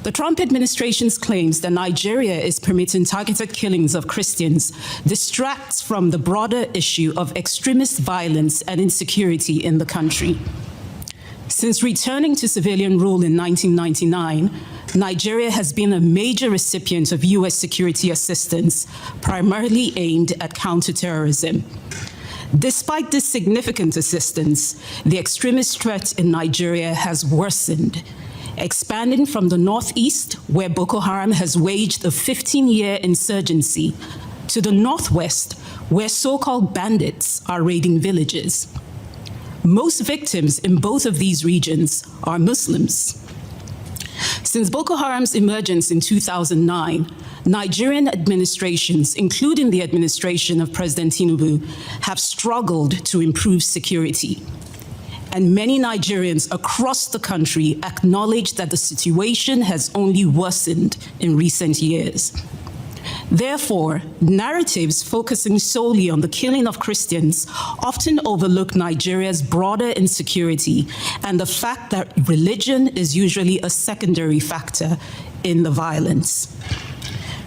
The Trump administration's claims that Nigeria is permitting targeted killings of Christians distracts from the broader issue of extremist violence and insecurity in the country. Since returning to civilian rule in 1999, Nigeria has been a major recipient of U.S. security assistance, primarily aimed at counterterrorism. Despite this significant assistance, the extremist threat in Nigeria has worsened, expanding from the northeast, where Boko Haram has waged a 15-year insurgency, to the northwest, where so-called bandits are raiding villages. Most victims in both of these regions are Muslims. Since Boko Haram's emergence in 2009, Nigerian administrations, including the administration of President Tinubu, have struggled to improve security. And many Nigerians across the country acknowledge that the situation has only worsened in recent years. Therefore, narratives focusing solely on the killing of Christians often overlook Nigeria's broader insecurity and the fact that religion is usually a secondary factor in the violence.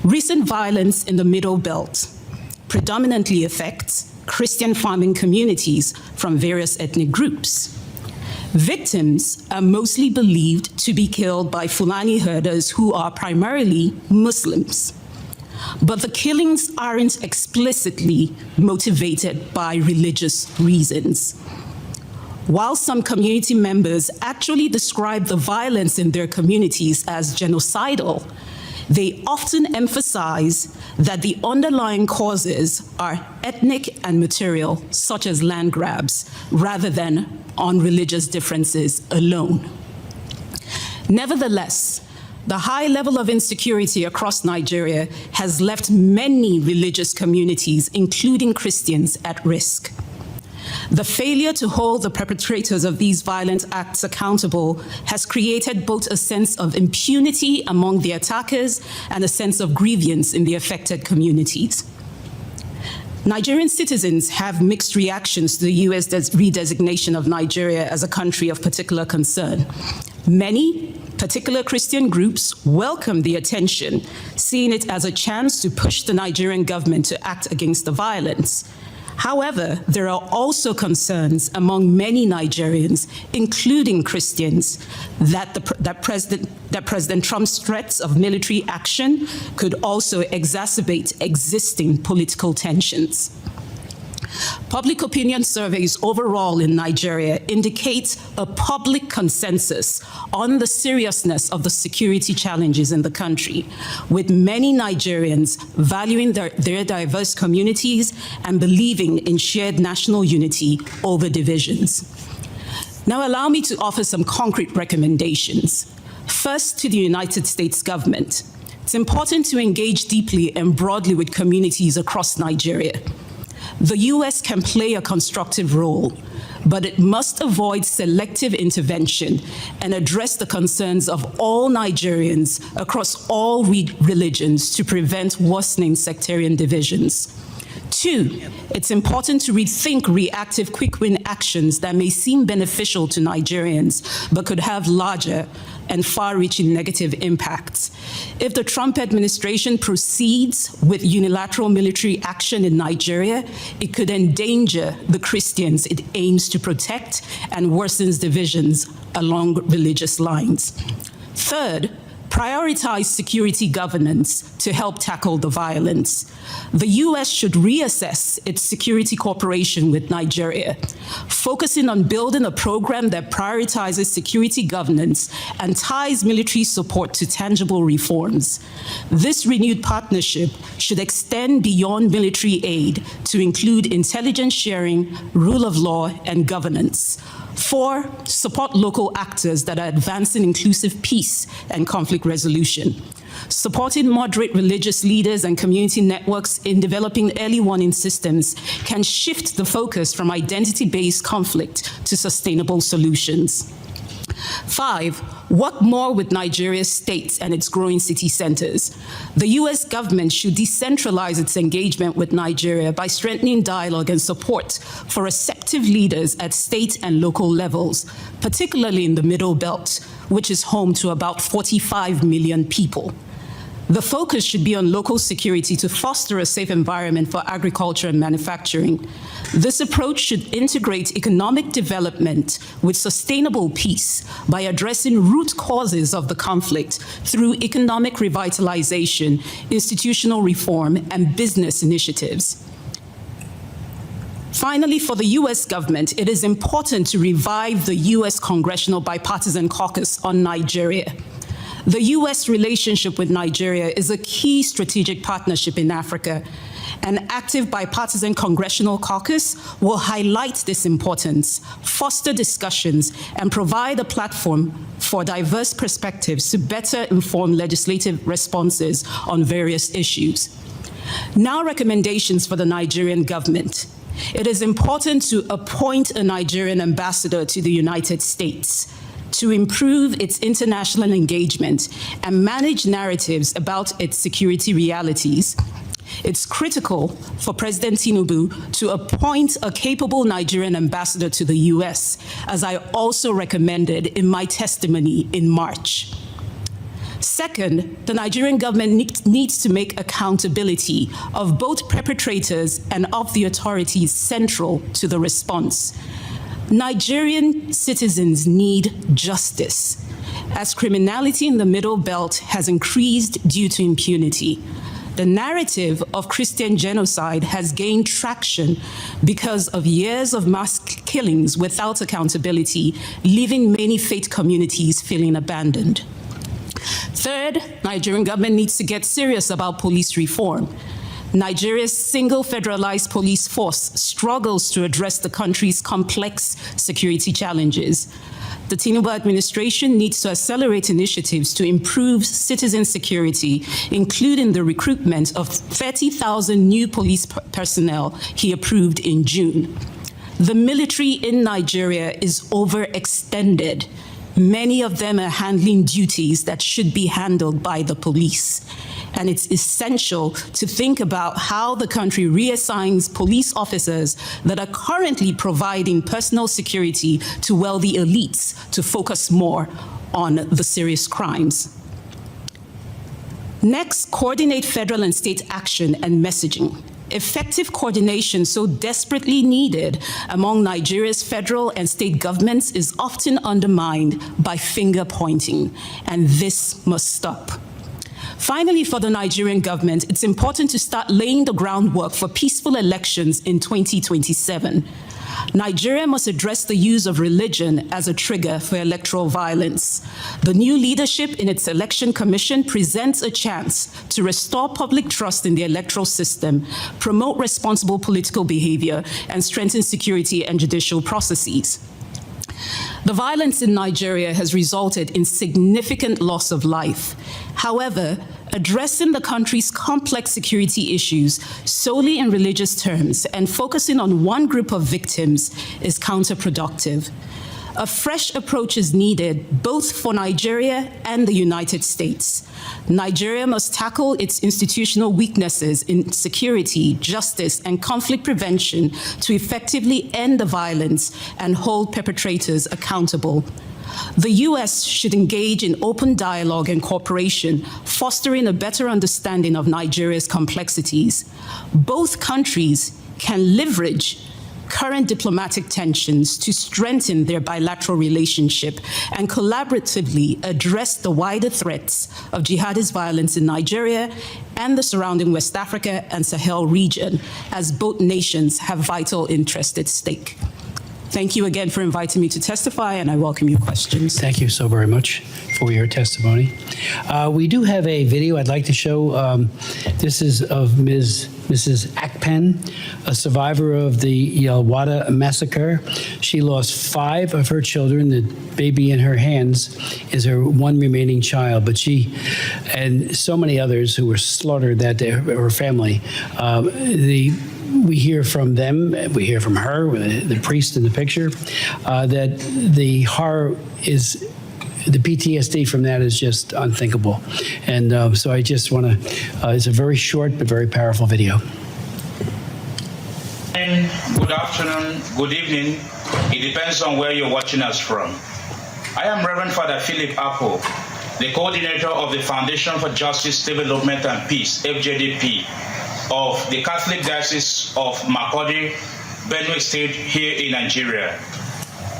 Recent violence in the Middle Belt predominantly affects Christian farming communities from various ethnic groups. Victims are mostly believed to be killed by Fulani herders who are primarily Muslims. But the killings aren't explicitly motivated by religious reasons. While some community members actually describe the violence in their communities as genocidal, they often emphasize that the underlying causes are ethnic and material, such as land grabs, rather than on religious differences alone. Nevertheless, the high level of insecurity across Nigeria has left many religious communities, including Christians, at risk. The failure to hold the perpetrators of these violent acts accountable has created both a sense of impunity among the attackers and a sense of grievance in the affected communities. Nigerian citizens have mixed reactions to the U.S. redesignation of Nigeria as a country of particular concern. Many particular Christian groups welcome the attention, seeing it as a chance to push the Nigerian government to act against the violence. However, there are also concerns among many Nigerians, including Christians, that President Trump's threats of military action could also exacerbate existing political tensions. Public opinion surveys overall in Nigeria indicate a public consensus on the seriousness of the security challenges in the country, with many Nigerians valuing their diverse communities and believing in shared national unity over divisions. Now allow me to offer some concrete recommendations. First, to the United States government. It's important to engage deeply and broadly with communities across Nigeria. The U.S. can play a constructive role, but it must avoid selective intervention and address the concerns of all Nigerians across all religions to prevent worsening sectarian divisions. Two, it's important to rethink reactive quick-win actions that may seem beneficial to Nigerians, but could have larger and far-reaching negative impacts. If the Trump administration proceeds with unilateral military action in Nigeria, it could endanger the Christians it aims to protect and worsens divisions along religious lines. Third, prioritize security governance to help tackle the violence. The U.S. should reassess its security cooperation with Nigeria, focusing on building a program that prioritizes security governance and ties military support to tangible reforms. This renewed partnership should extend beyond military aid to include intelligence sharing, rule of law, and governance. 4, support local actors that are advancing inclusive peace and conflict resolution. Supporting moderate religious leaders and community networks in developing early warning systems can shift the focus from identity-based conflict to sustainable solutions. 5, work more with Nigeria's states and its growing city centers. The U.S. government should decentralize its engagement with Nigeria by strengthening dialogue and support for receptive leaders at state and local levels, particularly in the Middle Belt, which is home to about 45 million people. The focus should be on local security to foster a safe environment for agriculture and manufacturing. This approach should integrate economic development with sustainable peace by addressing root causes of the conflict through economic revitalization, institutional reform, and business initiatives. Finally, for the U.S. government, it is important to revive the U.S. Congressional Bipartisan Caucus on Nigeria. The U.S. relationship with Nigeria is a key strategic partnership in Africa. An active bipartisan congressional caucus will highlight this importance, foster discussions, and provide a platform for diverse perspectives to better inform legislative responses on various issues. Now, recommendations for the Nigerian government. It is important to appoint a Nigerian ambassador to the United States to improve its international engagement and manage narratives about its security realities. It's critical for President Tinubu to appoint a capable Nigerian ambassador to the U.S., as I also recommended in my testimony in March. Second, the Nigerian government needs to make accountability of both perpetrators and of the authorities central to the response. Nigerian citizens need justice, as criminality in the Middle Belt has increased due to impunity. The narrative of Christian genocide has gained traction because of years of mass killings without accountability, leaving many faith communities feeling abandoned. Third, Nigerian government needs to get serious about police reform. Nigeria's single federalized police force struggles to address the country's complex security challenges. The Tinubu administration needs to accelerate initiatives to improve citizen security, including the recruitment of 30,000 new police personnel he approved in June. The military in Nigeria is overextended. Many of them are handling duties that should be handled by the police. And it's essential to think about how the country reassigns police officers that are currently providing personal security to wealthy elites to focus more on the serious crimes. Next, coordinate federal and state action and messaging. Effective coordination so desperately needed among Nigeria's federal and state governments is often undermined by finger pointing, and this must stop. Finally, for the Nigerian government, it's important to start laying the groundwork for peaceful elections in 2027. Nigeria must address the use of religion as a trigger for electoral violence. The new leadership in its election commission presents a chance to restore public trust in the electoral system, promote responsible political behavior, and strengthen security and judicial processes. The violence in Nigeria has resulted in significant loss of life. However, addressing the country's complex security issues solely in religious terms and focusing on one group of victims is counterproductive. A fresh approach is needed both for Nigeria and the United States. Nigeria must tackle its institutional weaknesses in security, justice, and conflict prevention to effectively end the violence and hold perpetrators accountable. The U.S. should engage in open dialogue and cooperation, fostering a better understanding of Nigeria's complexities. Both countries can leverage current diplomatic tensions to strengthen their bilateral relationship and collaboratively address the wider threats of jihadist violence in Nigeria and the surrounding West Africa and Sahel region, as both nations have vital interests at stake. Thank you again for inviting me to testify, and I welcome your questions. Thank you so very much for your testimony. We do have a video I'd like to show. This is of Mrs. Akpen, a survivor of the Yelwata massacre. She lost 5 of her children. The baby in her hands is her one remaining child, but she and so many others who were slaughtered that day, her family, we hear from them, we hear from her, the priest in the picture, that the horror is, the PTSD from that is just unthinkable. And so I just want to, it's a very short but very powerful video. Good afternoon, good evening. It depends on where you're watching us from. I am Reverend Father Philip Apple, the coordinator of the Foundation for Justice, Development and Peace, FJDP, of the Catholic Diocese of Makurdi, Benue State, here in Nigeria.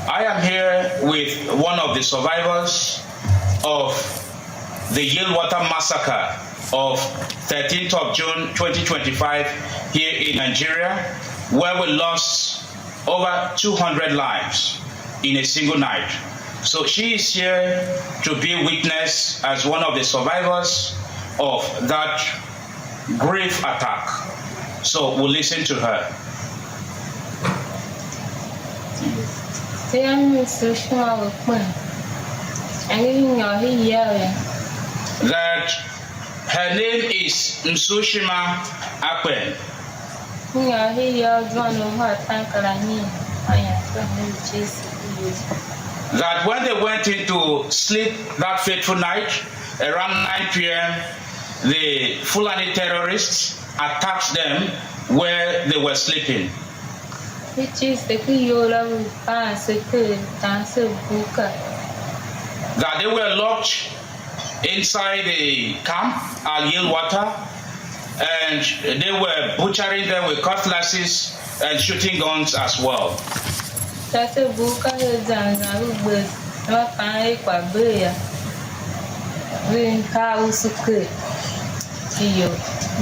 I am here with one of the survivors of the Yelwata massacre of 13th of June 2025 here in Nigeria, where we lost over 200 lives in a single night. So she is here to be witness as one of the survivors of that grave attack. So we'll listen to her. That her name is Nsushima Akpen. That when they went into sleep that fateful night, around 9 p.m., the Fulani terrorists attacked them where they were sleeping. That they were locked inside the camp at Yelwata, and they were butchering them with cutlasses and shooting guns as well.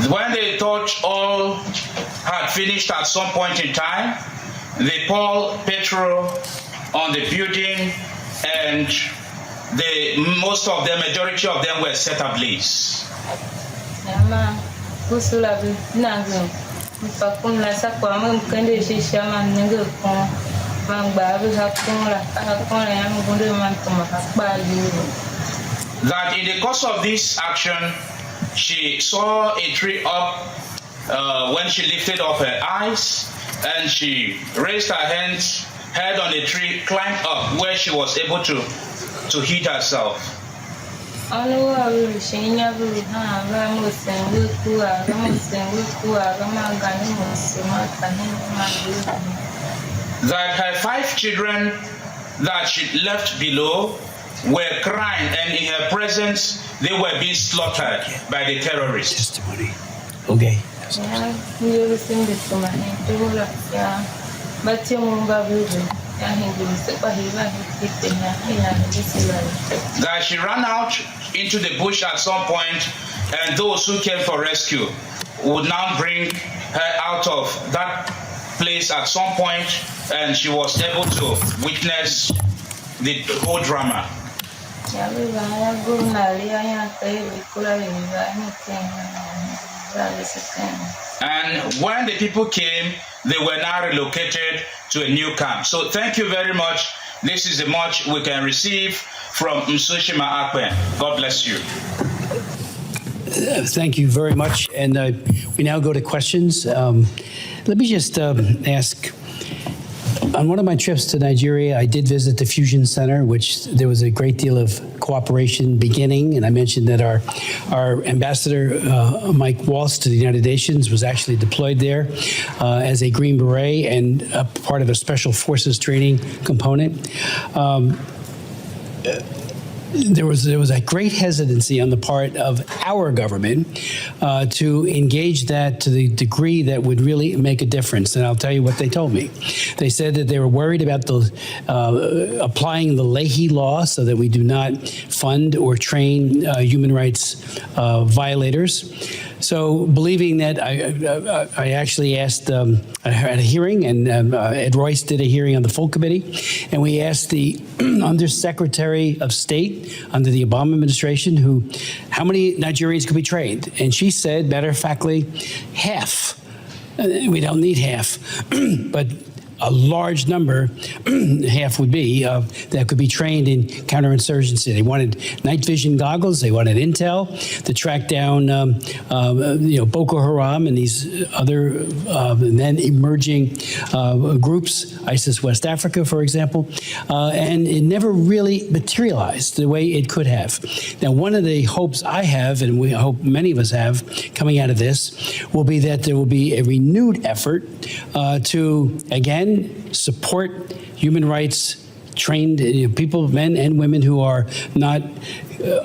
When they thought all had finished at some point in time, they poured petrol on the building, and most of them, majority of them, were set ablaze. That in the course of this action, she saw a tree up when she lifted up her eyes, and she raised her hands, head on the tree, climbed up where she was able to hit herself. That her 5 children that she left below were crying, and in her presence, they were being slaughtered by the terrorists. Testimony. Okay. That she ran out into the bush at some point, and those who came for rescue would now bring her out of that place at some point, and she was able to witness the whole drama. And when the people came, they were now relocated to a new camp. So thank you very much. This is the much we can receive from Nsushima Akpen. God bless you. Thank you very much. And we now go to questions. Let me just ask, on one of my trips to Nigeria, I did visit the Fusion Center, which there was a great deal of cooperation beginning. And I mentioned that our ambassador, Mike Waltz, to the United Nations was actually deployed there as a Green Beret and a part of a special forces training component. there was a great hesitancy on the part of our government to engage that to the degree that would really make a difference. And I'll tell you what they told me. They said that they were worried about the applying the Leahy law so that we do not fund or train human rights violators. So believing that, I actually asked, I had a hearing, and Ed Royce did a hearing on the full committee, and we asked the Undersecretary of State under the Obama administration how many Nigerians could be trained. And she said, matter of factly, half. We don't need half, but a large number, half would be, that could be trained in counterinsurgency. They wanted night vision goggles. They wanted intel to track down, Boko Haram and these other then emerging groups, ISIS West Africa, for example, and it never really materialized the way it could have. Now, one of the hopes I have, and we hope many of us have, coming out of this, will be that there will be a renewed effort to, again, support human rights trained people, men and women who are not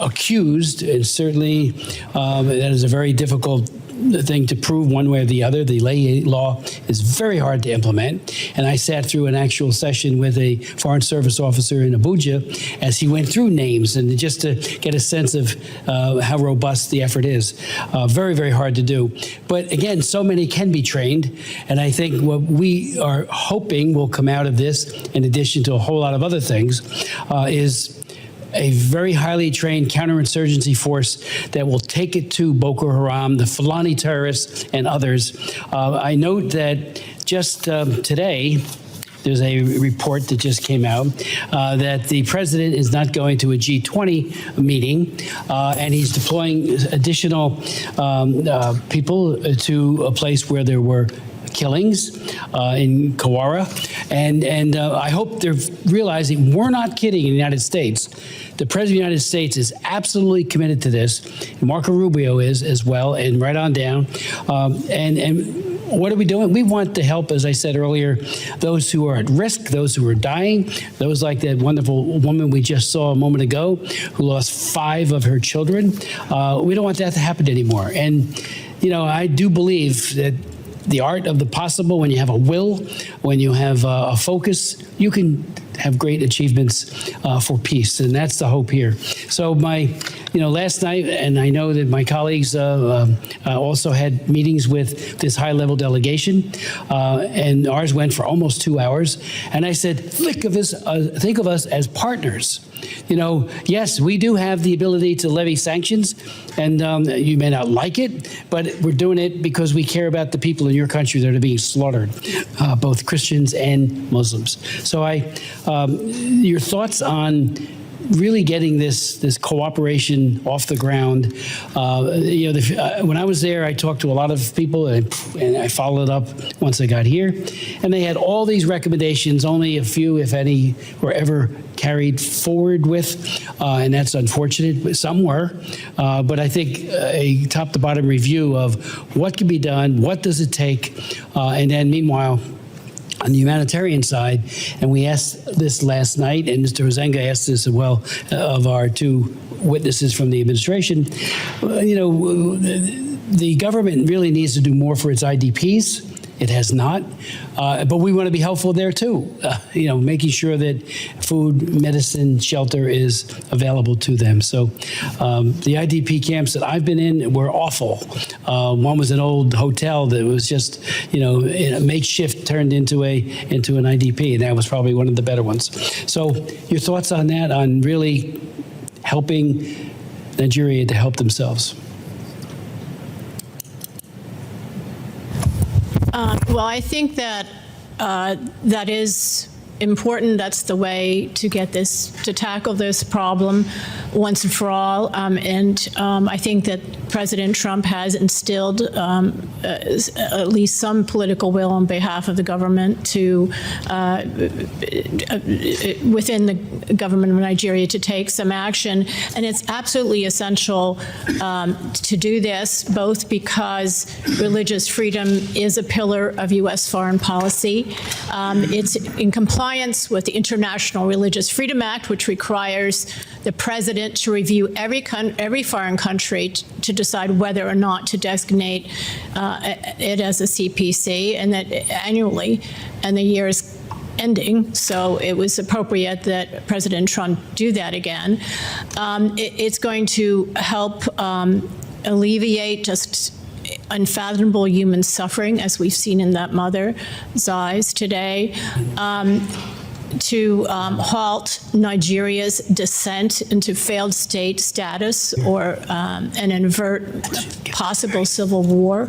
accused, and certainly that is a very difficult thing to prove one way or the other. The Leahy law is very hard to implement, and I sat through an actual session with a Foreign Service officer in Abuja as he went through names, and just to get a sense of how robust the effort is. Very, very hard to do. But again, so many can be trained, and I think what we are hoping will come out of this, in addition to a whole lot of other things, is a very highly trained counterinsurgency force that will take it to Boko Haram, the Fulani terrorists, and others. I note that just today, there's a report that just came out that the president is not going to a G20 meeting, and he's deploying additional people to a place where there were killings in Kawara, and I hope they're realizing we're not kidding in the United States. The President of the United States is absolutely committed to this. Marco Rubio is as well, and right on down. And what are we doing? We want to help, as I said earlier, those who are at risk, those who are dying, those like that wonderful woman we just saw a moment ago who lost 5 of her children. We don't want that to happen anymore. And, I do believe that the art of the possible, when you have a will, when you have a focus, you can have great achievements for peace, and that's the hope here. So last night, and I know that my colleagues also had meetings with this high-level delegation, and ours went for almost 2 hours. And I said, think of us as partners. Yes, we do have the ability to levy sanctions, and you may not like it, but we're doing it because we care about the people in your country that are being slaughtered, both Christians and Muslims. So your thoughts on really getting this cooperation off the ground. When I was there, I talked to a lot of people, and I followed up once I got here, and they had all these recommendations. Only a few, if any, were ever carried forward with, and that's unfortunate. Some were, but I think a top-to-bottom review of what can be done, what does it take, and then meanwhile, on the humanitarian side, and we asked this last night, and Mr. Hozenga asked this as well of our 2 witnesses from the administration, the government really needs to do more for its IDPs. It has not, but we want to be helpful there too, making sure that food, medicine, shelter is available to them. So the IDP camps that I've been in were awful. One was an old hotel that was just, a makeshift turned into an IDP, and that was probably one of the better ones. So your thoughts on that, on really helping Nigeria to help themselves? Well, I think that that is important. That's the way to tackle this problem once and for all. I think that President Trump has instilled at least some political will on behalf of the government to, within the government of Nigeria, to take some action. And it's absolutely essential to do this, both because religious freedom is a pillar of U.S. foreign policy. It's in compliance with the International Religious Freedom Act, which requires the president to review every foreign country to decide whether or not to designate it as a CPC, and that annually, and the year is ending, so it was appropriate that President Trump do that again. It's going to help alleviate just unfathomable human suffering, as we've seen in that mother's eyes today, to halt Nigeria's descent into failed state status or and avert possible civil war,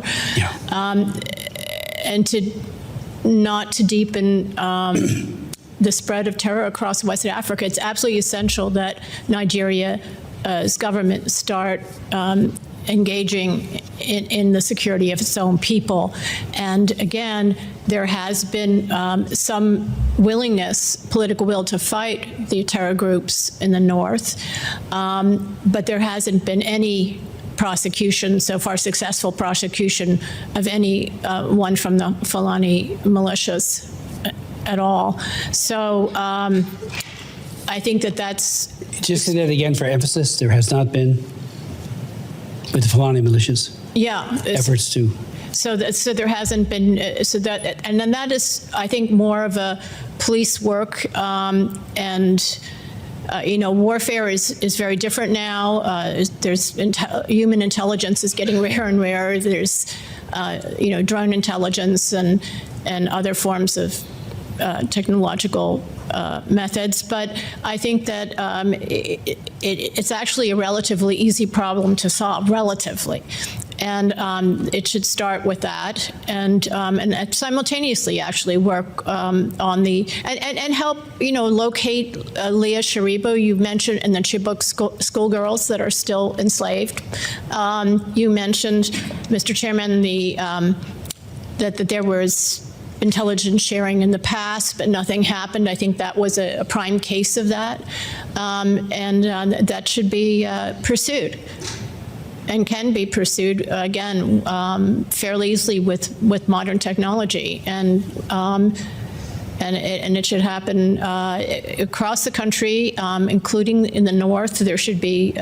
and to not to deepen the spread of terror across West Africa. It's absolutely essential that Nigeria's government start engaging in the security of its own people. And again, there has been some willingness, political will, to fight the terror groups in the north, but there hasn't been any prosecution, so far successful prosecution, of any one from the Fulani militias at all. So I think that's... Just say that again for emphasis. There has not been, with the Fulani militias, efforts to... So there hasn't been, and then that is, I think, more of a police work, and warfare is very different now. There's human intelligence is getting rarer and rarer. There's, drone intelligence and other forms of technological methods. But I think that it's actually a relatively easy problem to solve, relatively. And it should start with that, and simultaneously actually work on the and help locate Leah Sharibu. You mentioned, and the Chibok schoolgirls that are still enslaved. You mentioned, Mr. Chairman, that there was intelligence sharing in the past, but nothing happened. I think that was a prime case of that, and that should be pursued. And can be pursued again fairly easily with modern technology, and it should happen across the country, including in the north. There should be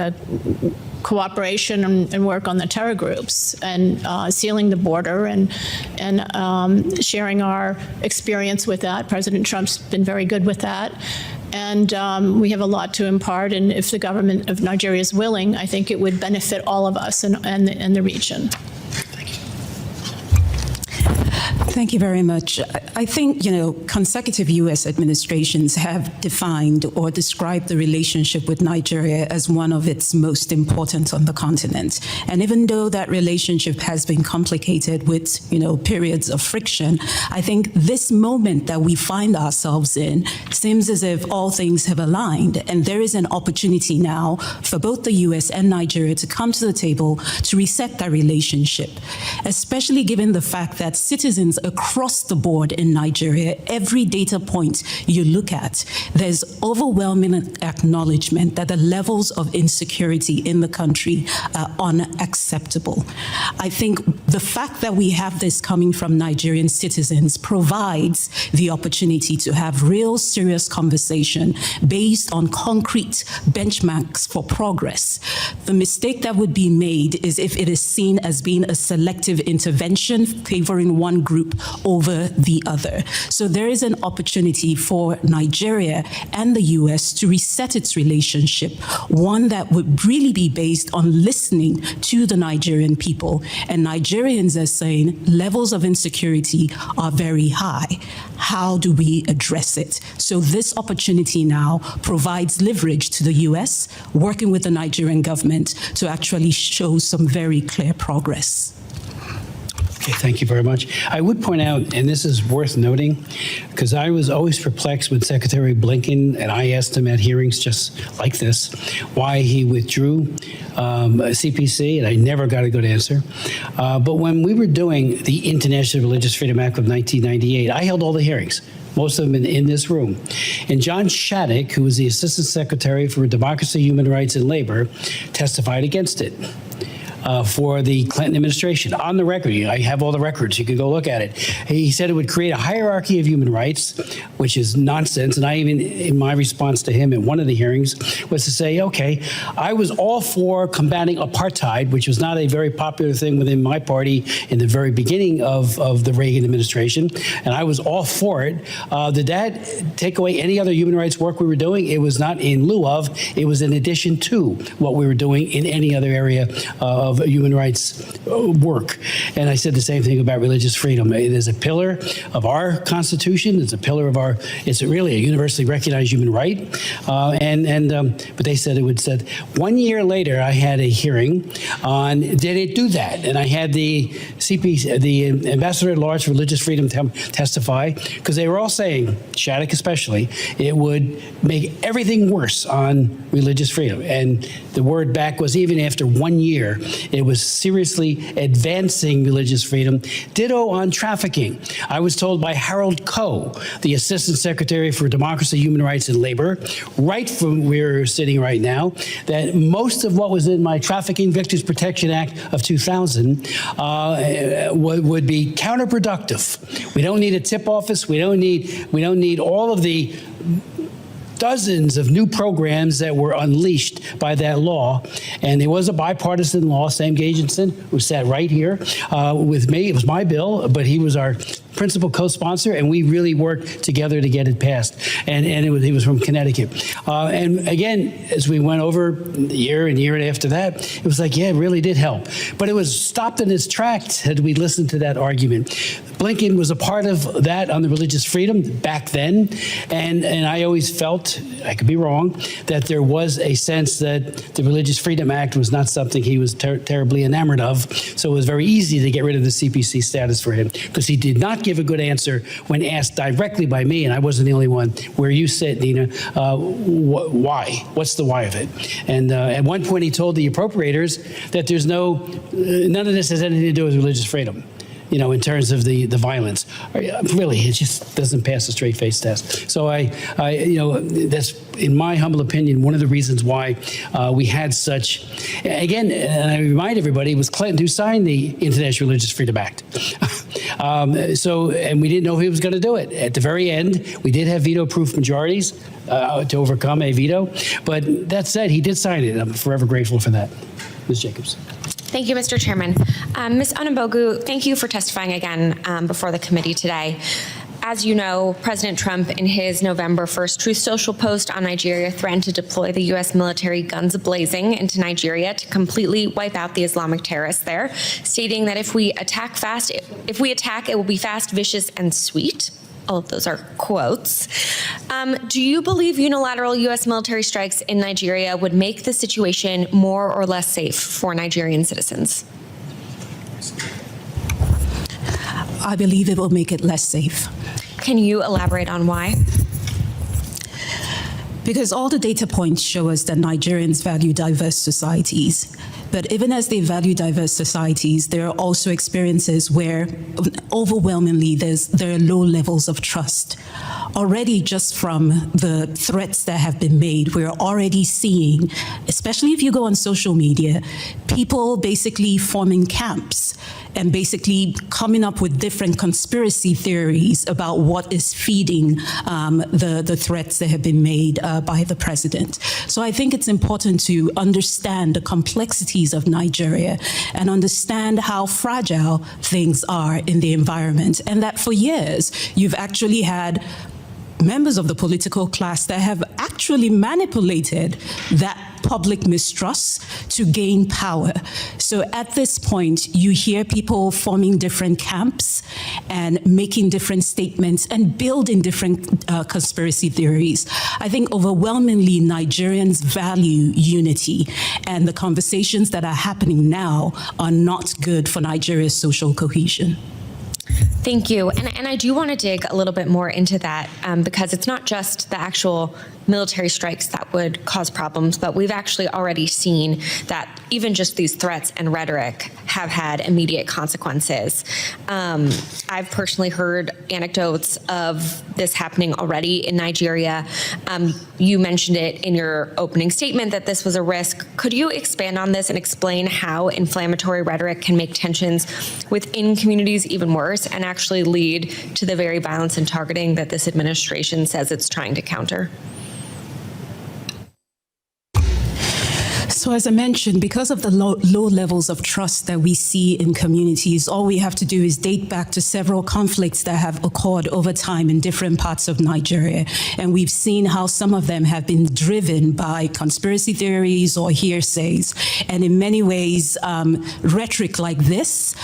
cooperation and work on the terror groups, and sealing the border, and sharing our experience with that. President Trump's been very good with that. And we have a lot to impart, and if the government of Nigeria is willing, I think it would benefit all of us and the region. Thank you very much. I think, consecutive U.S. administrations have defined or described the relationship with Nigeria as one of its most important on the continent. And even though that relationship has been complicated with, periods of friction, I think this moment that we find ourselves in seems as if all things have aligned. And there is an opportunity now for both the U.S. and Nigeria to come to the table to reset that relationship, especially given the fact that citizens across the board in Nigeria, every data point you look at, there's overwhelming acknowledgement that the levels of insecurity in the country are unacceptable. I think the fact that we have this coming from Nigerian citizens provides the opportunity to have real serious conversation based on concrete benchmarks for progress. The mistake that would be made is if it is seen as being a selective intervention favoring one group over the other. So there is an opportunity for Nigeria and the U.S. to reset its relationship, one that would really be based on listening to the Nigerian people. And Nigerians are saying levels of insecurity are very high. How do we address it? So this opportunity now provides leverage to the U.S. working with the Nigerian government to actually show some very clear progress. Okay, thank you very much. I would point out, and this is worth noting, because I was always perplexed with Secretary Blinken, and I asked him at hearings just like this, why he withdrew CPC, and I never got a good answer. But when we were doing the International Religious Freedom Act of 1998, I held all the hearings, most of them in this room. And John Shattuck, who was the Assistant Secretary for Democracy, Human Rights, and Labor, testified against it. For the Clinton administration. On the record, I have all the records, you can go look at it. He said it would create a hierarchy of human rights, which is nonsense. And I even, in my response to him at one of the hearings, was to say, okay, I was all for combating apartheid, which was not a very popular thing within my party in the very beginning of the Reagan administration, and I was all for it. Did that take away any other human rights work we were doing? It was not in lieu of, it was in addition to what we were doing in any other area of human rights work. And I said the same thing about religious freedom. It is a pillar of our Constitution. It's a pillar of our, it's really a universally recognized human right. But they said it would said. 1 year later, I had a hearing on, did it do that? And I had the the Ambassador at Large for Religious Freedom testify, because they were all saying, Shattuck especially, it would make everything worse on religious freedom. And the word back was, even after 1 year, it was seriously advancing religious freedom. Ditto on trafficking. I was told by Harold Coe, the Assistant Secretary for Democracy, Human Rights, and Labor, right from where we're sitting right now, that most of what was in my Trafficking Victims Protection Act of 2000 would be counterproductive. We don't need a tip office. We don't need all of the dozens of new programs that were unleashed by that law. And there was a bipartisan law. Sam Gajenson, who sat right here with me, it was my bill, but he was our principal co-sponsor, and we really worked together to get it passed. And he was from Connecticut. And again, as we went over the year and year after that, it was like, yeah, it really did help. But it was stopped in its tracks had we listened to that argument. Blinken was a part of that on the religious freedom back then, and I always felt, I could be wrong, that there was a sense that the Religious Freedom Act was not something he was terribly enamored of, so it was very easy to get rid of the CPC status for him, because he did not give a good answer when asked directly by me, and I wasn't the only one, where you sit, Nina, why? What's the why of it? And at one point he told the appropriators that there's none of this has anything to do with religious freedom, you know, in terms of the violence. Really, it just doesn't pass a straight face test. So you know, that's, in my humble opinion, one of the reasons why we had such, again, and I remind everybody, it was Clinton who signed the International Religious Freedom Act. And we didn't know if he was going to do it. At the very end, we did have veto-proof majorities to overcome a veto. But that said, he did sign it. I'm forever grateful for that. Ms. Jacobs. Thank you, Mr. Chairman. Ms. Onubogu, thank you for testifying again before the committee today. As you know, President Trump, in his November 1st Truth Social post on Nigeria, threatened to deploy the U.S. military guns a-blazing into Nigeria to completely wipe out the Islamic terrorists there, stating that if we attack, it will be fast, vicious, and sweet. All of those are quotes. Do you believe unilateral U.S. military strikes in Nigeria would make the situation more or less safe for Nigerian citizens? I believe it will make it less safe. Can you elaborate on why? Because all the data points show us that Nigerians value diverse societies. But even as they value diverse societies, there are also experiences where overwhelmingly there are low levels of trust. Already, just from the threats that have been made, we're already seeing, especially if you go on social media, people basically forming camps and basically coming up with different conspiracy theories about what is feeding the threats that have been made by the president. So I think it's important to understand the complexities of Nigeria and understand how fragile things are in the environment, and that for years you've actually had members of the political class that have actually manipulated that public mistrust to gain power. So at this point, you hear people forming different camps and making different statements and building different conspiracy theories. I think overwhelmingly Nigerians value unity, and the conversations that are happening now are not good for Nigeria's social cohesion. Thank you. And I do want to dig a little bit more into that because it's not just the actual military strikes that would cause problems, but we've actually already seen that even just these threats and rhetoric have had immediate consequences. I've personally heard anecdotes of this happening already in Nigeria. You mentioned it in your opening statement that this was a risk. Could you expand on this and explain how inflammatory rhetoric can make tensions within communities even worse and actually lead to the very violence and targeting that this administration says it's trying to counter? So as I mentioned, because of the low levels of trust that we see in communities, all we have to do is date back to several conflicts that have occurred over time in different parts of Nigeria. And we've seen how some of them have been driven by conspiracy theories or hearsays. And in many ways, rhetoric like this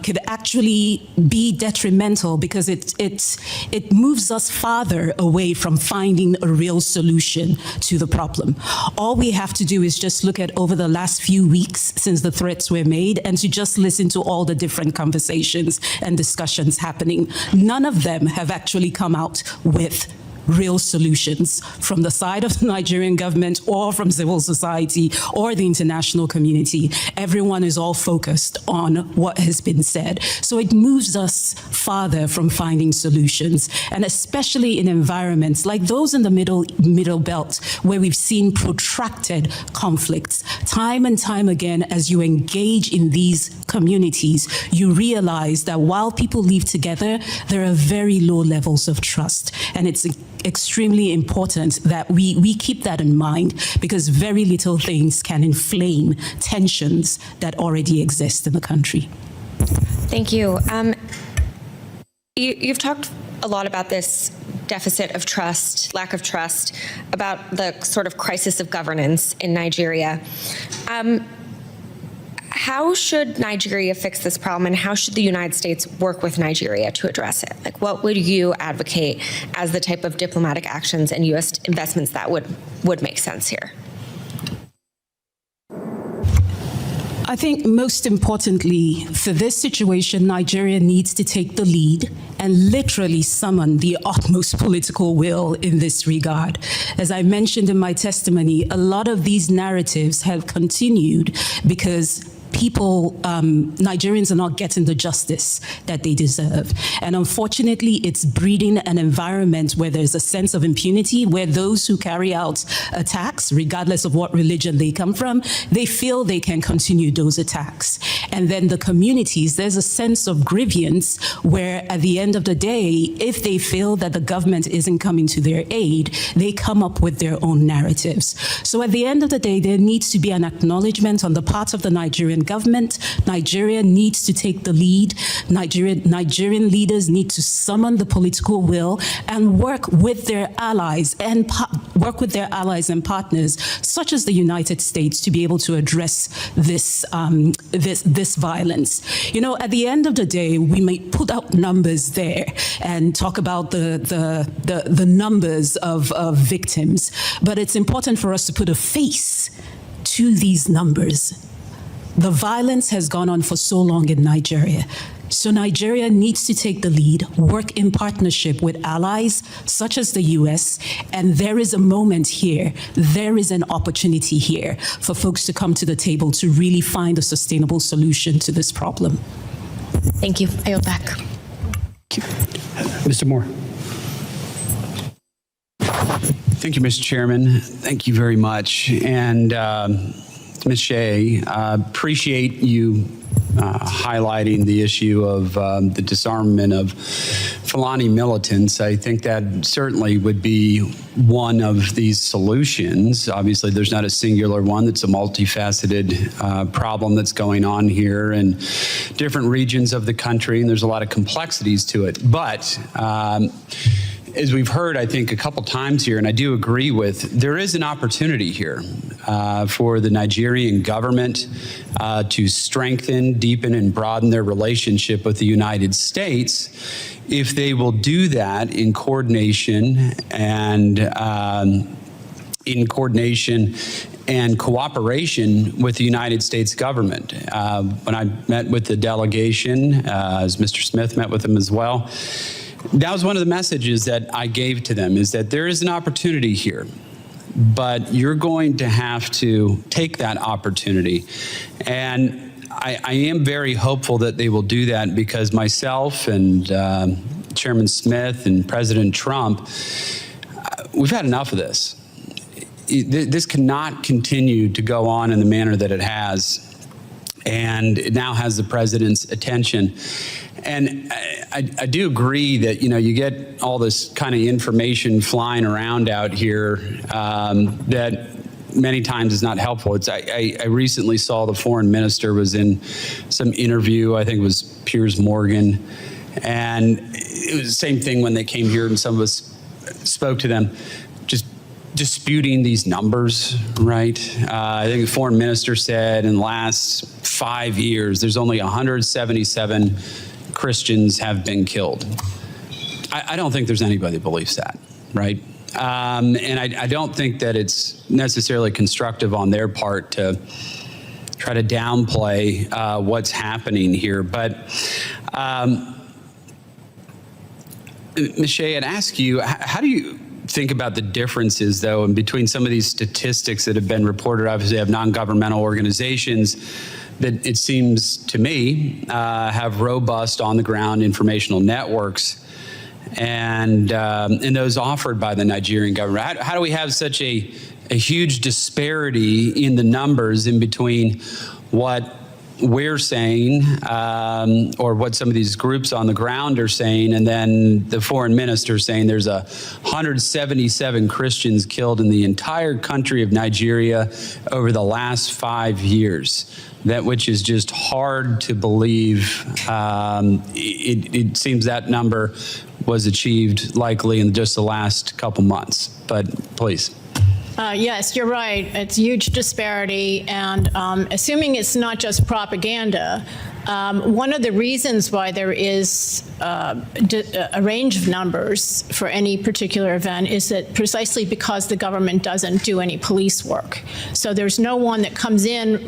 could actually be detrimental because it moves us farther away from finding a real solution to the problem. All we have to do is just look at over the last few weeks since the threats were made and to just listen to all the different conversations and discussions happening. None of them have actually come out with real solutions from the side of the Nigerian government or from civil society or the international community. Everyone is all focused on what has been said. So it moves us farther from finding solutions, and especially in environments like those in the middle belt where we've seen protracted conflicts. Time and time again, as you engage in these communities, you realize that while people live together, there are very low levels of trust. And it's extremely important that we keep that in mind because very little things can inflame tensions that already exist in the country. Thank you. You've talked a lot about this deficit of trust, lack of trust, about the sort of crisis of governance in Nigeria. How should Nigeria fix this problem, and how should the United States work with Nigeria to address it? Like, what would you advocate as the type of diplomatic actions and U.S. investments that would make sense here? I think most importantly, for this situation, Nigeria needs to take the lead and literally summon the utmost political will in this regard. As I mentioned in my testimony, a lot of these narratives have continued because Nigerians are not getting the justice that they deserve. And unfortunately, it's breeding an environment where there's a sense of impunity, where those who carry out attacks, regardless of what religion they come from, they feel they can continue those attacks. And then the communities, there's a sense of grievance where at the end of the day, if they feel that the government isn't coming to their aid, they come up with their own narratives. So at the end of the day, there needs to be an acknowledgement on the part of the Nigerian government. Nigeria needs to take the lead. Nigerian leaders need to summon the political will and work with their allies and partners, such as the United States, to be able to address this violence. You know, at the end of the day, we may put out numbers there and talk about the numbers of victims, but it's important for us to put a face to these numbers. The violence has gone on for so long in Nigeria. So Nigeria needs to take the lead, work in partnership with allies such as the US, and there is a moment here, there is an opportunity here for folks to come to the table to really find a sustainable solution to this problem. Thank you. I yield back. Mr. Moore. Thank you, Mr. Chairman. Thank you very much. And Ms. Shea, appreciate you highlighting the issue of the disarmament of Fulani militants. I think that certainly would be one of these solutions. Obviously, there's not a singular one. It's a multifaceted problem that's going on here in different regions of the country, and there's a lot of complexities to it. But as we've heard, I think, a couple times here, and I do agree with, there is an opportunity here for the Nigerian government to strengthen, deepen, and broaden their relationship with the United States if they will do that in coordination and cooperation with the United States government. When I met with the delegation, as Mr. Smith met with them as well, that was one of the messages that I gave to them, is that there is an opportunity here, but you're going to have to take that opportunity. And I am very hopeful that they will do that, because myself and Chairman Smith and President Trump, we've had enough of this. This cannot continue to go on in the manner that it has, and it now has the president's attention. And I do agree that, you know, you get all this kind of information flying around out here that many times is not helpful. I recently saw the foreign minister was in some interview, I think it was Piers Morgan, and it was the same thing when they came here and some of us spoke to them, just disputing these numbers, right? I think the foreign minister said in the last 5 years, there's only 177 Christians have been killed. I don't think there's anybody that believes that, right? And I don't think that it's necessarily constructive on their part to try to downplay what's happening here. But Ms. Shea, I'd ask you, how do you think about the differences, though, in between some of these statistics that have been reported, obviously, of non-governmental organizations that it seems to me have robust on-the-ground informational networks, and those offered by the Nigerian government? How do we have such a huge disparity in the numbers in between what we're saying or what some of these groups on the ground are saying, and then the foreign minister saying there's 177 Christians killed in the entire country of Nigeria over the last 5 years? That which is just hard to believe. It seems that number was achieved likely in just the last couple months, but please. Yes, you're right. It's huge disparity, and assuming it's not just propaganda, one of the reasons why there is a range of numbers for any particular event is that precisely because the government doesn't do any police work. So there's no one that comes in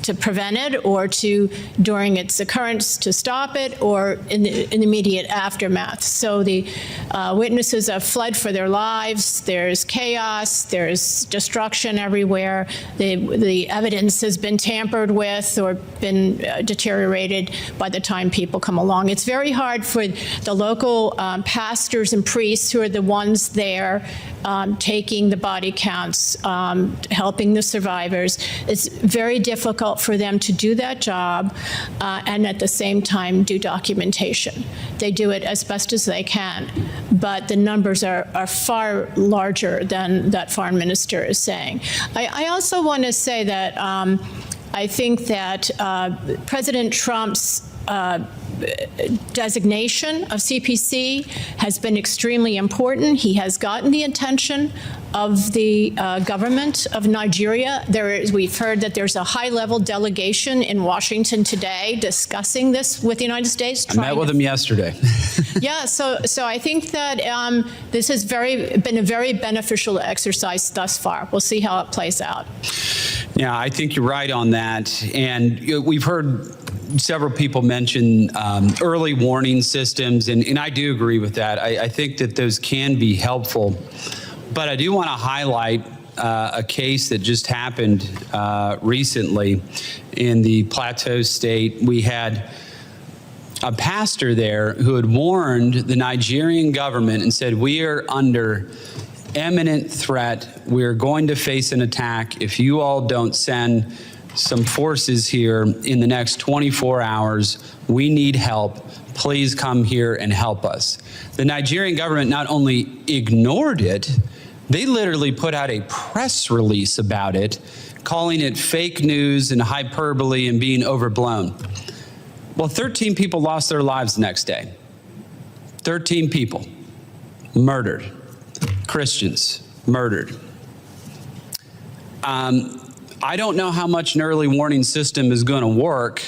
to prevent it, or to, during its occurrence, to stop it, or in the immediate aftermath. So the witnesses have fled for their lives. There's chaos. There's destruction everywhere. The evidence has been tampered with or been deteriorated by the time people come along. It's very hard for the local pastors and priests, who are the ones there taking the body counts, helping the survivors. It's very difficult for them to do that job and at the same time do documentation. They do it as best as they can, but the numbers are far larger than that foreign minister is saying. I also want to say that I think that President Trump's designation of CPC has been extremely important. He has gotten the attention of the government of Nigeria. We've heard that there's a high-level delegation in Washington today discussing this with the United States. I met with him yesterday. Yeah, so I think that this has been a very beneficial exercise thus far. We'll see how it plays out. Yeah, I think you're right on that. And we've heard several people mention early warning systems, and I do agree with that. I think that those can be helpful. But I do want to highlight a case that just happened recently in the Plateau State. We had a pastor there who had warned the Nigerian government and said, we are under imminent threat. We're going to face an attack if you all don't send some forces here in the next 24 hours. We need help. Please come here and help us. The Nigerian government not only ignored it, they literally put out a press release about it, calling it fake news and hyperbole and being overblown. Well, 13 people lost their lives the next day. 13 people. murdered. Christians murdered. I don't know how much an early warning system is going to work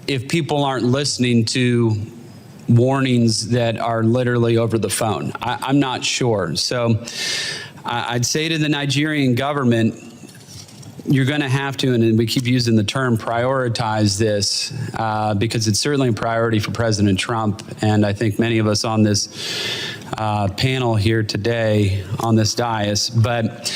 if people aren't listening to warnings that are literally over the phone. I'm not sure. So I'd say to the Nigerian government, you're going to have to, and we keep using the term, prioritize this because it's certainly a priority for President Trump. And I think many of us on this panel here today on this dais. But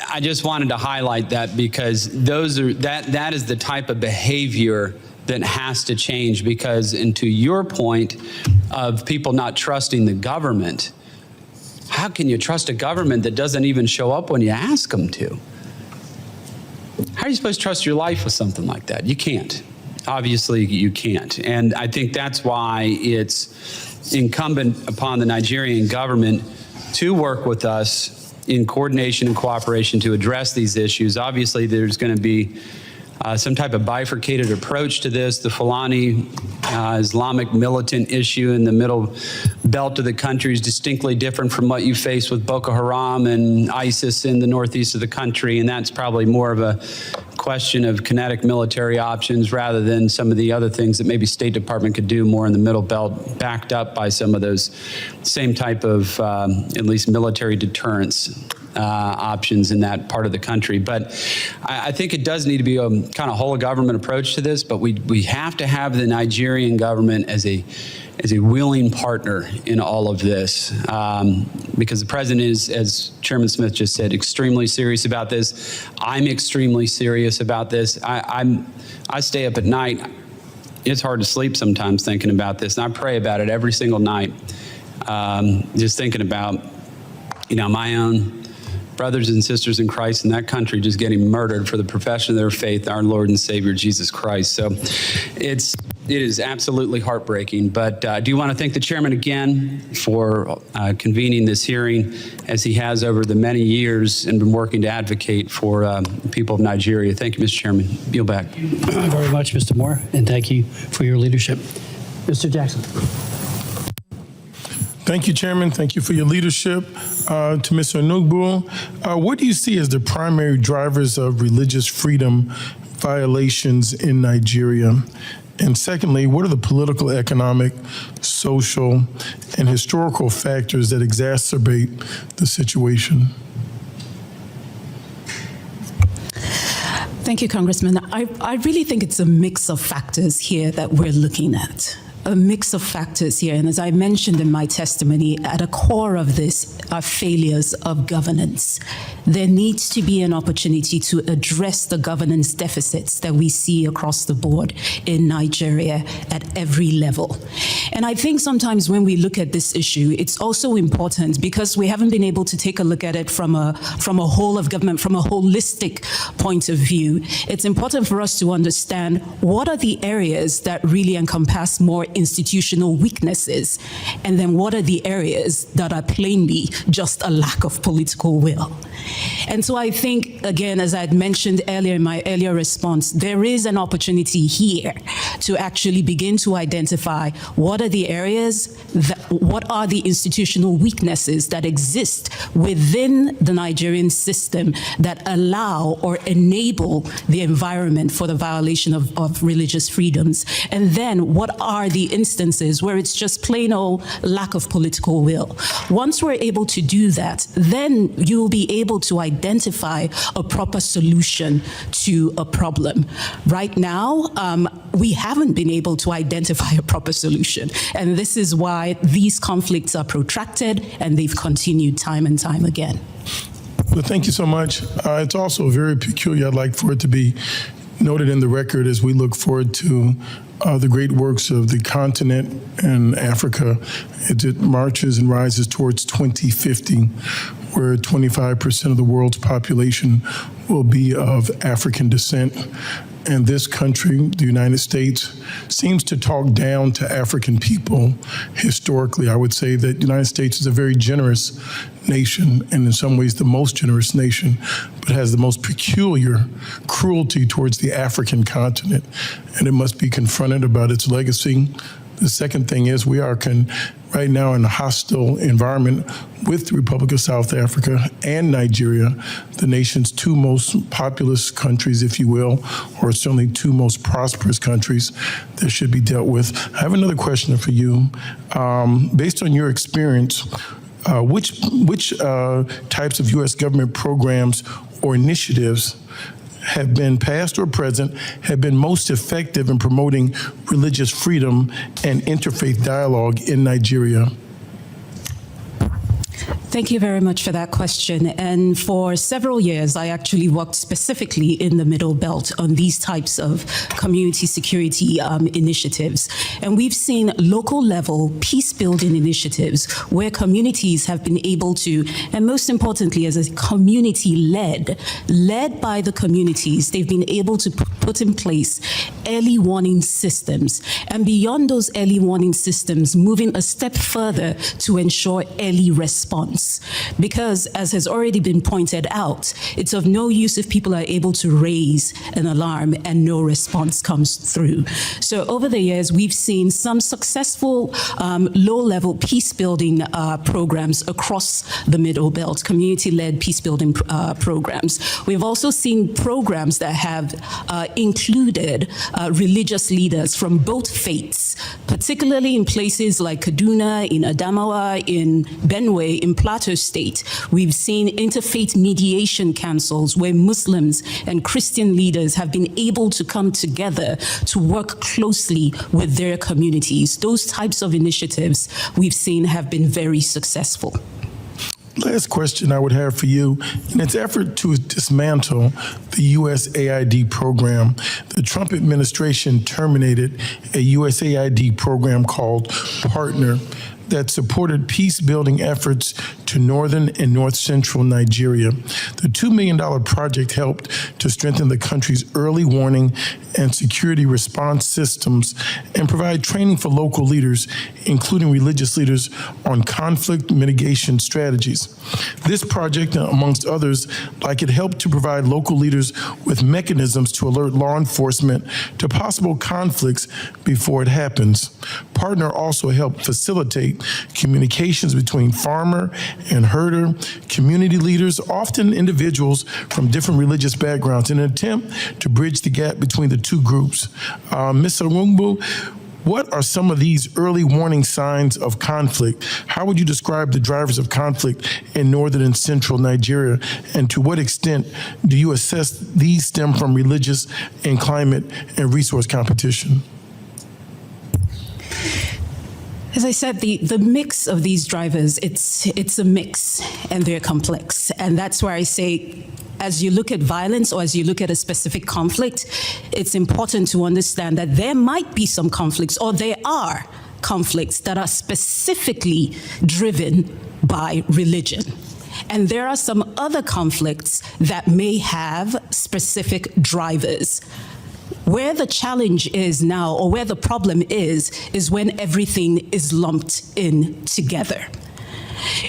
I just wanted to highlight that because that is the type of behavior that has to change, because, and to your point of people not trusting the government, how can you trust a government that doesn't even show up when you ask them to? How are you supposed to trust your life with something like that? You can't. Obviously, you can't. And I think that's why it's incumbent upon the Nigerian government to work with us in coordination and cooperation to address these issues. Obviously, there's going to be some type of bifurcated approach to this. The Fulani Islamic militant issue in the middle belt of the country is distinctly different from what you face with Boko Haram and ISIS in the northeast of the country, and that's probably more of a question of kinetic military options rather than some of the other things that maybe State Department could do more in the middle belt, backed up by some of those same type of at least military deterrence options in that part of the country. But I think it does need to be a kind of whole of government approach to this, but we have to have the Nigerian government as a willing partner in all of this, because the president is, as Chairman Smith just said, extremely serious about this. I'm extremely serious about this. I stay up at night. It's hard to sleep sometimes thinking about this, and I pray about it every single night, just thinking about, my own brothers and sisters in Christ in that country just getting murdered for the profession of their faith, our Lord and Savior, Jesus Christ. So it is absolutely heartbreaking. But I do want to thank the chairman again for convening this hearing, as he has over the many years and been working to advocate for the people of Nigeria. Thank you, Mr. Chairman. Yield back. Very much, Mr. Moore, and thank you for your leadership. Mr. Jackson. Thank you, Chairman. Thank you for your leadership. To Mr. Onubogu, what do you see as the primary drivers of religious freedom violations in Nigeria? And secondly, what are the political, economic, social, and historical factors that exacerbate the situation? Thank you, Congressman. I really think it's a mix of factors here that we're looking at. A mix of factors here. And as I mentioned in my testimony, at a core of this are failures of governance. There needs to be an opportunity to address the governance deficits that we see across the board in Nigeria at every level. And I think sometimes when we look at this issue, it's also important, because we haven't been able to take a look at it from a whole of government, from a holistic point of view. It's important for us to understand what are the areas that really encompass more institutional weaknesses, and then what are the areas that are plainly just a lack of political will. And so I think, again, as I had mentioned earlier in my earlier response, there is an opportunity here to actually begin to identify what are the areas, what are the institutional weaknesses that exist within the Nigerian system that allow or enable the environment for the violation of religious freedoms, and then what are the instances where it's just plain old lack of political will. Once we're able to do that, then you'll be able to identify a proper solution to a problem. Right now, we haven't been able to identify a proper solution, and this is why these conflicts are protracted and they've continued time and time again. Well, thank you so much. It's also very peculiar. I'd like for it to be noted in the record as we look forward to the great works of the continent and Africa as it marches and rises towards 2050, where 25% of the world's population will be of African descent. And this country, the United States, seems to talk down to African people historically. I would say that the United States is a very generous nation, and in some ways the most generous nation, but has the most peculiar cruelty towards the African continent. And it must be confronted about its legacy, The second thing is we are right now in a hostile environment with the Republic of South Africa and Nigeria, the nation's two most populous countries, if you will, or certainly two most prosperous countries that should be dealt with. I have another question for you. Based on your experience, which types of U.S. government programs or initiatives have been past or present, have been most effective in promoting religious freedom and interfaith dialogue in Nigeria? Thank you very much for that question. And for several years, I actually worked specifically in the Middle Belt on these types of community security initiatives. And we've seen local level peace building initiatives where communities have been able to, and most importantly, as a community led by the communities, they've been able to put in place early warning systems. And beyond those early warning systems, moving a step further to ensure early response. Because, as has already been pointed out, it's of no use if people are able to raise an alarm and no response comes through. So over the years, we've seen some successful low-level peace-building programs across the Middle Belt, community-led peace-building programs. We've also seen programs that have included religious leaders from both faiths, particularly in places like Kaduna, in Adamawa, in Benue, in Plateau State. We've seen interfaith mediation councils where Muslims and Christian leaders have been able to come together to work closely with their communities. Those types of initiatives we've seen have been very successful. Last question I would have for you. In its effort to dismantle the USAID program, the Trump administration terminated a USAID program called Partner that supported peace-building efforts to northern and north-central Nigeria. The $2 million project helped to strengthen the country's early warning and security response systems and provide training for local leaders, including religious leaders, on conflict mitigation strategies. This project, amongst others, like it, helped to provide local leaders with mechanisms to alert law enforcement to possible conflicts before it happens. Partner also helped facilitate communications between farmer and herder, community leaders, often individuals from different religious backgrounds, in an attempt to bridge the gap between the two groups. Ms. Onubogu, what are some of these early warning signs of conflict? How would you describe the drivers of conflict in northern and central Nigeria? And to what extent do you assess these stem from religious and climate and resource competition? As I said, the mix of these drivers, it's a mix and they're complex. And that's where I say, as you look at violence or as you look at a specific conflict, it's important to understand that there might be some conflicts, or there are conflicts that are specifically driven by religion. And there are some other conflicts that may have specific drivers. Where the challenge is now, or where the problem is when everything is lumped in together.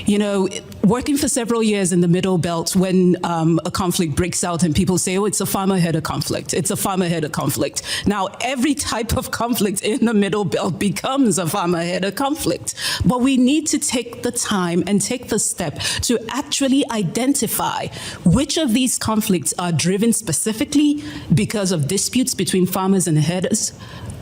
You know, working for several years in the Middle Belt, when a conflict breaks out and people say, oh, it's a farmer-herder conflict, it's a farmer-herder conflict. Now, every type of conflict in the Middle Belt becomes a farmer-herder conflict. But we need to take the time and take the step to actually identify which of these conflicts are driven specifically because of disputes between farmers and herders,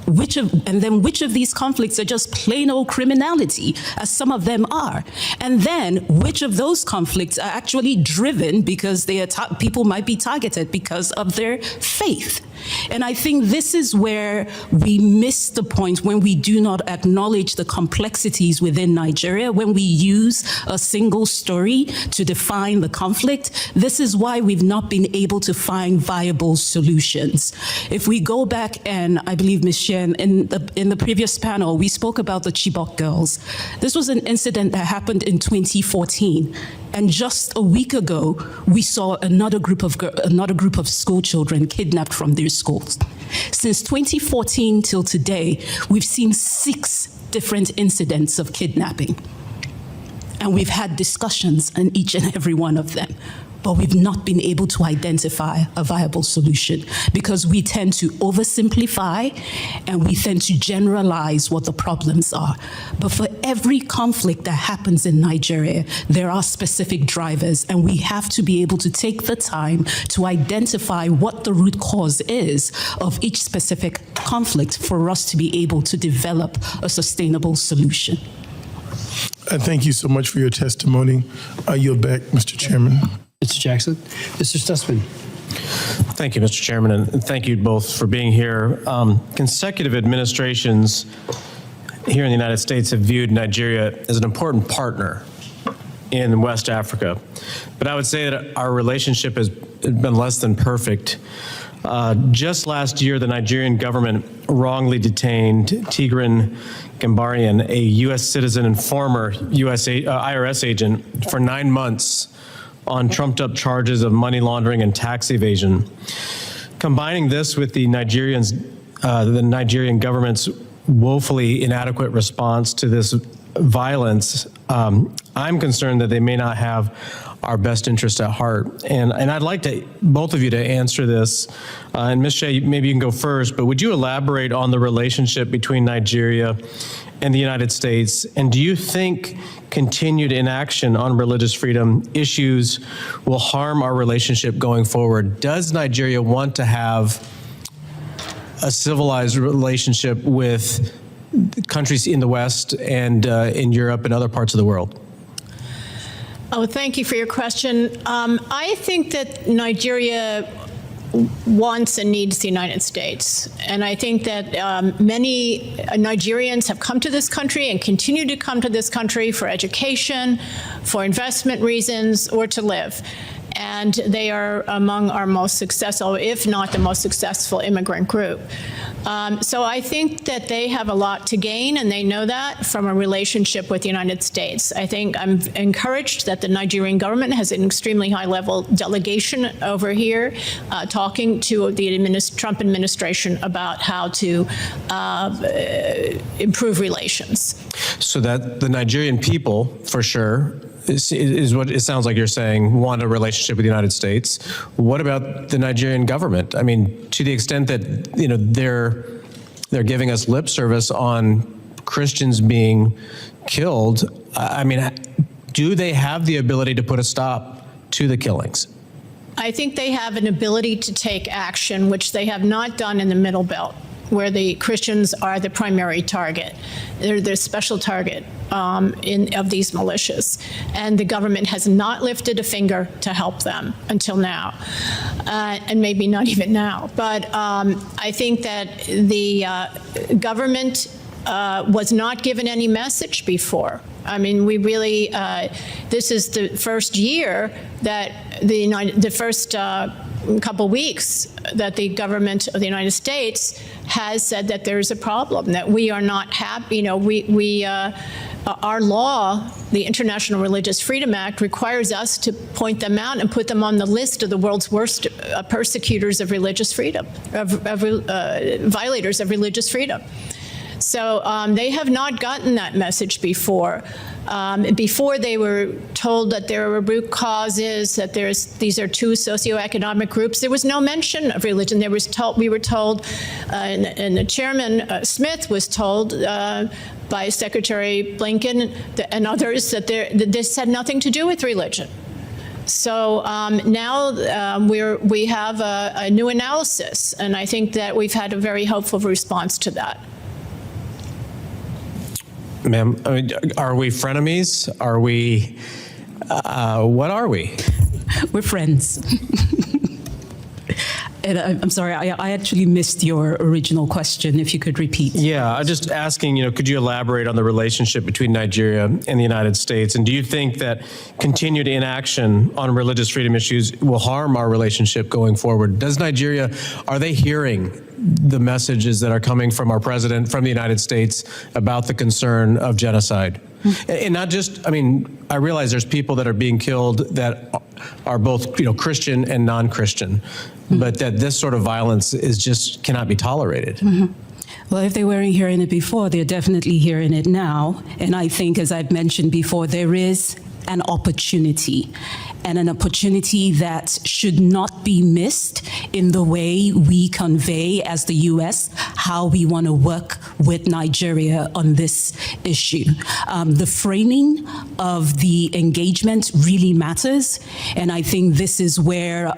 which of these conflicts are just plain old criminality, as some of them are, and then which of those conflicts are actually driven because they are people might be targeted because of their faith. And I think this is where we miss the point when we do not acknowledge the complexities within Nigeria, when we use a single story to define the conflict. This is why we've not been able to find viable solutions. If we go back, and I believe Ms. Shen, in the previous panel, we spoke about the Chibok girls. This was an incident that happened in 2014. And just a week ago, we saw another group of school children kidnapped from their schools. Since 2014 till today, we've seen 6 different incidents of kidnapping. And we've had discussions on each and every one of them. But we've not been able to identify a viable solution because we tend to oversimplify and we tend to generalize what the problems are. But for every conflict that happens in Nigeria, there are specific drivers, and we have to be able to take the time to identify what the root cause is of each specific conflict for us to be able to develop a sustainable solution. Thank you so much for your testimony. I yield back, Mr. Chairman. Mr. Jackson. Mr. Stutzman. Thank you, Mr. Chairman, and thank you both for being here. Consecutive administrations here in the United States have viewed Nigeria as an important partner in West Africa. But I would say that our relationship has been less than perfect. Just last year, the Nigerian government wrongly detained Tigran Gambarian, a U.S. citizen and former IRS agent, for 9 months on trumped-up charges of money laundering and tax evasion. Combining this with the Nigerian government's woefully inadequate response to this violence, I'm concerned that they may not have our best interest at heart. And I'd like both of you to answer this. And Ms. Shea, maybe you can go first, but would you elaborate on the relationship between Nigeria and the United States? And do you think continued inaction on religious freedom issues will harm our relationship going forward? Does Nigeria want to have a civilized relationship with countries in the West and in Europe and other parts of the world? Oh, thank you for your question. I think that Nigeria wants and needs the United States. And I think that many Nigerians have come to this country and continue to come to this country for education, for investment reasons, or to live. And they are among our most successful, if not the most successful immigrant group. So I think that they have a lot to gain, and they know that from a relationship with the United States. I think I'm encouraged that the Nigerian government has an extremely high-level delegation over here talking to the Trump administration about how to improve relations. So that the Nigerian people, for sure, is what it sounds like you're saying, want a relationship with the United States. What about the Nigerian government? I mean, to the extent that, they're giving us lip service on Christians being killed, I mean, do they have the ability to put a stop to the killings? I think they have an ability to take action, which they have not done in the Middle Belt, where the Christians are the primary target. They're the special target of these militias. And the government has not lifted a finger to help them until now, and maybe not even now. But I think that the government was not given any message before. I mean, we really, this is the first year that the first couple weeks that the government of the United States has said that there is a problem, that we are not happy. Our law, the International Religious Freedom Act, requires us to point them out and put them on the list of the world's worst persecutors of religious freedom, violators of religious freedom. So they have not gotten that message before. Before they were told that there were root causes, that these are two socioeconomic groups, there was no mention of religion. We were told, and the chairman, Smith, was told by Secretary Blinken and others that this had nothing to do with religion. So now we have a new analysis, and I think that we've had a very hopeful response to that. Ma'am, I mean, are we frenemies? Are we, what are we? We're friends. And I'm sorry, I actually missed your original question, if you could repeat. Yeah, I'm just asking, could you elaborate on the relationship between Nigeria and the United States? And do you think that continued inaction on religious freedom issues will harm our relationship going forward? Does Nigeria, are they hearing the messages that are coming from our president, from the United States, about the concern of genocide? And not just, I mean, I realize there's people that are being killed that are both, Christian and non-Christian, but that this sort of violence is just cannot be tolerated. Well, if they weren't hearing it before, they're definitely hearing it now. And I think, as I've mentioned before, there is an opportunity, and an opportunity that should not be missed in the way we convey as the U.S. how we want to work with Nigeria on this issue. The framing of the engagement really matters, and I think this is where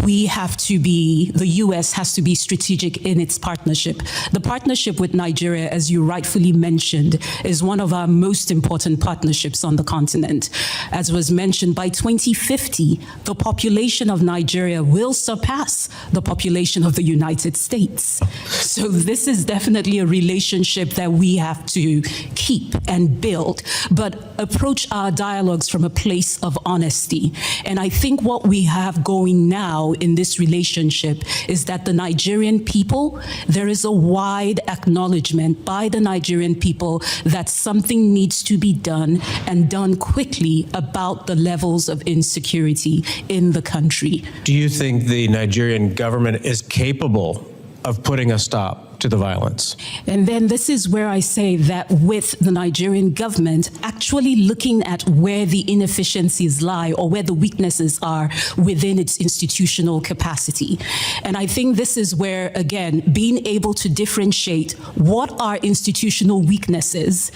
we have to be, the U.S. has to be strategic in its partnership. The partnership with Nigeria, as you rightfully mentioned, is one of our most important partnerships on the continent. As was mentioned, by 2050, the population of Nigeria will surpass the population of the United States. So this is definitely a relationship that we have to keep and build, but approach our dialogues from a place of honesty. And I think what we have going now in this relationship is that the Nigerian people, there is a wide acknowledgement by the Nigerian people that something needs to be done, and done quickly, about the levels of insecurity in the country. Do you think the Nigerian government is capable of putting a stop to the violence? And then this is where I say that with the Nigerian government actually looking at where the inefficiencies lie or where the weaknesses are within its institutional capacity. And I think this is where, again, being able to differentiate what are institutional weaknesses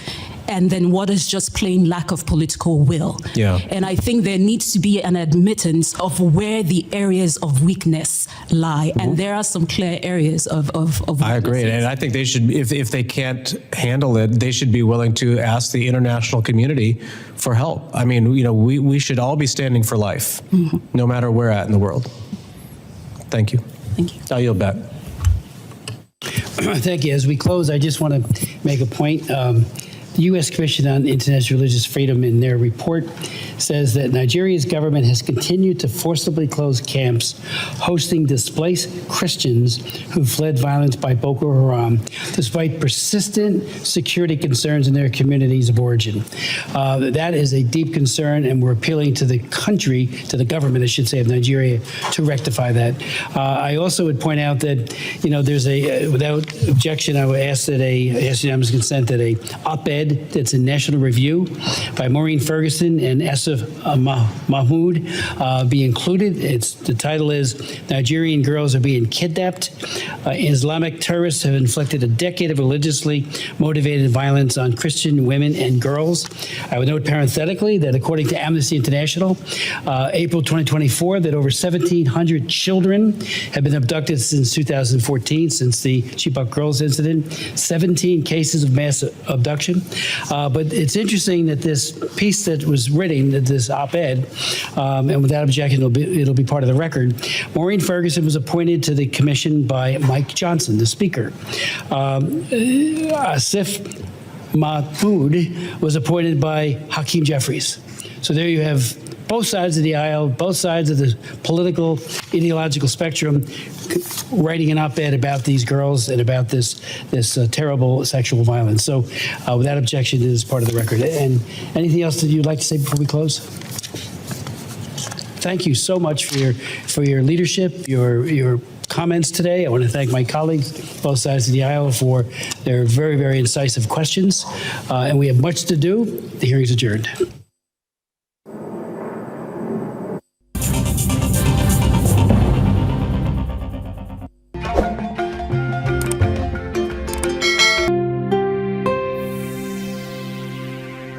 and then what is just plain lack of political will. Yeah. And I think there needs to be an admittance of where the areas of weakness lie. And there are some clear areas of weakness. I agree, and I think they should, if they can't handle it, they should be willing to ask the international community for help. I mean, you know, we should all be standing for life, no matter where we're at in the world. Thank you. Thank you. I'll yield back. Thank you. As we close, I just want to make a point. The U.S. Commission on International Religious Freedom, in their report, says that Nigeria's government has continued to forcibly close camps hosting displaced Christians who fled violence by Boko Haram, despite persistent security concerns in their communities of origin. That is a deep concern, and we're appealing to the country, to the government, I should say, of Nigeria, to rectify that. I also would point out that, you know, there's without objection, I would ask that ask unanimous consent that a op-ed that's in National Review by Maureen Ferguson and Asif Mahmood be included. The title is "Nigerian Girls Are Being Kidnapped. Islamic terrorists have inflicted a decade of religiously motivated violence on Christian women and girls." I would note parenthetically that according to Amnesty International, April 2024, that over 1,700 children have been abducted since 2014, since the Chibok girls incident, 17 cases of mass abduction. But it's interesting that this piece that was written, that this op-ed, and without objection, it'll be part of the record. Maureen Ferguson was appointed to the commission by Mike Johnson, the speaker. Asif Mahmood was appointed by Hakeem Jeffries. So there you have both sides of the aisle, both sides of the political, ideological spectrum, writing an op-ed about these girls and about this terrible sexual violence. So without objection, it is part of the record. And anything else that you'd like to say before we close? Thank you so much for your leadership, your comments today. I want to thank my colleagues, both sides of the aisle, for their very, very incisive questions. And we have much to do. The hearing is adjourned.